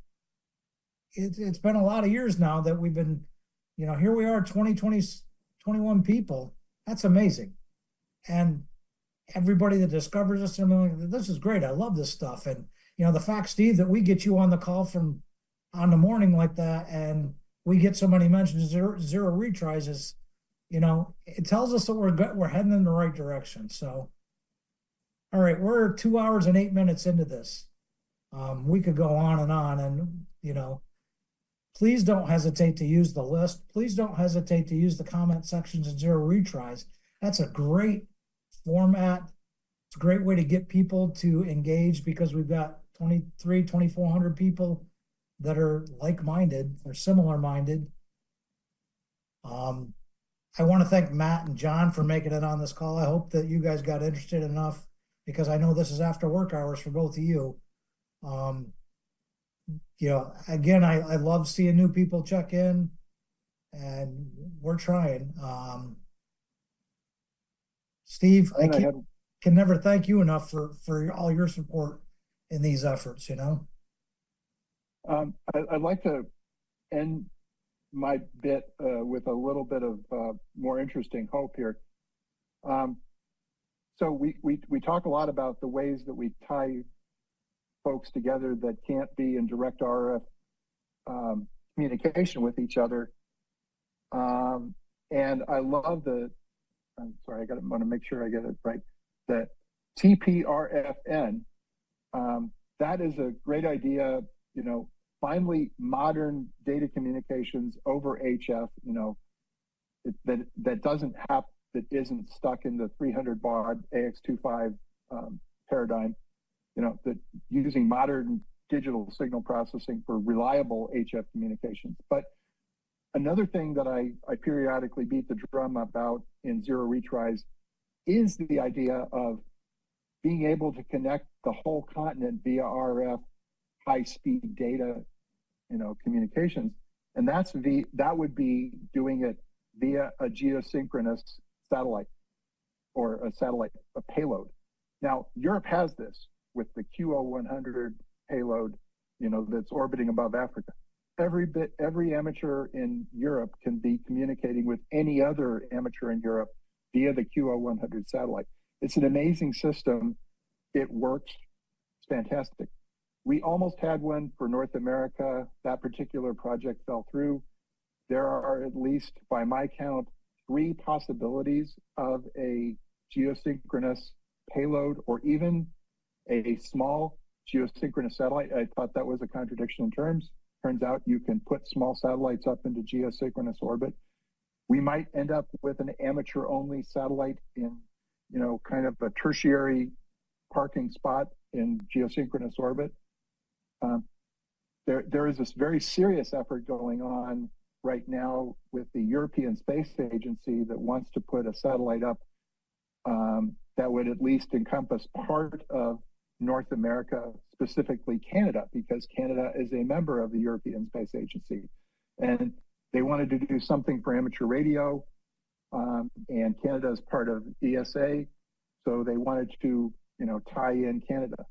it's been a lot of years now that we've been, here we are, 21 people. That's amazing. And everybody that discovers us, this is great. I love this stuff. And, the fact, Steve, that we get you on the call from on the morning like that, and we get so many mentions, zero retries is, it tells us that we're heading in the right direction. So, all right, we're 2 hours and 8 minutes into this. We could go on, and please don't hesitate to use the list. Please don't hesitate to use the comment sections and zero retries. That's a great format. It's a great way to get people to engage because we've got 2,400 people that are like-minded or similar-minded. I want to thank Matt and John for making it on this call. I hope that you guys got interested enough because I know this is after work hours for both of you. You know, again, I love seeing new people check in, and we're trying. Steve, I can never thank you enough for all your support in these efforts, you know? I'd like to end my bit with a little bit of more interesting hope here. So we talk a lot about the ways that we tie folks together that can't be in direct RF communication with each other. And I love I'm sorry, want to make sure I get it right. The TPRFN, that is a great idea, you know, finally modern data communications over HF, you know, that doesn't have, that isn't stuck in the 300 baud AX25 paradigm, you know, that using modern digital signal processing for reliable HF communications. But another thing that I periodically beat the drum about in zero retries is the idea of being able to connect the whole continent via RF high-speed data, you know, communications. And that would be doing it via a geosynchronous satellite or a payload. Now, Europe has this with the QO100 payload, you know, that's orbiting above Africa. Every amateur in Europe can be communicating with any other amateur in Europe via the QO100 satellite. It's an amazing system. It works. It's fantastic. We almost had one for North America. That particular project fell through. There are at least, by my count, 3 possibilities of a geosynchronous payload or even a small geosynchronous satellite. I thought that was a contradiction in terms. Turns out you can put small satellites up into geosynchronous orbit. We might end up with an amateur-only satellite in, you know, kind of a tertiary parking spot in geosynchronous orbit. There is this very serious effort going on right now with the European Space Agency that wants to put a satellite up that would at least encompass part of North America, specifically Canada, because Canada is a member of the European Space Agency. And they wanted to do something for amateur radio, and Canada is part of ESA, so they wanted to, you know, tie in Canada.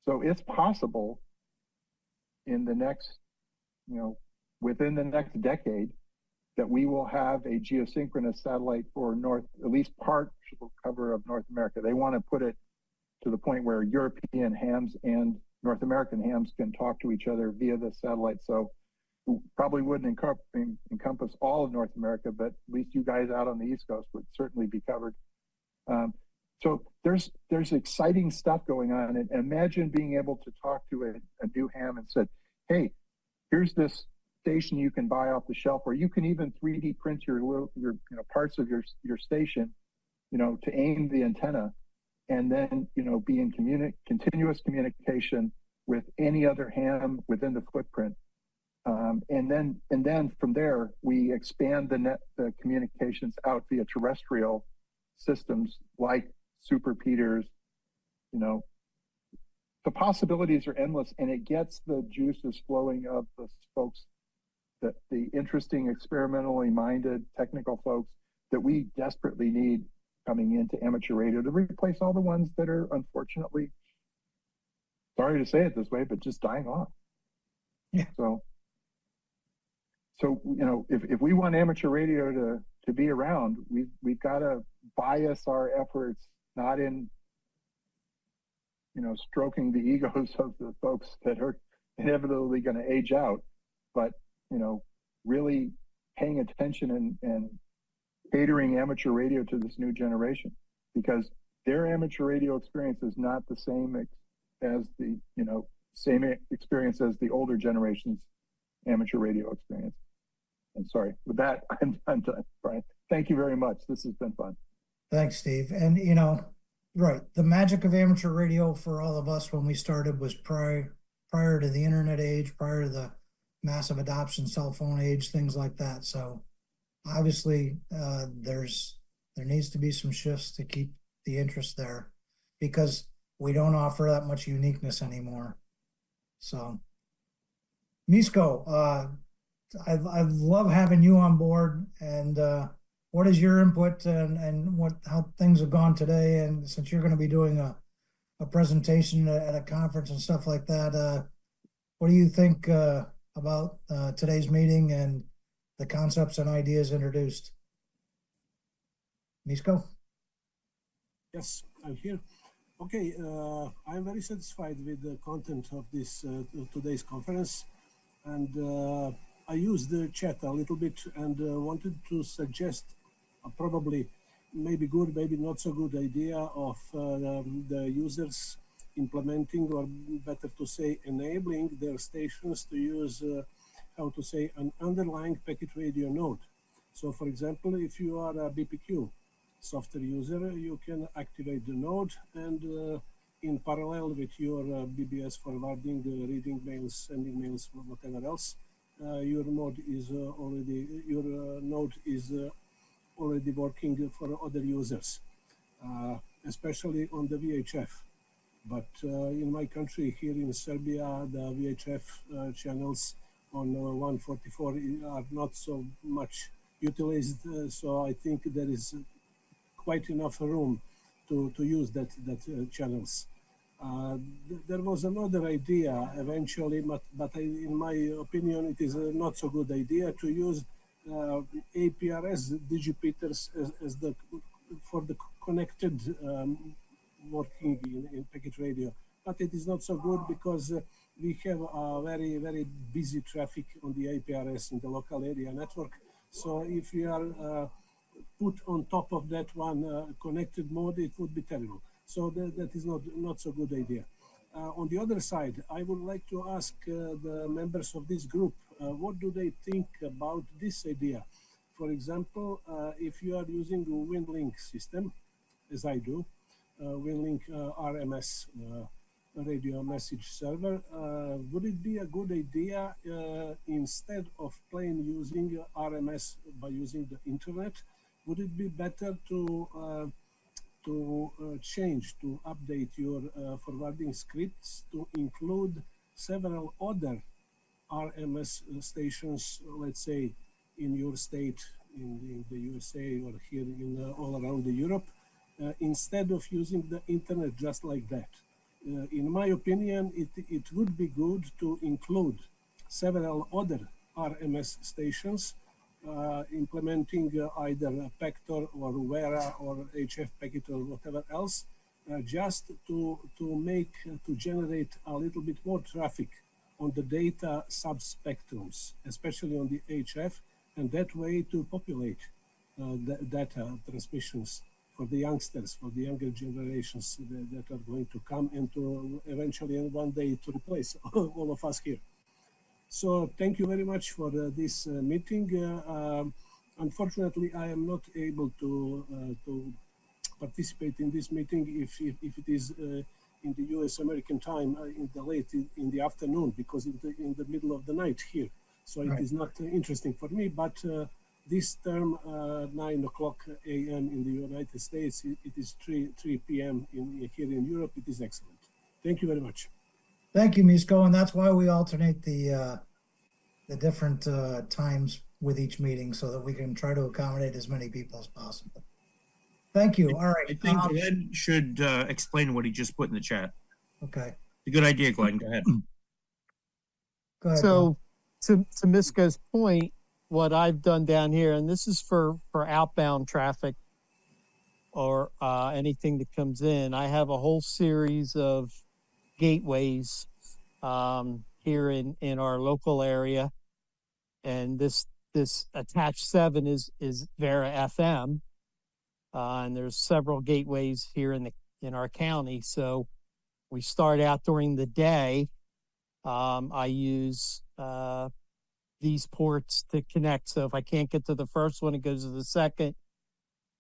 So it's possible in the next, you know, within the next decade, that we will have a geosynchronous satellite for at least partial cover of North America. They want to put it to the point where European hams and North American hams can talk to each other via the satellite. So probably wouldn't encompass all of North America, but at least you guys out on the East Coast would certainly be covered. So there's exciting stuff going on. And imagine being able to talk to a new ham and said, hey, here's this station you can buy off the shelf, or you can even 3D print your you know, parts of your station, you know, to aim the antenna, and then, you know, be in continuous communication with any other ham within the footprint. And then from there, we expand the communications out via terrestrial systems like super Peters. You know, the possibilities are endless, and it gets the juices flowing of the folks, the interesting, experimentally minded technical folks that we desperately need coming into amateur radio to replace all the ones that are, unfortunately, sorry to say it this way, but just dying off. Yeah. So you know, if we want amateur radio to be around, we've got to bias our efforts not in, you know, stroking the egos of the folks that are inevitably going to age out, but, you know, really paying attention and catering amateur radio to this new generation, because their amateur radio experience is not the same as the, you know, same experience as the older generations. amateur radio experience. And sorry, with that, I'm done, Brian. Thank you very much. This has been fun. Thanks, Steve. And you know, right, the magic of amateur radio for all of us when we started was prior to the internet age, prior to the massive adoption cell phone age, things like that. So obviously, there needs to be some shifts to keep the interest there, because we don't offer that much uniqueness anymore. So, Misko, I love having you on board. And what is your input and how things have gone today? And since you're going to be doing a presentation at a conference and stuff like that, what do you think about today's meeting and the concepts and ideas introduced? Misko? Yes, I'm here. Okay, I'm very satisfied with the content of this today's conference, and I used the chat a little bit and wanted to suggest probably maybe good, maybe not so good idea of the users implementing, or better to say, enabling their stations to use, how to say, an underlying packet radio node. So, for example, if you are a BPQ software user, you can activate the node, and in parallel with your BBS forwarding, reading mails, sending mails, whatever else, your node is already working for other users, especially on the VHF. But in my country, here in Serbia, the VHF channels on 144 are not so much utilized, so I think there is quite enough room to use that channels. There was another idea eventually, but in my opinion, it is a not so good idea to use APRS digipeaters for the connected working in packet radio. But it is not so good because we have a very busy traffic on the APRS in the local area network. So if we are put on top of that one connected mode, it would be terrible. So that is not so good idea. On the other side, I would like to ask the members of this group, what do they think about this idea? For example, if you are using a WinLink system, as I do, WinLink RMS radio message server, would it be a good idea instead of plain using RMS by using the internet? Would it be better to change, to update your forwarding scripts to include several other RMS stations, let's say in your state, in the USA, or here in all around the Europe, instead of using the internet just like that? In my opinion, it would be good to include several other RMS stations, implementing either Pector or Vera or HF packet or whatever else, just to generate a little bit more traffic on the data subspectrums, especially on the HF, and that way to populate the data transmissions for the youngsters, for the younger generations that are going to come and to eventually in one day to replace all of us here. So thank you very much for this meeting. Unfortunately, I am not able to participate in this meeting if it is in the US American time in the afternoon, because in the middle of the night here. So it is not interesting for me, but this term 9 o'clock a.m. in the United States, it is 3 p.m. here in Europe. It is excellent. Thank you very much. Thank you, Misko, and that's why we alternate the different times with each meeting, so that we can try to accommodate as many people as possible. Thank you. All right. I think Glenn should explain what he just put in the chat. Okay. A good idea, Glenn. Go ahead. Go ahead, So to Misko's point, what I've done down here, and this is for outbound traffic or anything that comes in, I have a whole series of gateways here in our local area, and this attached 7 is Vera FM, and there's several gateways here in our county. So we start out during the day. I use these ports to connect. So if I can't get to the first one, it goes to the second,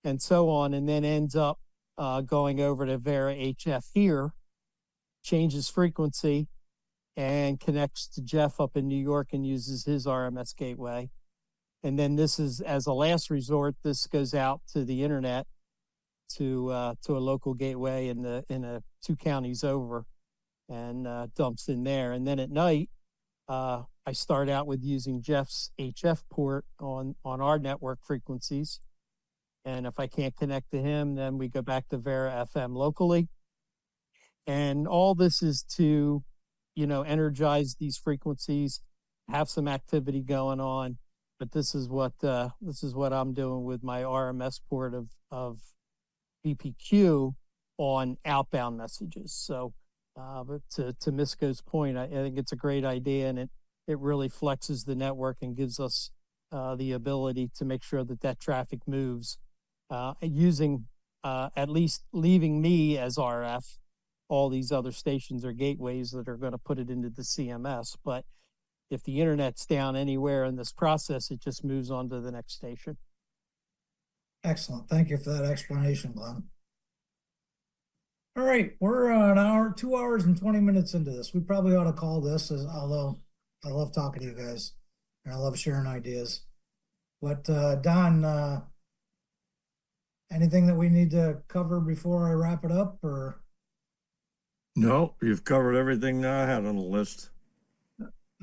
and so on, and then ends up going over to Vera HF here, changes frequency, and connects to Jeff up in New York and uses his RMS gateway. And then this is, as a last resort, this goes out to the internet to a local gateway in a 2 counties over, and dumps in there. And then at night, I start out with using Jeff's HF port on our network frequencies. And if I can't connect to him, then we go back to Vera FM locally. And all this is to, energize these frequencies, have some activity going on. But this is what I'm doing with my RMS port of BPQ on outbound messages. So, but to Misko's point, I think it's a great idea, and it really flexes the network and gives us the ability to make sure that traffic moves, using at least leaving me as RF. All these other stations or gateways that are going to put it into the CMS. But if the internet's down anywhere in this process, it just moves on to the next station. Excellent. Thank you for that explanation, Glenn. All right, we're an hour, 2 hours and 20 minutes into this. We probably ought to call this, although I love talking to you guys and I love sharing ideas. But Don, anything that we need to cover before I wrap it up, or? No, you've covered everything I had on the list.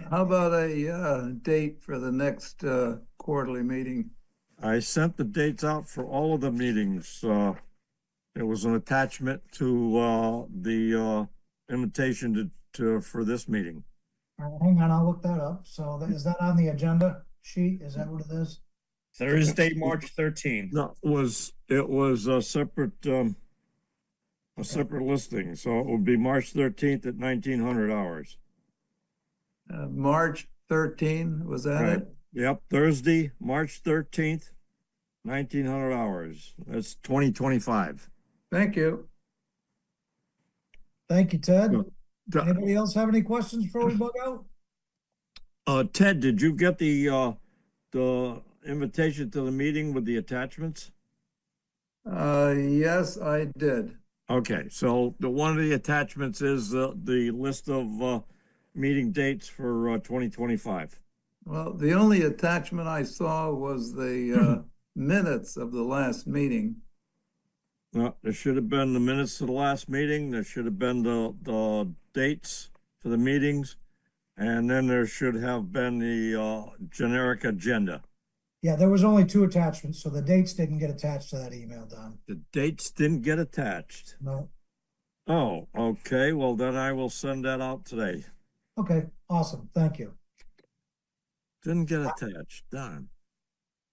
How about a date for the next quarterly meeting? I sent the dates out for all of the meetings. It was an attachment to the invitation for this meeting. All right, hang on, I'll look that up. So is that on the agenda sheet? Is that what it is? Thursday, March 13th. No, it was a separate listing. So it would be March 13th at 1900 hours. March 13th, was that right. it? Yep, Thursday, March 13th, 1900 hours. That's 2025. Thank you. Thank you, Ted. Anybody else have any questions before we bug out? Ted, did you get the invitation to the meeting with the attachments? Yes, I did. Okay, so one of the attachments is the list of meeting dates for 2025. Well, the only attachment I saw was the minutes of the last meeting. No, there should have been the minutes of the last meeting. There should have been the dates for the meetings, and then there should have been the generic agenda. Yeah, there was only 2 attachments, so the dates didn't get attached to that email, Don. The dates didn't get attached? No. Oh, okay. Well, then I will send that out today. Okay, awesome. Thank you. Didn't get attached. Darn.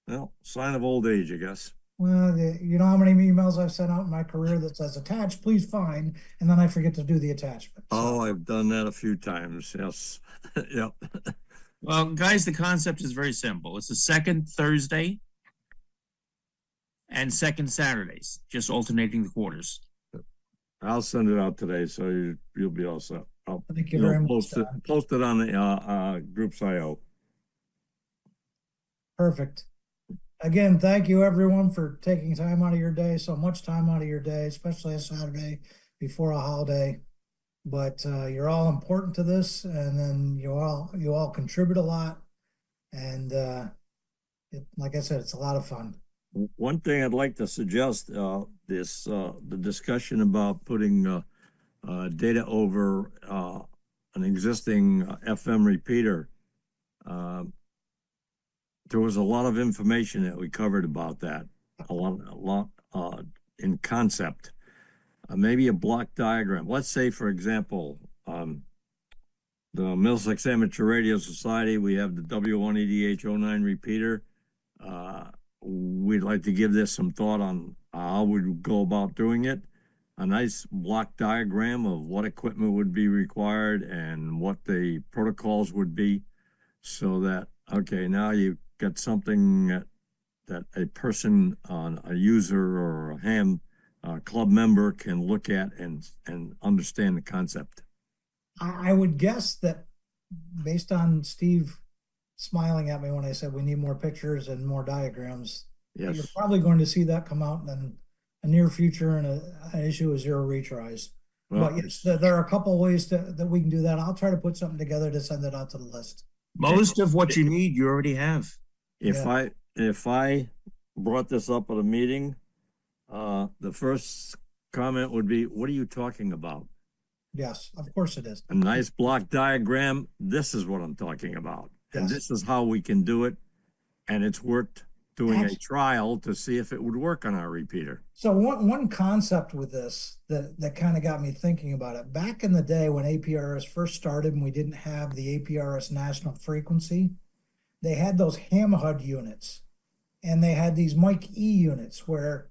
Well, sign of old age, I guess. Well, you know how many emails I've sent out in my career that says attached, please find, and then I forget to do the attachment. So. Oh, I've done that a few times. Yes. Yep. Well, guys, the concept is very simple. It's the second Thursday and second Saturdays, just alternating the quarters. I'll send it out today, so you'll be all set. Thank you very much. Post it on the Groups IO. Perfect. Again, thank you everyone for taking time out of your day, so much time out of your day, especially a Saturday before a holiday. But you're all important to this, and then you all contribute a lot, and like I said, it's a lot of fun. One thing I'd like to suggest, the discussion about putting data over an existing FM repeater. There was a lot of information that we covered about that, a lot in concept. Maybe a block diagram. Let's say, for example, the Middlesex Amateur Radio Society, we have the W1EDH09 repeater. We'd like to give this some thought on how we'd go about doing it. A nice block diagram of what equipment would be required and what the protocols would be, so that, okay, now you've got something that a person, a user or a ham club member can look at and understand the concept. I would guess that based on Steve's smiling at me when I said we need more pictures and more diagrams. But you're Yes. probably going to see that come out in a near future, and an issue of zero retries. Well, But yes, there are a couple of ways that we can do that. I'll try to put something together to send it out to the list. Most of what you need, you already have. If I brought this up at a meeting, the first comment would be, what are you talking about? Yes, of course it is. A nice block diagram. This is what I'm talking about. And this is how we can do it. And it's worked doing a trial to see if it would work on our repeater. So one concept with this that kind of got me thinking about it. Back in the day when APRS first started and we didn't have the APRS national frequency, they had those HAMHUD units, and they had these Mike E units where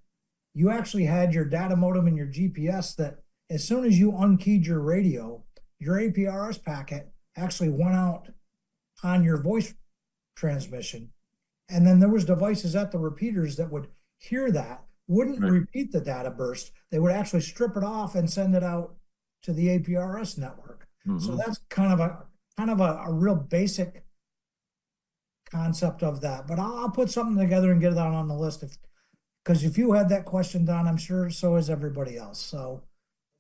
you actually had your data modem and your GPS that as soon as you unkeyed your radio, your APRS packet actually went out on your voice transmission. And then there was devices at the repeaters that would hear that, wouldn't repeat the data burst. They would actually strip it off and send it out to the APRS network. So that's kind of a real basic concept of that. But I'll put something together and get it out on the list because if you had that question, Don, I'm sure so is everybody else. So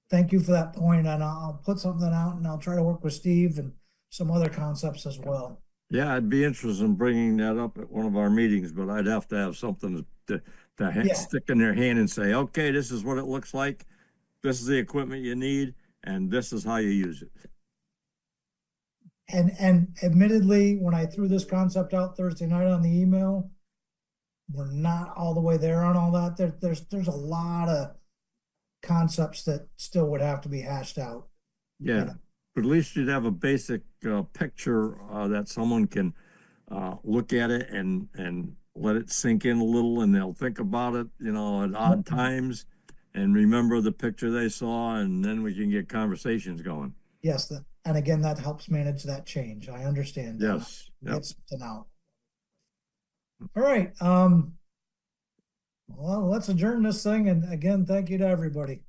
thank you for that point, and I'll put something out, and I'll try to work with Steve and some other concepts as well. Yeah, I'd be interested in bringing that up at one of our meetings, but I'd have to have something to stick in their hand and say, okay, this is what it looks like. This is the equipment you need, and this is how you use it. And admittedly, when I threw this concept out Thursday night on the email, we're not all the way there on all that. There's a lot of concepts that still would have to be hashed out. Yeah. You know? But at least you'd have a basic picture that someone can look at it and let it sink in a little, and they'll think about it, you know, at odd times and remember the picture they saw, and then we can get conversations going. Yes, and again, that helps manage that change. I understand that. Yes. Get something out. All right. Well, let's adjourn this thing, and again, thank you to everybody.